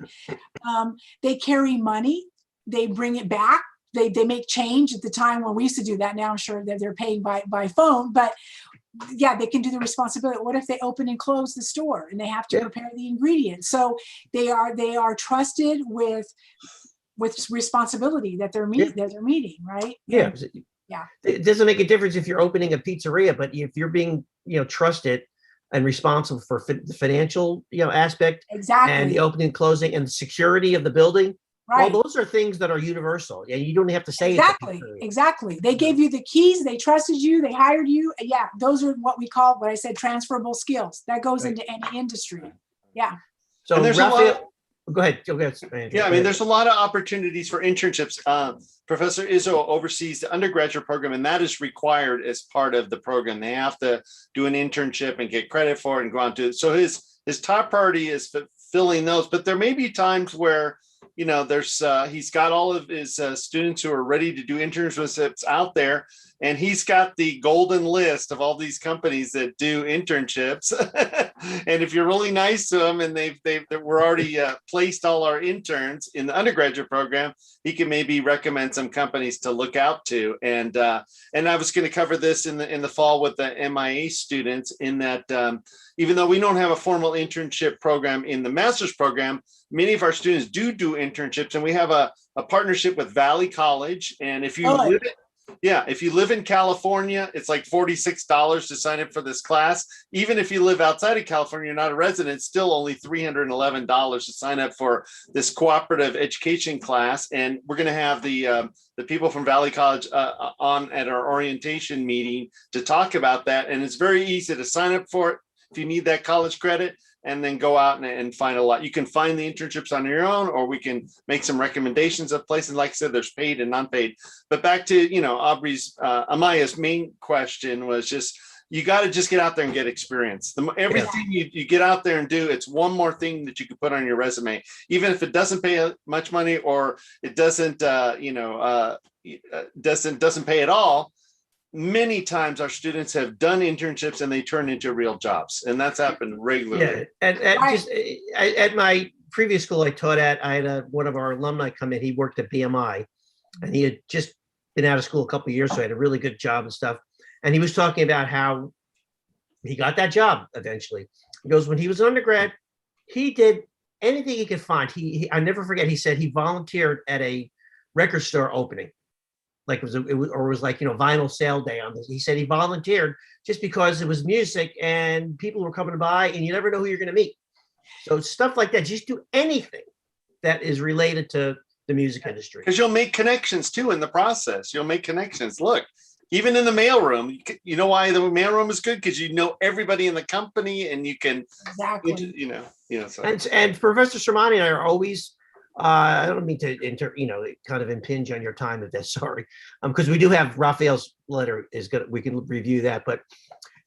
They carry money. They bring it back. They make change. At the time when we used to do that, now I'm sure that they're paying by phone, but yeah, they can do the responsibility. What if they open and close the store and they have to prepare the ingredients? So they are trusted with responsibility that they're meeting, right? Yeah. Yeah. It doesn't make a difference if you're opening a pizzeria, but if you're being, trusted and responsible for the financial, aspect, Exactly. and the opening and closing and the security of the building, right. well, those are things that are universal. Yeah, you don't have to say exactly. They gave you the keys. They trusted you. They hired you. Yeah, those are what I said, transferable skills. That goes into any industry. Yeah. So And there's Raphael, go ahead. Andrew. Yeah, I mean, there's a lot of opportunities for internships. Professor Izzo oversees the undergraduate program, and that is required as part of the program. They have to do an internship and get credit for it and go on to it. So his top priority is filling those. But there may be times where, there's he's got all of his students who are ready to do internships out there, and he's got the golden list of all these companies that do internships. And if you're really nice to them, and we're already placed all our interns in the undergraduate program, he can maybe recommend some companies to look out to. And I was going to cover this in the fall with the MIA students, in that even though we don't have a formal internship program in the master's program, many of our students do internships, and we have a partnership with Valley College. And if you live in California, it's like $46 to sign up for this class. Even if you live outside of California, you're not a resident, still only $311 to sign up for this cooperative education class. And we're going to have the people from Valley College on at our orientation meeting to talk about that. And it's very easy to sign up for it if you need that college credit, and then go out and find a lot. You can find the internships on your own, or we can make some recommendations of places. Like I said, there's paid and non-paid. But back to, Amaya's main question was just, you got to just get out there and get experience. Everything you get out there and do, it's one more thing that you can put on your resume, even if it doesn't pay much money, or it doesn't pay at all. Many times our students have done internships and they turn into real jobs, and that's happened regularly. Yeah, at my previous school I taught at, I had one of our alumni come in. He worked at BMI, and he had just been out of school a couple of years, so he had a really good job and stuff. And he was talking about how he got that job eventually. He goes, when he was an undergrad, he did anything he could find. I never forget, he said he volunteered at a record store opening. Like it was like, vinyl sale day on this. He said he volunteered just because it was music and people were coming by and you never know who you're going to meet. So stuff like that, just do anything that is related to the music industry. Because you'll make connections too in the process. You'll make connections. Look, even in the mailroom, you know why the mailroom is good? Because you know everybody in the company and you can, Exactly. So. And Professor Sermani and I are always, I don't mean to kind of impinge on your time with this, sorry. Because we do have Raphael's letter is good. We can review that. But,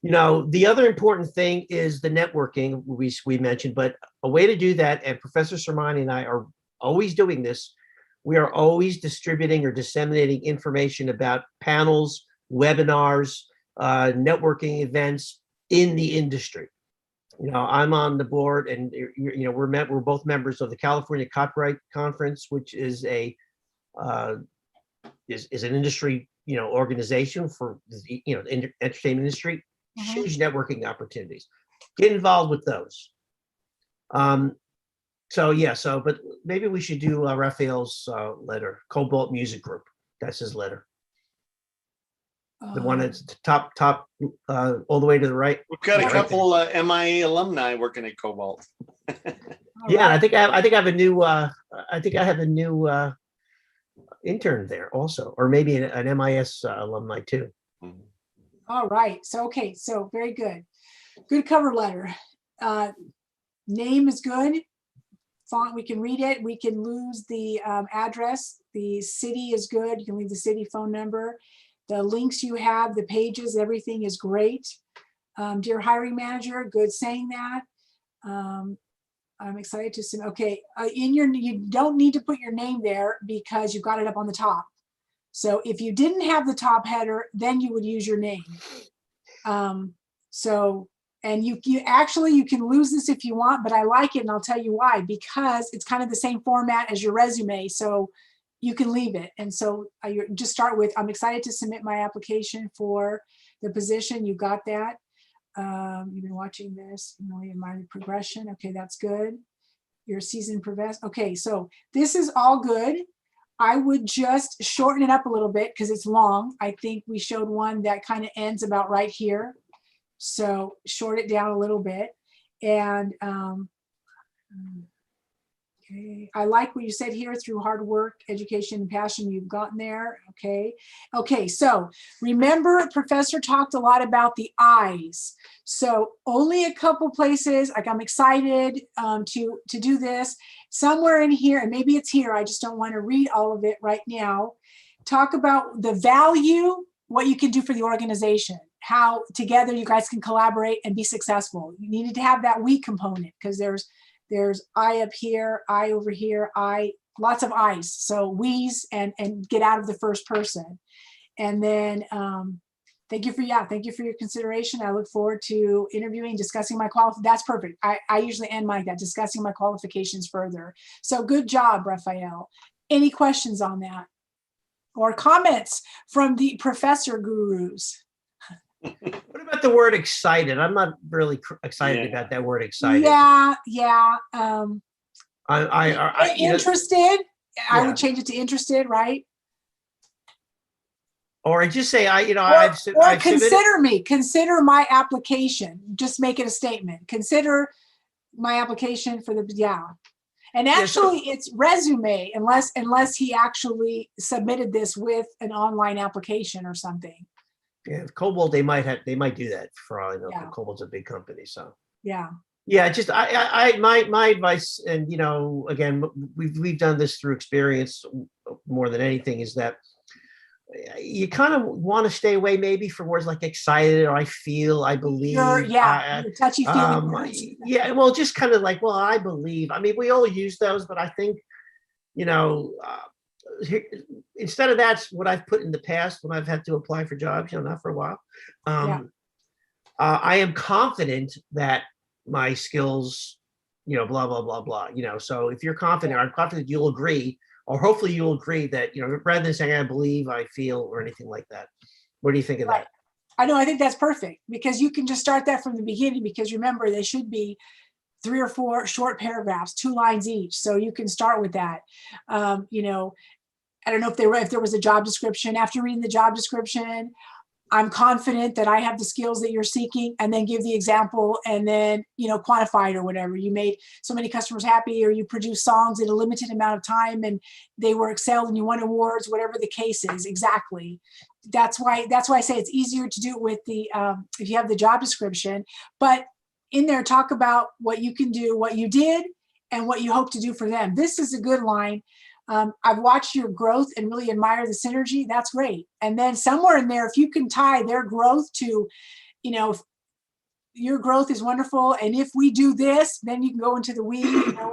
the other important thing is the networking we mentioned, but a way to do that, and Professor Sermani and I are always doing this, we are always distributing or disseminating information about panels, webinars, networking events in the industry. I'm on the board, and we're both members of the California Copyright Conference, which is an industry organization for the entertainment industry. Huge networking opportunities. Get involved with those. But maybe we should do Raphael's letter, Cobalt Music Group. That's his letter. The one that's top, all the way to the right. We've got a right couple MIA alumni working at Cobalt. Yeah, and I think I have a new intern there also, or maybe an MIS alumni too. All right. So very good. Good cover letter. Name is good. Font, we can read it. We can lose the address. The city is good. You can leave the city phone number. The links you have, the pages, everything is great. Dear hiring manager, good saying that. I'm excited to see. Okay, you don't need to put your name there because you've got it up on the top. So if you didn't have the top header, then you would use your name. And you can lose this if you want, but I like it and I'll tell you why, because it's kind of the same format as your resume. So you can leave it. And so you just start with, I'm excited to submit my application for the position. You got that. You've been watching this, in my progression. Okay, that's good. Your seasoned professor. Okay, so this is all good. I would just shorten it up a little bit because it's long. I think we showed one that kind of ends about right here. So short it down a little bit. And okay, I like what you said here, through hard work, education, and passion, you've gotten there. Okay, so remember, Professor talked a lot about the I's. So only a couple places, like I'm excited to do this. Somewhere in here, and maybe it's here, I just don't want to read all of it right now. Talk about the value, what you can do for the organization, how together you guys can collaborate and be successful. You needed to have that we component because there's I up here, I over here, lots of I's. So we's and get out of the first person. And then thank you for your consideration. I look forward to interviewing, discussing my qualifications. That's perfect. I usually end like that, discussing my qualifications further. So good job, Raphael. Any questions on that? Or comments from the professor gurus? What about the word excited? I'm not really excited about that word excited. Yeah. Interested. I would change it to interested, right? Or I just say consider my application. Just make it a statement. Consider my application for the And actually, it's resume unless he actually submitted this with an online application or something. Yeah, Cobalt, they might do that for all I know. Yeah. Cobalt's a big company, so yeah. Just my advice, and again, we've done this through experience more than anything, is that you kind of want to stay away maybe from words like excited or I feel, I believe. Touchy feely. Well, just kind of like, well, I believe. I mean, we all use those, but I think instead of that's what I've put in the past when I've had to apply for jobs, not for a while. I am confident that my skills, blah, blah, blah, blah, so if you're confident, I'm confident you'll agree or hopefully you'll agree that, rather than saying I believe, I feel, or anything like that. What do you think of Right. that? I know, I think that's perfect because you can just start that from the beginning because remember, they should be 3 or 4 short paragraphs, 2 lines each. So you can start with that. I don't know if there was a job description. After reading the job description, I'm confident that I have the skills that you're seeking, and then give the example and then, quantify it or whatever. You made so many customers happy, or you produced songs in a limited amount of time and they were excelled and you won awards, whatever the case is. Exactly. That's why I say it's easier to do it with the, if you have the job description, but in there, talk about what you can do, what you did, and what you hope to do for them. This is a good line. I've watched your growth and really admire the synergy. That's great. And then somewhere in there, if you can tie their growth to, your growth is wonderful. And if we do this, then you can go into the we,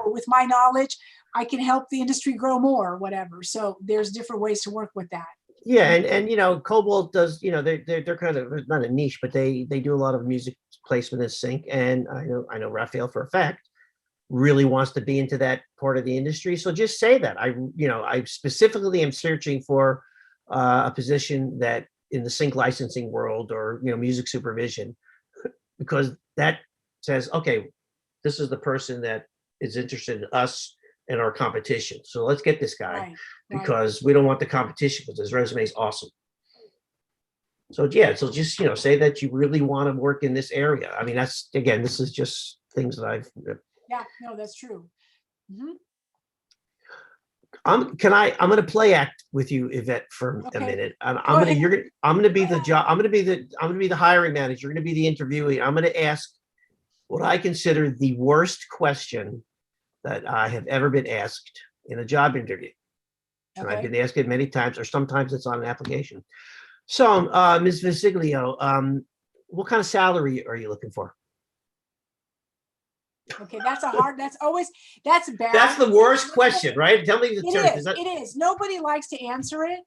with my knowledge, I can help the industry grow more or whatever. So there's different ways to work with that. Yeah, and Cobalt does, they're kind of not a niche, but they do a lot of music placement in sync. And I know Raphael for a fact really wants to be into that part of the industry. So just say that. I specifically am searching for a position that in the sync licensing world or music supervision, because that says, okay, this is the person that is interested in us and our competition. So let's get this guy. Right. Because we don't want the competition, because his resume is awesome. So yeah, so just say that you really want to work in this area. I mean, this is just things that I've. Yeah, no, that's true. Mm-hmm. I'm going to play act with you, Yvette, for a Okay. minute. I'm going to be the hiring manager. You're going to be the interviewee. I'm going to ask what I consider the worst question that I have ever been asked in a job interview. And I've been asked it many times, or sometimes it's on an application. So, Ms. Visciglio, what kind of salary are you looking for? Okay, that's bad. That's the worst question, right? Tell me the truth. It is. Nobody likes to answer it.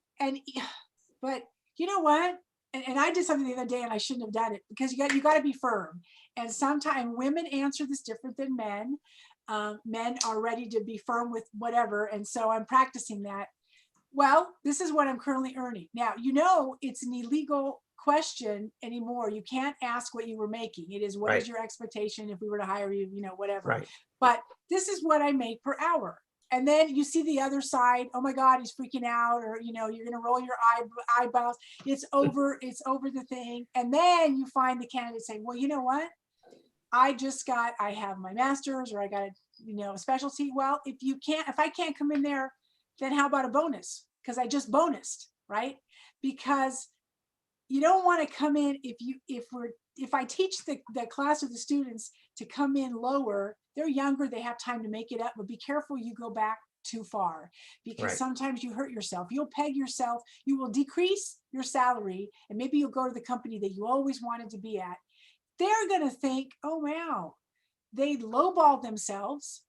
But you know what? And I did something the other day and I shouldn't have done it because you got to be firm. And sometimes women answer this different than men. Men are ready to be firm with whatever. And so I'm practicing that. Well, this is what I'm currently earning. Now, it's an illegal question anymore. You can't ask what you were making. It is what is your expectation if we were to hire you, whatever. Right. But this is what I make per hour. And then you see the other side. Oh my God, he's freaking out, or you're going to roll your eyebrows. It's over the thing. And then you find the candidate saying, well, you know what? I have my master's, or I got a specialty. Well, if I can't come in there, then how about a bonus? Because I just bonused, right? Because you don't want to come in if I teach the class or the students to come in lower, they're younger, they have time to make it up, but be careful you go back too far, because sometimes you hurt yourself. You'll peg yourself, you will decrease your salary, and maybe you'll go to the company that you always wanted to be at. They're going to think, oh, wow, they lowballed themselves.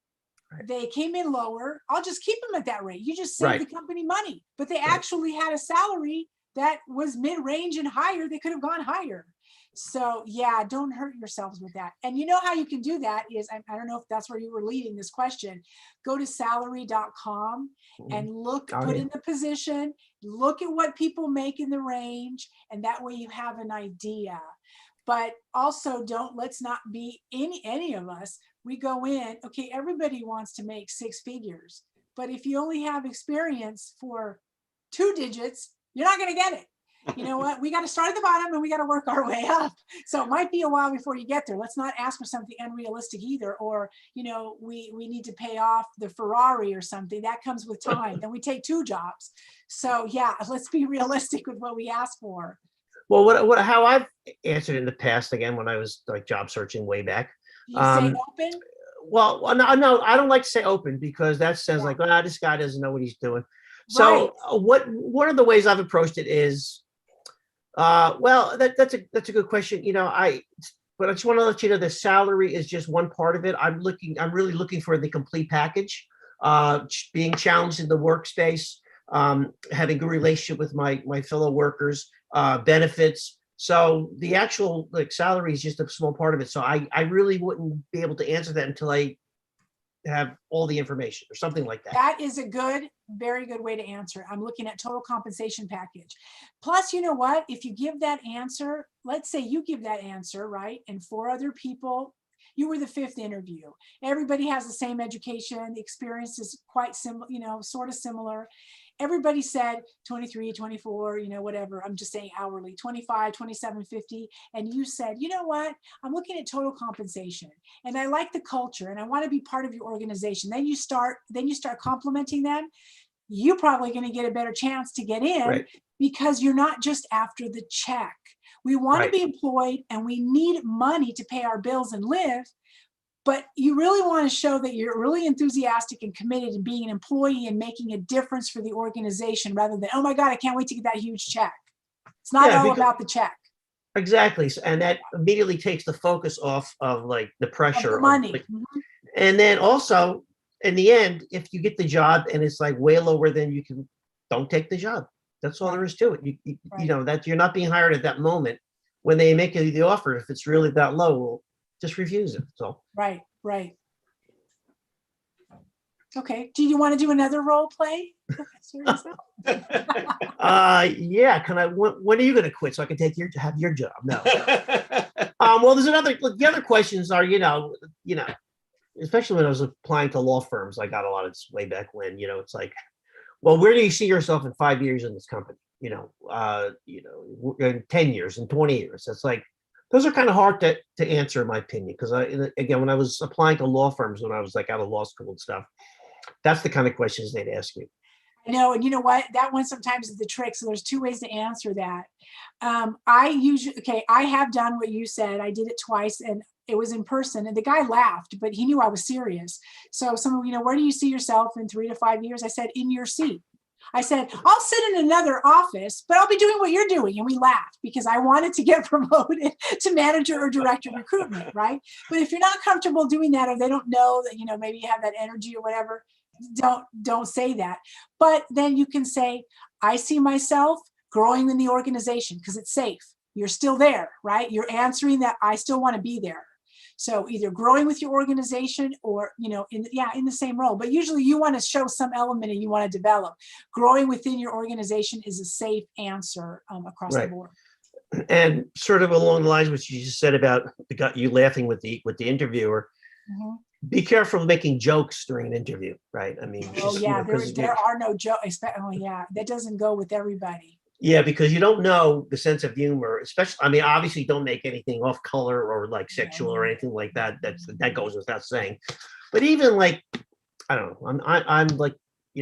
Right. They came in lower. I'll just keep them at that rate. You just saved the company money, but they actually had a salary that was mid-range and higher. They could have gone higher. So yeah, don't hurt yourselves with that. And you know how you can do that is, I don't know if that's where you were leading this question, go to salary.com and put in the position, look at what people make in the range, and that way you have an idea. But also let's not be any of us. We go in, okay, everybody wants to make 6 figures, but if you only have experience for 2 digits, you're not going to get it. You know what? We got to start at the bottom and we got to work our way up. So it might be a while before you get there. Let's not ask for something unrealistic either. Or, we need to pay off the Ferrari or something that comes with time. Then we take 2 jobs. So yeah, let's be realistic with what we ask for. Well, how I've answered in the past, again, when I was like job searching way back. Do you say open? Well, no, I don't like to say open because that says like, this guy doesn't know what he's doing. So one of the ways I've approached it is, that's a good question. But I just want to let you know the salary is just one part of it. I'm really looking for the complete package, being challenged in the workspace, having a good relationship with my fellow workers, benefits. So the actual salary is just a small part of it. So I really wouldn't be able to answer that until I have all the information or something like that. That is a good, very good way to answer. I'm looking at total compensation package. Plus, you know what? If you give that answer, let's say you give that answer, right? And 4 other people, you were the 5th interview. Everybody has the same education. The experience is quite similar, sort of similar. Everybody said 23, 24, whatever. I'm just saying hourly, 25, 27.50. And you said, you know what? I'm looking at total compensation and I like the culture and I want to be part of your organization. Then you start complimenting them. You're probably going to get a better chance to get in, Right. because you're not just after the check. We want Right. to be employed and we need money to pay our bills and live. But you really want to show that you're really enthusiastic and committed to being an employee and making a difference for the organization, rather than, oh my God, I can't wait to get that huge check. It's not Yeah, all because- about the check. Exactly. And that immediately takes the focus off of like the Of pressure. the of, money. like- Mhm. and then also in the end, if you get the job and it's like way lower than you can, don't take the job. That's all there is to it. You Right. know, that you're not being hired at that moment. When they make you the offer, if it's really that low, well, just refuse it. So Right, right. Okay, do you want to do another role play? Seriously? yeah, when are you gonna quit so I can have your job? No. Well, there's the other questions are, especially when I was applying to law firms, I got a lot of this way back when, it's like, well, where do you see yourself in 5 years in this company? In 10 years, in 20 years. It's like, those are kind of hard to answer in my opinion. Because again, when I was applying to law firms, when I was like out of law school and stuff, that's the kind of questions they'd ask you. I know, and you know what? That one sometimes is the trick. So there's 2 ways to answer that. I have done what you said. I did it twice and it was in person and the guy laughed, but he knew I was serious. So where do you see yourself in 3 to 5 years? I said, in your seat. I said, I'll sit in another office, but I'll be doing what you're doing. And we laughed because I wanted to get promoted to manager or director of recruitment, right? But if you're not comfortable doing that, or they don't know that, maybe you have that energy or whatever, don't say that. But then you can say, I see myself growing in the organization because it's safe. You're still there, right? You're answering that I still want to be there. So either growing with your organization or, in the same role, but usually you want to show some element and you want to develop. Growing within your organization is a safe answer across the Right. board. And sort of along the lines what you just said about you laughing with the interviewer, Mhm. be careful of making jokes during an interview, right? I mean, Oh yeah, 'cause there are no jokes. Oh yeah, that doesn't go with everybody. yeah, because you don't know the sense of humor, especially, I mean, obviously don't make anything off color or like sexual or anything like that. That goes without saying. But even like, I don't know, I'm like,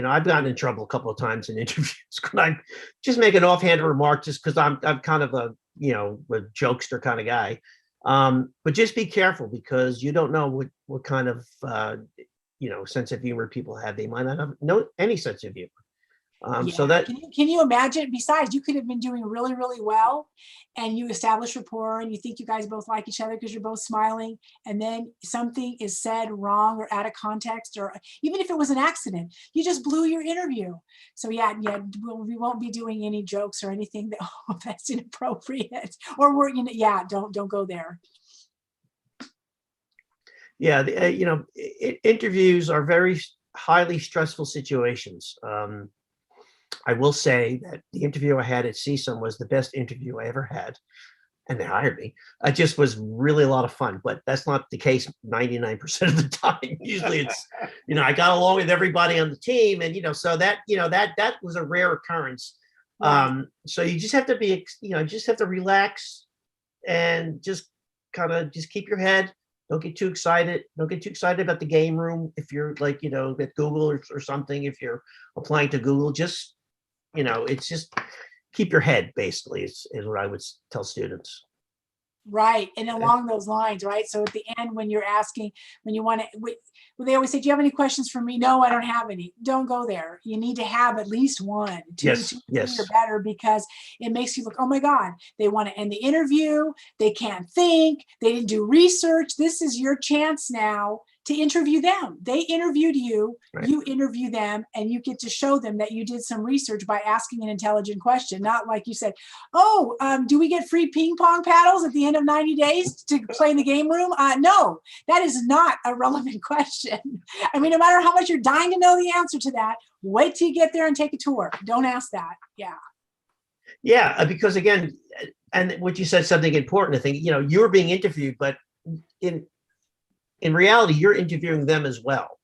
I've gotten in trouble a couple of times in interviews. Could I just make an offhand remark just because I'm kind of a jokester kind of guy. But just be careful because you don't know what kind of sense of humor people have. They might not have any sense of humor. So Yeah. that Can you imagine? Besides, you could have been doing really, really well, and you establish rapport, and you think you guys both like each other because you're both smiling, and then something is said wrong or out of context, or even if it was an accident, you just blew your interview. So yeah, we won't be doing any jokes or anything that's inappropriate, or don't go there. yeah, interviews are very highly stressful situations. I will say that the interview I had at CSUN was the best interview I ever had, and they hired me. It just was really a lot of fun, but that's not the case 99% of the time. Usually it's, I got along with everybody on the team, and so that was a rare occurrence. Right. So you just have to be, just have to relax and just kind of just keep your head. Don't get too excited. Don't get too excited about the game room. If you're like, at Google or something, if you're applying to Google, just, it's just keep your head basically is what I would tell students. Right. And along those lines, right? So at the end, when you're asking, when you want to, they always say, do you have any questions for me? No, I don't have any. Don't go there. You need to have at least one, two, Yes, two, yes. 3 or better, because it makes you look, oh my God, they want to end the interview. They can't think. They didn't do research. This is your chance now to interview them. They interviewed you, Right. you interview them, and you get to show them that you did some research by asking an intelligent question. Not like you said, oh, do we get free ping pong paddles at the end of 90 days to play in the game room? No, that is not a relevant question. I mean, no matter how much you're dying to know the answer to that, wait till you get there and take a tour. Don't ask that. Yeah. Yeah, because again, and what you said something important. I think, you're being interviewed, but in reality, you're interviewing them as well,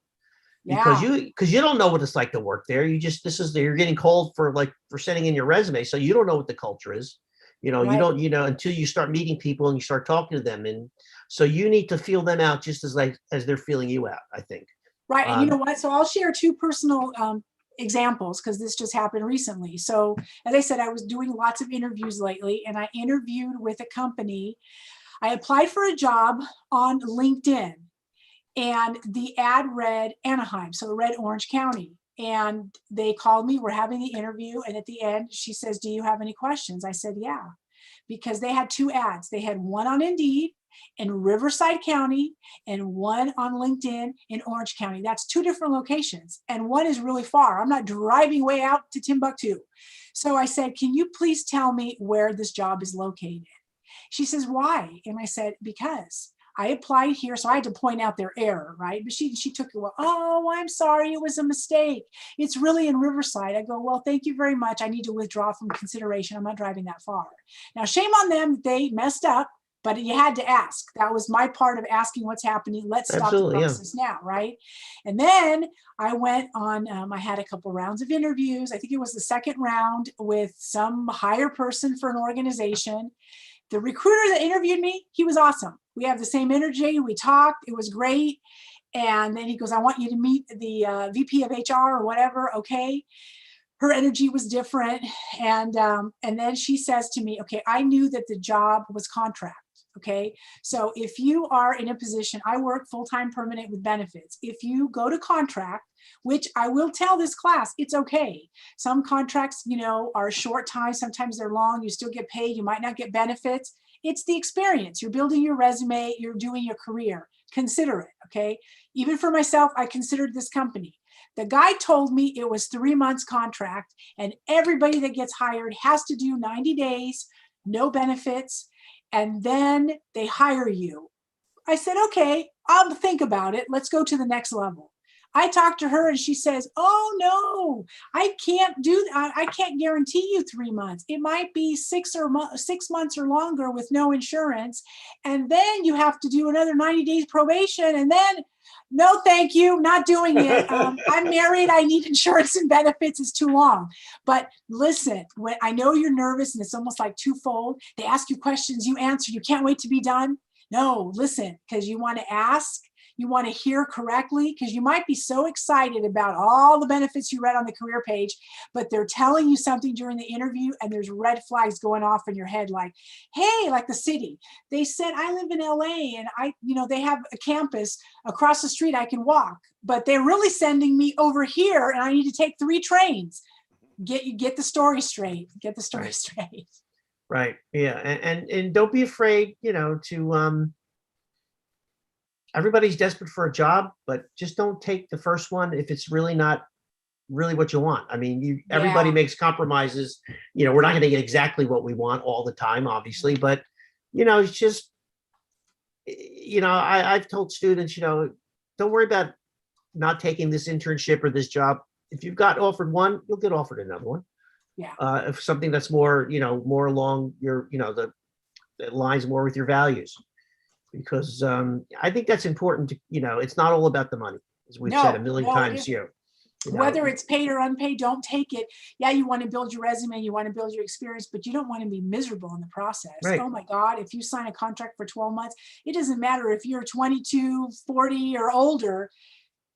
because Yeah. you don't know what it's like to work there. You're getting called for sending in your resume, so you don't know what the culture is. You Right. don't until you start meeting people and you start talking to them, and so you need to feel them out just as they're feeling you out, I think. Right. And you know what? So I'll share two personal examples because this just happened recently. So as I said, I was doing lots of interviews lately, and I interviewed with a company. I applied for a job on LinkedIn, and the ad read Anaheim, so it read Orange County. And they called me, we're having the interview. And at the end, she says, do you have any questions? I said, yeah, because they had two ads. They had one on Indeed in Riverside County and one on LinkedIn in Orange County. That's two different locations. And one is really far. I'm not driving way out to Timbuktu. So I said, can you please tell me where this job is located? She says, why? And I said, because I applied here. So I had to point out their error, right? But she took it, well, oh, I'm sorry, it was a mistake. It's really in Riverside. I go, well, thank you very much. I need to withdraw from consideration. I'm not driving that far. Now, shame on them. They messed up, but you had to ask. That was my part of asking what's happening. Let's stop Absolutely, the yeah. process now, right? And then I went on, I had a couple rounds of interviews. I think it was the second round with some higher person for an organization. The recruiter that interviewed me, he was awesome. We have the same energy. We talked. It was great. And then he goes, I want you to meet the VP of HR or whatever. Okay. Her energy was different. And then she says to me, okay, I knew that the job was contract. Okay. So if you are in a position, I work full-time permanent with benefits. If you go to contract, which I will tell this class, it's okay. Some contracts, are short time. Sometimes they're long. You still get paid. You might not get benefits. It's the experience. You're building your resume. You're doing your career. Consider it. Okay. Even for myself, I considered this company. The guy told me it was 3 months contract, and everybody that gets hired has to do 90 days, no benefits, and then they hire you. I said, okay, I'll think about it. Let's go to the next level. I talked to her and she says, oh no, I can't do that. I can't guarantee you 3 months. It might be 6 months or longer with no insurance. And then you have to do another 90 days probation. And then, no, thank you, not doing it. I'm married. I need insurance and benefits. It's too long. But listen, when I know you're nervous and it's almost like twofold. They ask you questions, you answer, you can't wait to be done. No, listen, because you want to ask. You want to hear correctly, because you might be so excited about all the benefits you read on the career page, but they're telling you something during the interview and there's red flags going off in your head like, hey, like the city. They said, I live in LA and they have a campus across the street I can walk, but they're really sending me over here and I need to take 3 trains. Get the story straight. Get the story straight. Right. Yeah. And don't be afraid, to everybody's desperate for a job, but just don't take the first one if it's really not really what you want. I mean, everybody makes compromises. We're not going to get exactly what we want all the time, obviously, but it's just, I've told students, don't worry about not taking this internship or this job. If you've got offered one, you'll get offered another one. Yeah. If something that's more, more along your, that lines more with your values. Because I think that's important to, it's not all about the money, as we've said a million times here. Whether it's paid or unpaid, don't take it. Yeah, you want to build your resume, you want to build your experience, but you don't want to be miserable in the process. Right. Oh my God, if you sign a contract for 12 months, it doesn't matter if you're 22, 40 or older,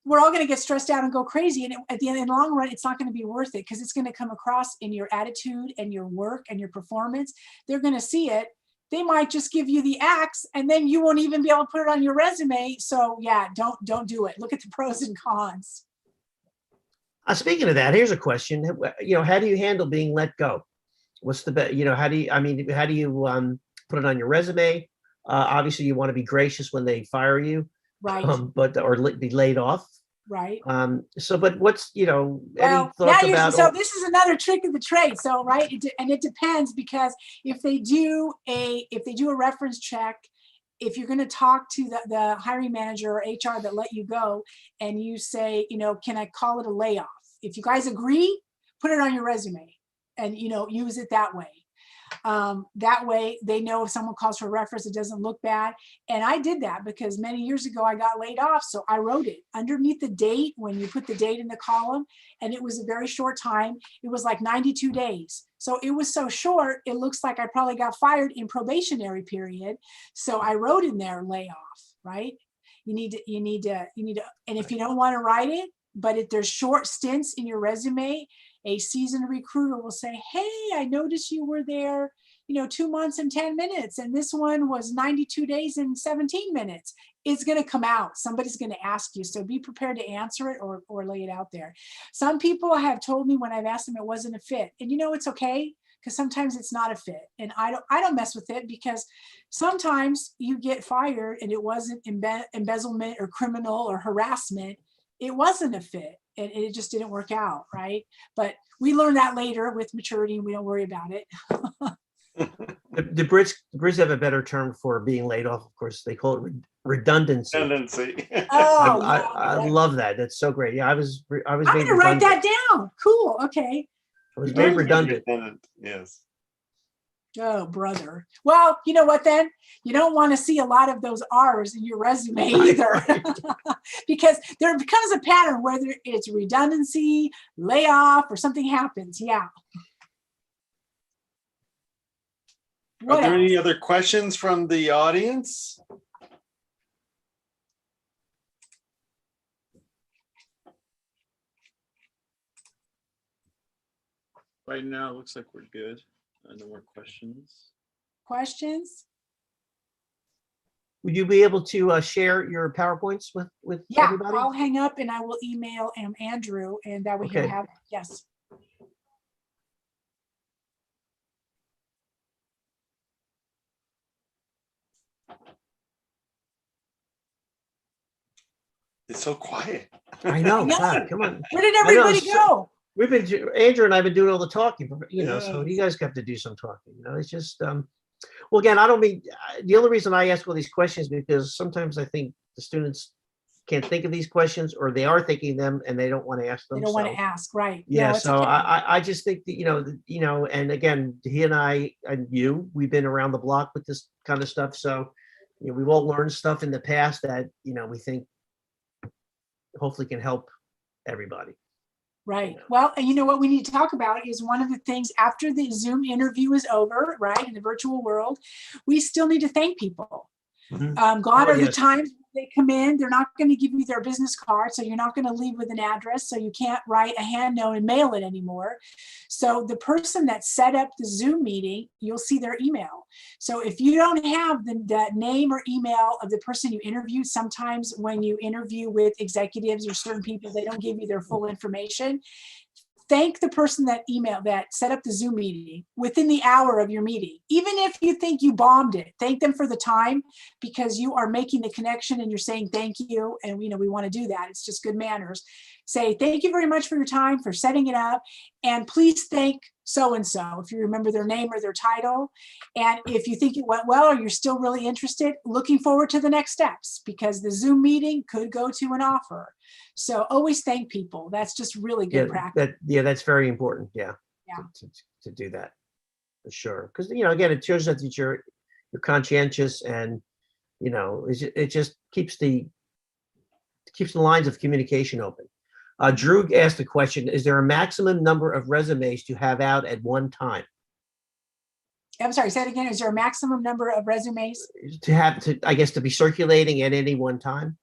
we're all going to get stressed out and go crazy. And at the end, in the long run, it's not going to be worth it because it's going to come across in your attitude and your work and your performance. They're going to see it. They might just give you the axe and then you won't even be able to put it on your resume. So yeah, don't do it. Look at the pros and cons. Speaking of that, here's a question. How do you handle being let go? What's the best, how do you put it on your resume? Obviously you want to be gracious when they fire you. Right, but or be laid off. right. So, but what's, any Well, now thoughts you're, about, so this is another trick of the trade. So, right, and it depends, because if they do a reference check, if you're going to talk to the hiring manager or HR that let you go, and you say, can I call it a layoff? If you guys agree, put it on your resume and, use it that way. That way they know if someone calls for a reference, it doesn't look bad. And I did that because many years ago I got laid off. So I wrote it underneath the date when you put the date in the column, and it was a very short time. It was like 92 days. So it was so short, it looks like I probably got fired in probationary period. So I wrote in there layoff, right? You need to, and if you don't want to write it, but if there's short stints in your resume, a seasoned recruiter will say, hey, I noticed you were there, 2 months and 10 minutes, and this one was 92 days and 17 minutes. It's going to come out. Somebody's going to ask you. So be prepared to answer it or lay it out there. Some people have told me when I've asked them it wasn't a fit. And it's okay, because sometimes it's not a fit. And I don't mess with it, because sometimes you get fired and it wasn't embezzlement or criminal or harassment. It wasn't a fit. And it just didn't work out, right? But we learn that later with maturity, and we don't worry about it. the Brits have a better term for being laid off. Of course, they call it redundancy. Tendency. Oh, I love that. That's so great. Yeah, I was I'm made gonna write redundant. that down. Cool. Okay. I was made redundant. Yes. Oh, brother. Well, you know what then? You don't want to see a lot of those R's in your resume either. Because there becomes a pattern, whether it's redundancy, layoff, or something happens. Yeah. Are there any other questions from the audience? Right now, it looks like we're good. No more questions. Questions? Would you be able to share your PowerPoints with Yeah, everybody? I'll hang up and I will email Andrew, and that way he'll Okay. have it. Yes. It's so quiet. I know. I know. God, come on. Where did I know, everybody go? We've been, Andrew and I have been doing all the talking, so Yes. you guys have to do some talking. It's just, well, again, I don't mean, the only reason I ask all these questions, because sometimes I think the students can't think of these questions, or they are thinking them and they don't want to ask them. They don't want so- to ask, right? Yeah, No, it's so okay. I just think that, and again, he and I and we've been around the block with this kind of stuff. So, we've all learned stuff in the past that, we think hopefully can help everybody. Right. Well, and you know what we need to talk about is one of the things after the Zoom interview is over, right, in the virtual world, we still need to thank people. Mhm. Gone Oh, are the yes. times they come in, they're not going to give you their business card, so you're not going to leave with an address, so you can't write a hand note and mail it anymore. So the person that set up the Zoom meeting, you'll see their email. So if you don't have the name or email of the person you interviewed, sometimes when you interview with executives or certain people, they don't give you their full information. Thank the person that set up the Zoom meeting within the hour of your meeting. Even if you think you bombed it, thank them for the time, because you are making the connection and you're saying thank you. And we want to do that. It's just good manners. Say thank you very much for your time, for setting it up. And please thank so-and-so, if you remember their name or their title. And if you think it went well, or you're still really interested, looking forward to the next steps, because the Zoom meeting could go to an offer. So always thank people. That's just really good practice. That's very important. Yeah. Yeah. To do that for sure. Because, again, it shows that you're conscientious, and, it just keeps the lines of communication open. Drew asked the question, is there a maximum number of resumes to have out at one time? I'm sorry, say it again. Is there a maximum number of resumes? To be circulating at any one time?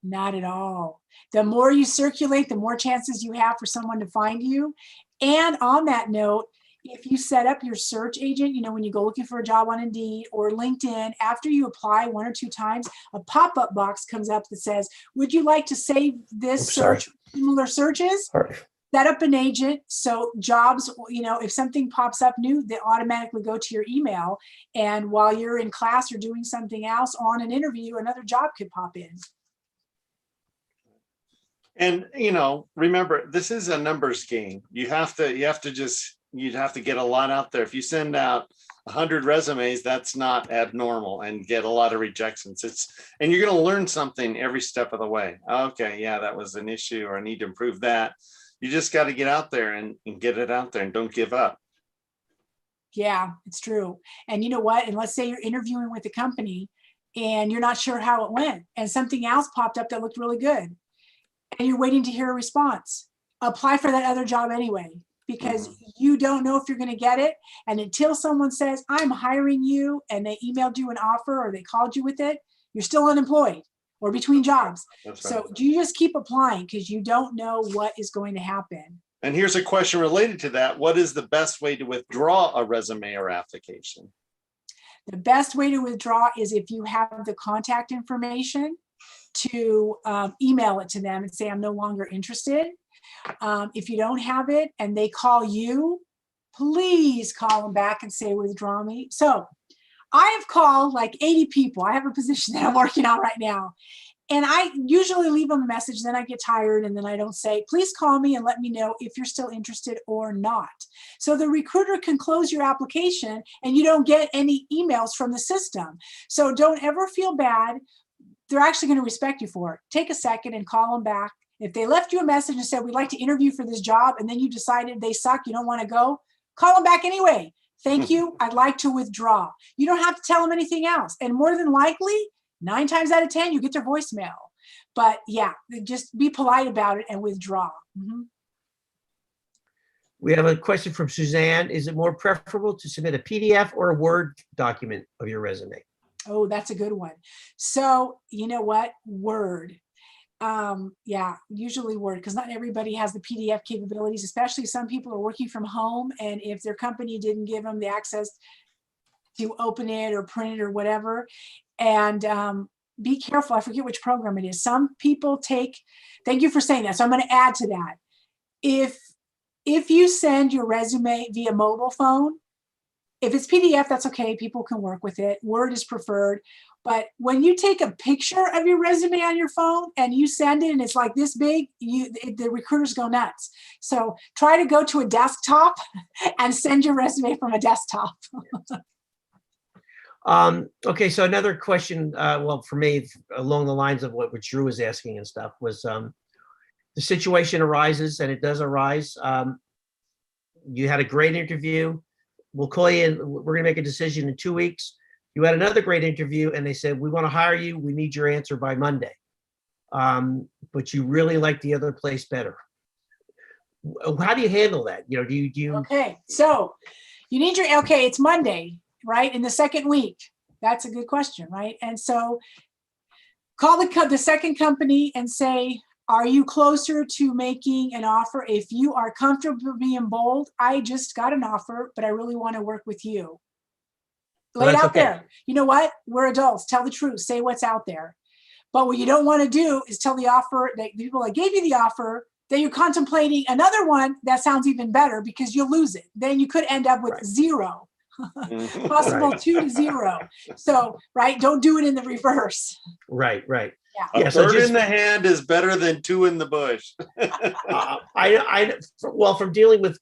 Not at all. The more you circulate, the more chances you have for someone to find you. And on that note, if you set up your search agent, when you go looking for a job on Indeed or LinkedIn, after you apply 1 or 2 times, a pop-up box comes up that says, would you like to save this search, similar searches? Sorry. Set up an agent. So jobs, if something pops up new, they automatically go to your email. And while you're in class or doing something else on an interview, another job could pop in. And, remember, this is a numbers game. You'd have to get a lot out there. If you send out 100 resumes, that's not abnormal, and get a lot of rejections. And you're going to learn something every step of the way. Okay, yeah, that was an issue, or I need to improve that. You just got to get out there and get it out there, and don't give up. Yeah, it's true. And you know what? And let's say you're interviewing with a company and you're not sure how it went, and something else popped up that looked really good, and you're waiting to hear a response. Apply for that other job anyway, because you don't know if you're going to get it. And until someone says, I'm hiring you, and they emailed you an offer or they called you with it, you're still unemployed or between jobs. That's So right. you just keep applying, because you don't know what is going to happen. And here's a question related to that. What is the best way to withdraw a resume or application? The best way to withdraw is if you have the contact information, to email it to them and say, I'm no longer interested. If you don't have it and they call you, please call them back and say, withdraw me. So I have called like 80 people. I have a position that I'm working on right now. And I usually leave them a message, then I get tired, and then I don't say, please call me and let me know if you're still interested or not. So the recruiter can close your application and you don't get any emails from the system. So don't ever feel bad. They're actually going to respect you for it. Take a second and call them back. If they left you a message and said, we'd like to interview for this job, and then you decided they suck, you don't want to go, call them back anyway. Thank you. I'd like to withdraw. You don't have to tell them anything else. And more than likely, 9 times out of 10, you get their voicemail. But yeah, just be polite about it and withdraw. We have a question from Suzanne. Is it more preferable to submit a PDF or a Word document of your resume? Oh, that's a good one. So you know what? Word. Yeah, usually Word, because not everybody has the PDF capabilities, especially some people are working from home. And if their company didn't give them the access to open it or print it or whatever. And be careful. I forget which program it is. Some people take, thank you for saying that. So I'm going to add to that. If you send your resume via mobile phone, if it's PDF, that's okay. People can work with it. Word is preferred. But when you take a picture of your resume on your phone and you send it and it's like this big, the recruiters go nuts. So try to go to a desktop and send your resume from a desktop. Okay, so another question, well, for me, along the lines of what Drew was asking and stuff, was the situation arises, and it does arise. You had a great interview. We'll call you in. We're going to make a decision in 2 weeks. You had another great interview, and they said, we want to hire you. We need your answer by Monday. But you really like the other place better. How do you handle that? Do you? Okay, so you need okay, it's Monday, right? In the second week. That's a good question, right? And so call the second company and say, are you closer to making an offer? If you are comfortable being bold, I just got an offer, but I really want to work with you. Lay it out there. You know what? We're adults. Tell the truth. Say what's out there. But what you don't want to do is tell the offer that the people that gave you the offer that you're contemplating another one that sounds even better, because you'll lose it. Then you could end up with 0. Possible 2 to 0. So, right, don't do it in the reverse. Right. Yeah. A bird in the hand is better than 2 in the bush. Well, from dealing with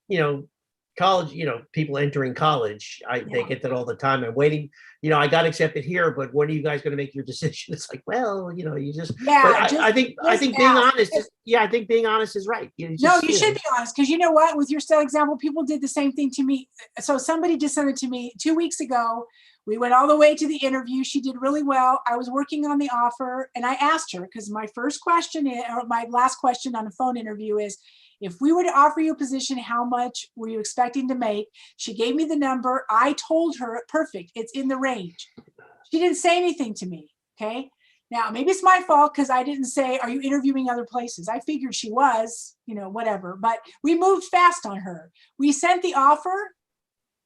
college, people entering college, they get that all the time. I'm waiting. I got accepted here, but when are you guys going to make your decision? It's like, well, you just. Yeah. I think being honest. I think being honest is right. You should be honest, because you know what? With your style example, people did the same thing to me. So somebody just sent it to me 2 weeks ago. We went all the way to the interview. She did really well. I was working on the offer, and I asked her, because my first question or my last question on a phone interview is, if we were to offer you a position, how much were you expecting to make? She gave me the number. I told her, perfect, it's in the range. She didn't say anything to me, okay? Now, maybe it's my fault because I didn't say, are you interviewing other places? I figured she was, whatever. But we moved fast on her. We sent the offer.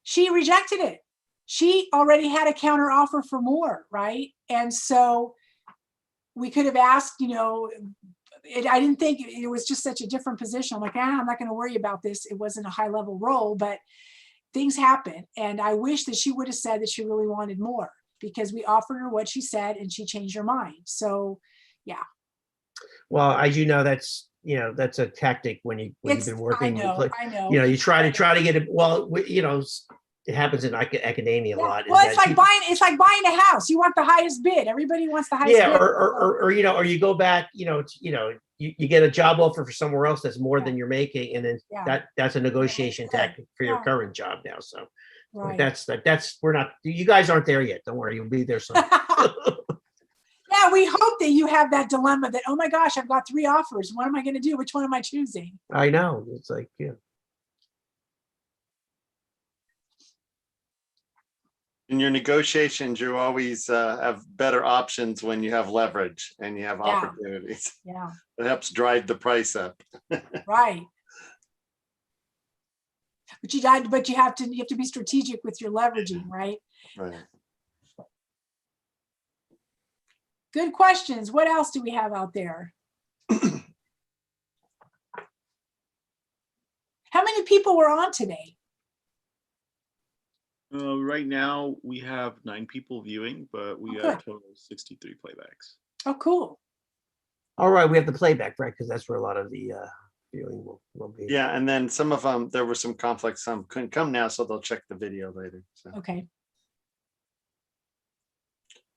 She rejected it. She already had a counter offer for more, right? And so we could have asked, I didn't think it was just such a different position. I'm like, I'm not going to worry about this. It wasn't a high level role, but things happen. And I wish that she would have said that she really wanted more, because we offered her what she said and she changed her mind. So, yeah. Well, as you know, that's that's a tactic when you've been working. I know. You try to get it. Well, it happens in academia a Yeah. lot. Well, it's like buying a house. You want the highest bid. Everybody wants the highest bid. Or you go back, you get a job offer for somewhere else that's more than you're making, and then that's a negotiation tactic for your current job now. So Right. we're not, you guys aren't there yet. Don't worry, you'll be there soon. Yeah, we hope that you have that dilemma that, oh my gosh, I've got 3 offers. What am I going to do? Which one am I choosing? I know. It's like, In your negotiations, you always have better options when you have leverage and you have opportunities. Yeah. It helps drive the price up. Right. But you have to be strategic with your leveraging, right? Right. Good questions. What else do we have out there? How many people were on today? Right now, we have 9 people viewing, but we have a total of 63 playbacks. Oh, cool. all right, we have the playback, right? Because that's where a lot of the viewing will be. Yeah, and then some of them, there were some conflicts. Some couldn't come now, so they'll check the video later. So. Okay.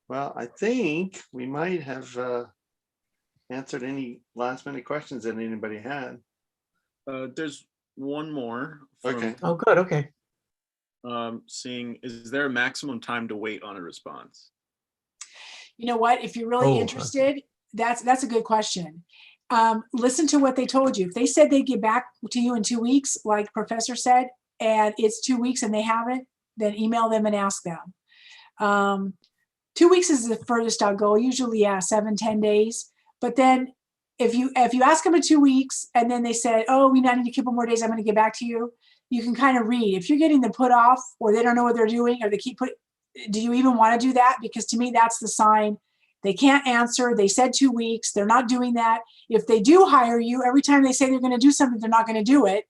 Well, I think we might have answered any last minute questions that anybody had. There's one more. Okay. Oh, good. Okay. Seeing, is there a maximum time to wait on a response? You know what? If you're really interested, that's a good question. Listen to what they told you. If they said they'd get back to you in 2 weeks, like Professor said, and it's 2 weeks and they haven't, then email them and ask them. 2 weeks is the furthest I'll go. Usually, 7-10 days. But then if you ask them in 2 weeks and then they said, oh, we need a couple more days, I'm going to get back to you. You can kind of read. If you're getting them put off or they don't know what they're doing or they keep do you even want to do that? Because to me, that's the sign. They can't answer. They said 2 weeks. They're not doing that. If they do hire you, every time they say they're going to do something, they're not going to do it.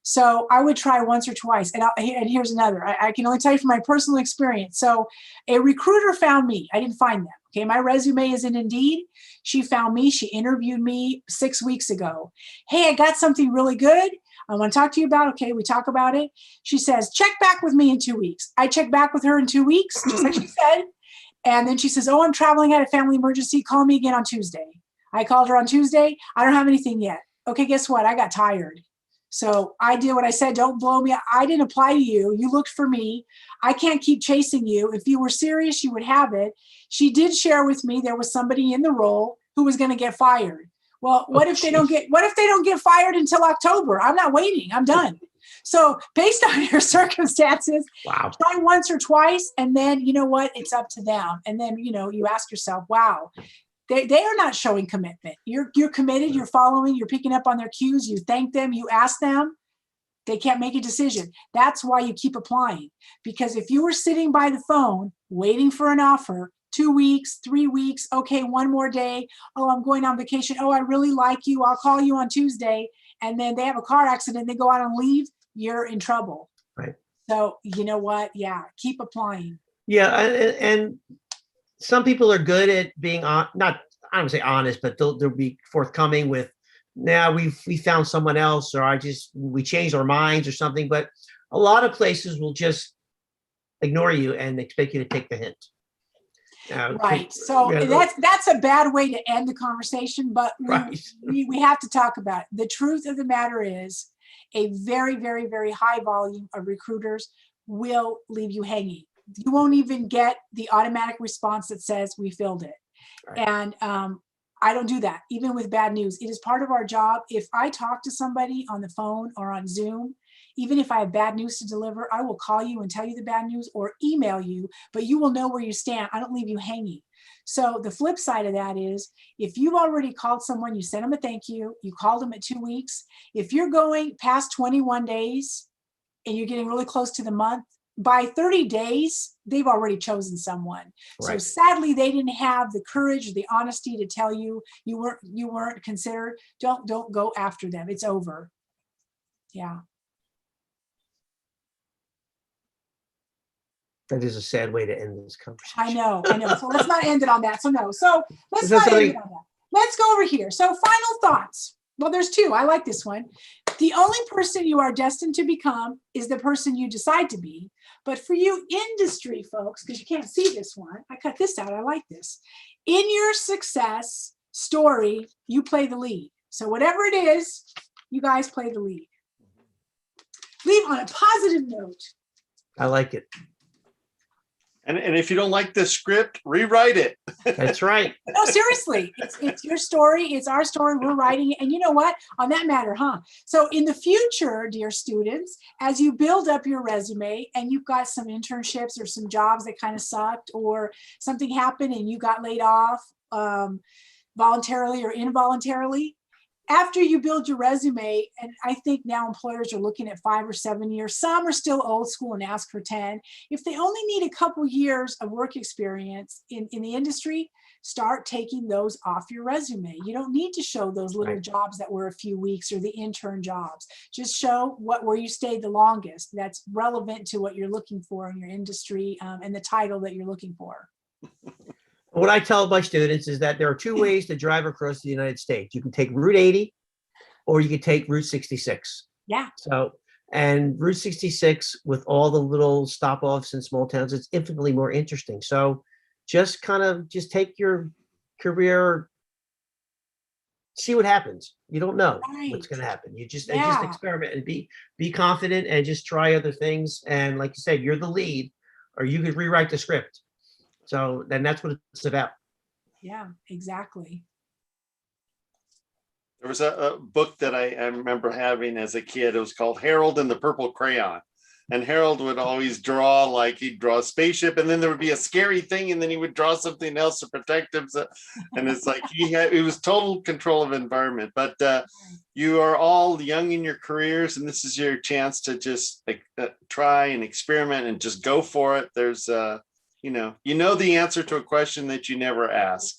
So I would try once or twice. And here's another. I can only tell you from my personal experience. So a recruiter found me. I didn't find them. Okay, my resume is in Indeed. She found me. She interviewed me 6 weeks ago. Hey, I got something really good. I want to talk to you about. Okay, we talk about it. She says, check back with me in 2 weeks. I check back with her in 2 weeks, just like she said. And then she says, oh, I'm traveling, I had a family emergency. Call me again on Tuesday. I called her on Tuesday. I don't have anything yet. Okay, guess what? I got tired. So I did what I said. Don't blow me. I didn't apply to you. You looked for me. I can't keep chasing you. If you were serious, you would have it. She did share with me there was somebody in the role who was going to get fired. Well, what if they don't get fired until October? I'm not waiting. I'm done. So based on your circumstances, try once or twice. And then, you know what? It's up to them. And then, you ask yourself, wow, they are not showing commitment. You're committed. You're following. You're picking up on their cues. You thank them. You ask them. They can't make a decision. That's why you keep applying. Because if you were sitting by the phone waiting for an offer, 2 weeks, 3 weeks, okay, one more day. Oh, I'm going on vacation. Oh, I really like you. I'll call you on Tuesday. And then they have a car accident. They go out and leave. You're in trouble. Right. So you know what? Yeah, keep applying. Yeah, and some people are good at being I don't say honest, but they'll be forthcoming with, now we found someone else, or we changed our minds or something. But a lot of places will just ignore you and expect you to take the hint. Right. So that's a bad way to end the conversation, but we have to talk about it. The truth of the matter is a very, very, very high volume of recruiters will leave you hanging. You won't even get the automatic response that says we filled it. Right. And I don't do that, even with bad news. It is part of our job. If I talk to somebody on the phone or on Zoom, even if I have bad news to deliver, I will call you and tell you the bad news or email you, but you will know where you stand. I don't leave you hanging. So the flip side of that is, if you've already called someone, you sent them a thank you, you called them at 2 weeks. If you're going past 21 days and you're getting really close to the month, by 30 days, they've already chosen someone. Right. So sadly, they didn't have the courage or the honesty to tell you you weren't considered. Don't go after them. It's over. Yeah. That is a sad way to end this conversation. I know. So let's not end it on that. So no. So let's not end it on that. Let's go over here. So final thoughts. Well, there's two. I like this one. The only person you are destined to become is the person you decide to be. But for you industry folks, because you can't see this one, I cut this out. I like this. In your success story, you play the lead. So whatever it is, you guys play the lead. Leave on a positive note. I like it. And if you don't like the script, rewrite it. That's right. No, seriously, it's your story. It's our story. We're writing it. And you know what? On that matter, huh? So in the future, dear students, as you build up your resume and you've got some internships or some jobs that kind of sucked or something happened and you got laid off voluntarily or involuntarily, after you build your resume, and I think now employers are looking at 5 or 7 years, some are still old school and ask for 10. If they only need a couple years of work experience in the industry, start taking those off your resume. You don't need to show those little jobs that were a few weeks or the intern jobs. Just show where you stayed the longest. That's relevant to what you're looking for in your industry and the title that you're looking for. What I tell my students is that there are two ways to drive across the United States. You can take Route 80 or you can take Route 66. Yeah. So, and Route 66 with all the little stop-offs in small towns, it's infinitely more interesting. So just take your career, see what happens. You don't know what's going to happen. You just experiment and be confident and just try other things. And like you said, you're the lead, or you could rewrite the script. So then that's what it's about. Yeah, exactly. There was a book that I remember having as a kid. It was called Harold and the Purple Crayon. And Harold would always draw, like he'd draw a spaceship and then there would be a scary thing and then he would draw something else to protect himself. And it's like it was total control of environment. But you are all young in your careers and this is your chance to just try and experiment and just go for it. There's you know the answer to a question that you never ask.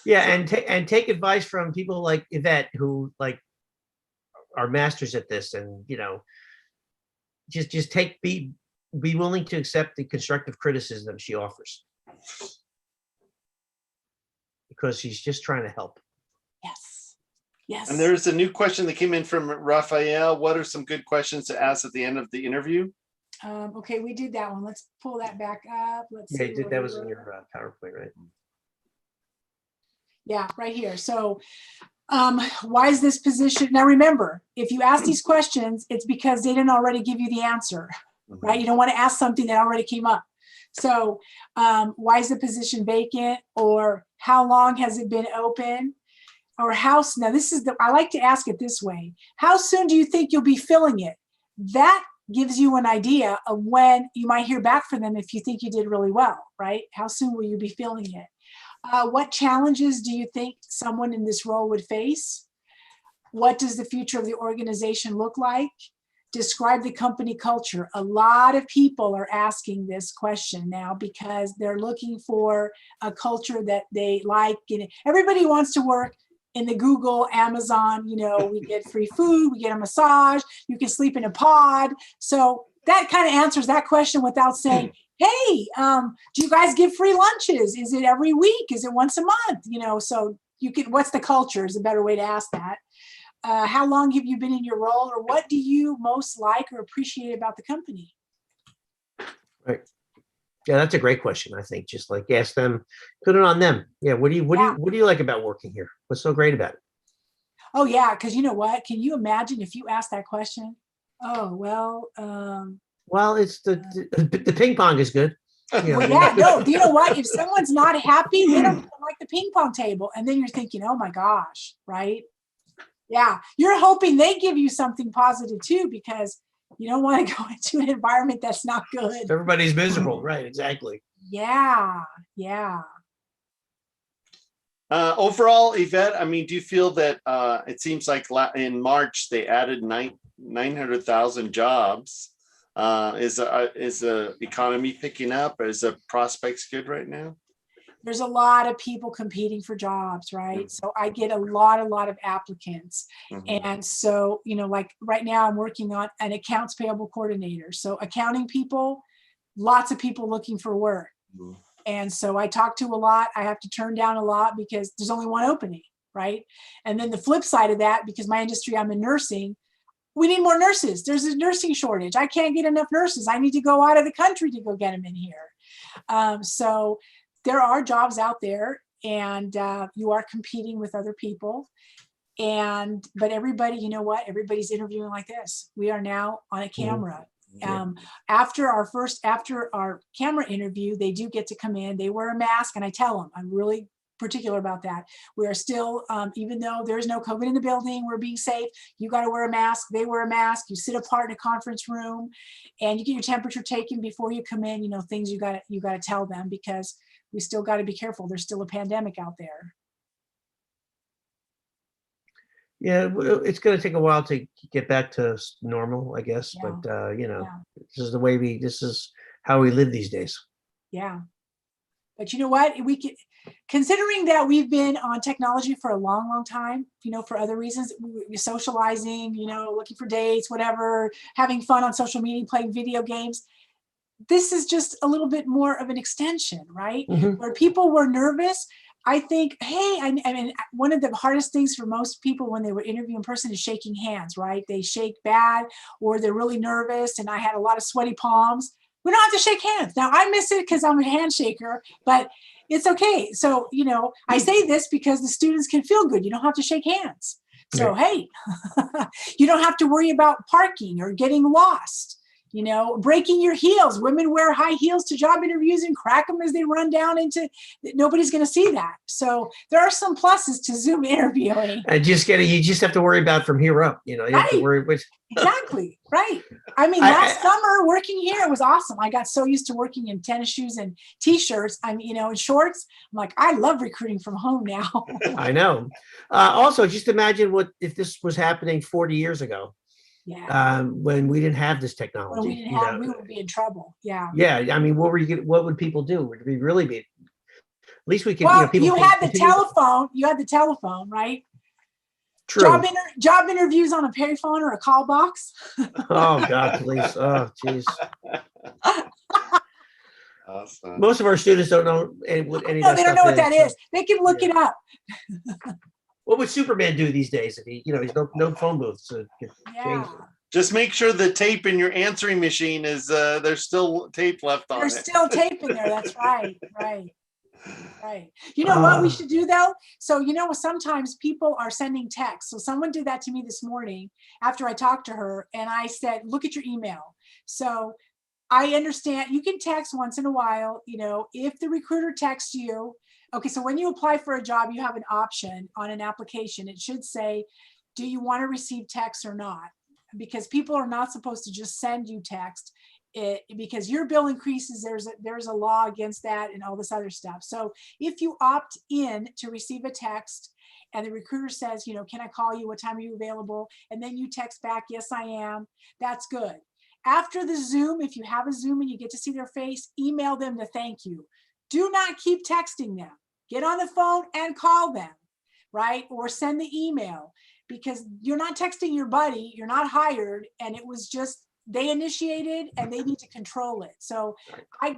Yeah, and take advice from people like Yvette, who are masters at this, and just be willing to accept the constructive criticism she offers, because she's just trying to help. Yes. Yes. And there's a new question that came in from Raphael. What are some good questions to ask at the end of the interview? Okay, we did that one. Let's pull that back up. Let's see. That was in your PowerPoint, right? Yeah, right here. So why is this position? Now remember, if you ask these questions, it's because they didn't already give you the answer, right? You don't want to ask something that already came up. So why is the position vacant? Or how long has it been open? Or now this is I like to ask it this way. How soon do you think you'll be filling it? That gives you an idea of when you might hear back from them if you think you did really well, right? How soon will you be filling it? What challenges do you think someone in this role would face? What does the future of the organization look like? Describe the company culture. A lot of people are asking this question now because they're looking for a culture that they like. And everybody wants to work in the Google, Amazon, we get free food, we get a massage, you can sleep in a pod. So that kind of answers that question without saying, hey, do you guys give free lunches? Is it every week? Is it once a month? So you can, what's the culture is a better way to ask that. How long have you been in your role, or what do you most like or appreciate about the company? Right. Yeah, that's a great question. I think just ask them, put it on them. Yeah. What do you like about working here? What's so great about it? Oh yeah, because you know what? Can you imagine if you asked that question? Oh well. Well, it's the ping pong is good. Well, yeah, no. You know what? If someone's not happy, they don't like the ping pong table, and then you're thinking, oh my gosh, right? Yeah, you're hoping they give you something positive too, because you don't want to go into an environment that's not good. Everybody's miserable, right? Exactly. Yeah. Overall, Yvette, do you feel that it seems like in March they added 900,000 jobs? Is the economy picking up? Is the prospects good right now? There's a lot of people competing for jobs, right? Mm-hmm. So I get a lot of applicants. Mm-hmm. And so, like right now I'm working on an accounts payable coordinator. So accounting people, lots of people looking for work. Mm-hmm. And so I talk to a lot. I have to turn down a lot because there's only one opening. right? And then the flip side of that, because my industry, I'm in nursing, we need more nurses. There's a nursing shortage. I can't get enough nurses. I need to go out of the country to go get them in here. So there are jobs out there, and you are competing with other people. But everybody, you know what? Everybody's interviewing like this. We are now on a camera. After our camera interview, they do get to come in. They wear a mask, and I tell them, I'm really particular about that. We are still, even though there's no COVID in the building, we're being safe. You got to wear a mask. They wear a mask. You sit apart in a conference room, and you get your temperature taken before you come in. You know, things you got to tell them, because we still got to be careful. There's still a pandemic out there. Yeah, it's going to take a while to get back to normal, I guess. Yeah. But you know, Yeah. this is how we live these days. Yeah. But you know what? Considering that we've been on technology for a long, long time, you know, for other reasons, we're socializing, you know, looking for dates, whatever, having fun on social media, playing video games. This is just a little bit more of an extension, right? Mhm. Where people were nervous. I think, hey, I mean, one of the hardest things for most people when they were interviewing in person is shaking hands, right? They shake bad, or they're really nervous. And I had a lot of sweaty palms. We don't have to shake hands. Now, I miss it because I'm a handshaker, but it's okay. So, you know, I say this because the students can feel good. You don't have to shake hands. So, hey, you don't have to worry about parking or getting lost. You know, breaking your heels. Women wear high heels to job interviews and crack them as they run down into, nobody's going to see that. So there are some pluses to Zoom interviewing. And you just have to worry about from here up. You know, you have to worry which. Exactly. Right. I mean, last summer working here, it was awesome. I got so used to working in tennis shoes and t-shirts. I'm, you know, in shorts. I'm like, I love recruiting from home now. I know. Also, just imagine what if this was happening 40 years ago. Yeah. When we didn't have this technology. When we would be in trouble. Yeah. Yeah. I mean, what would people do? Would we really be? At least we could. Well, you know, people you had the telephone. You had the telephone, right? True. Job interviews on a payphone or a call box. Oh God, please. Oh, geez. Awesome. Most of our students don't know what any of that they don't stuff know what is, that is. They can look it up. What would Superman do these days if he's no phone booths to change it? Just make sure the tape in your answering machine is there's still tape left on it. There's still tape in there. That's right. Right. You know what we should do though? So, you know, sometimes people are sending texts. So someone did that to me this morning after I talked to her, and I said, look at your email. So I understand you can text once in a while, you know, if the recruiter texts you. Okay, so when you apply for a job, you have an option on an application. It should say, do you want to receive text or not? Because people are not supposed to just send you text. Because your bill increases, there's a law against that and all this other stuff. So if you opt in to receive a text and the recruiter says, you know, can I call you? What time are you available? And then you text back, yes, I am. That's good. After the Zoom, if you have a Zoom and you get to see their face, email them to thank you. Do not keep texting them. Get on the phone and call them, right? Or send the email, because you're not texting your buddy, you're not hired, and it was just, they initiated and they need to control it. So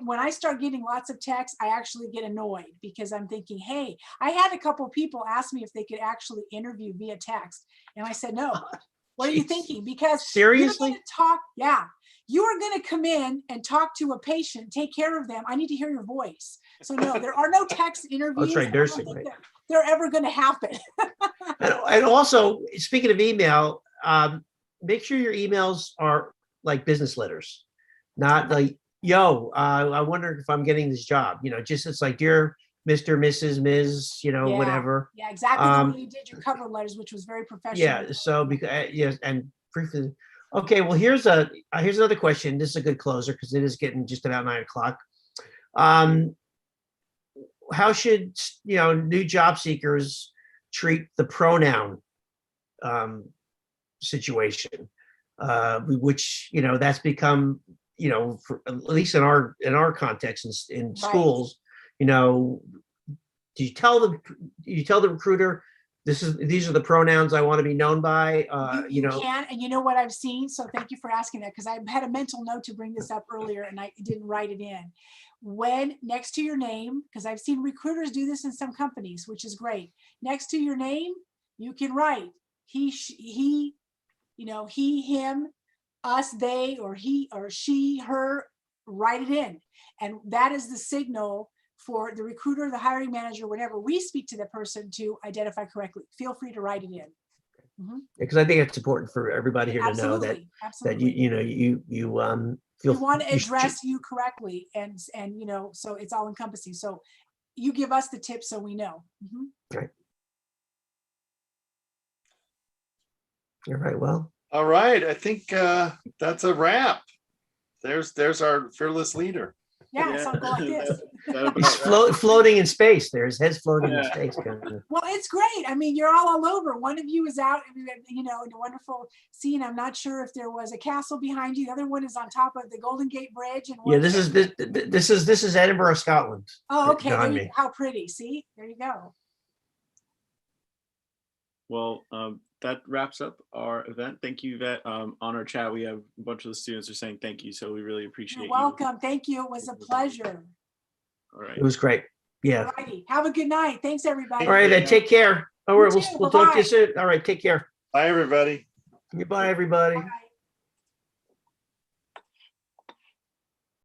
when I start getting lots of texts, I actually get annoyed because I'm thinking, hey, I had a couple of people ask me if they could actually interview via text. And I said, no, what are you thinking? Because seriously, you're going to talk. Yeah. You are going to come in and talk to a patient, take care of them. I need to hear your voice. So no, there are no text interviews. That's right, nursing, right? They're ever going to happen. and also, speaking of email, make sure your emails are like business letters, not like, yo, I wonder if I'm getting this job. You know, just it's like, dear Mr., Mrs., Ms., you know, whatever. Yeah, exactly the way you did your cover letters, which was very professional. Yeah. So because yes, and briefly. Okay, well, here's another question. This is a good closer because it is getting just about 9 o'clock. How should new job seekers treat the pronoun situation, which that's become for, at least in our context in schools, do you tell the recruiter these are the pronouns I want to be known by, You can, and you know what I've seen? So thank you for asking that, because I had a mental note to bring this up earlier and I didn't write it in. When next to your name, because I've seen recruiters do this in some companies, which is great. Next to your name, you can write he, he, he, him, us, they, or he or she, her, write it in. And that is the signal for the recruiter, the hiring manager, whenever we speak to the person, to identify correctly. Feel free to write it in. Because I think it's important for everybody here to know that Absolutely, absolutely. you We feel want to you should- address you correctly, and so it's all encompassing. So you give us the tips so we know. Right. All right. Well, All right, I think that's a wrap. There's our fearless leader. Yeah, so go like this. he's floating in space. There, his head's floating in Yeah. space. Well, it's great. I mean, you're all over. One of you is out, in a wonderful scene. I'm not sure if there was a castle behind you. The other one is on top of the Golden Gate Bridge. And Yeah, this is Edinburgh, Scotland. Oh, okay. There behind you, me. how pretty. See, there you go. Well, that wraps up our event. Thank you, Yvette. On our chat, we have a bunch of the students are saying thank you, so we really appreciate You're you. welcome. Thank you. It was a pleasure. All right. It was great. Yeah. Alrighty. Have a good night. Thanks, everybody. All right. Then take care. All You right. too. We'll talk to Bye-bye. you soon. All right. Take care. Bye, everybody. Goodbye, everybody. Bye.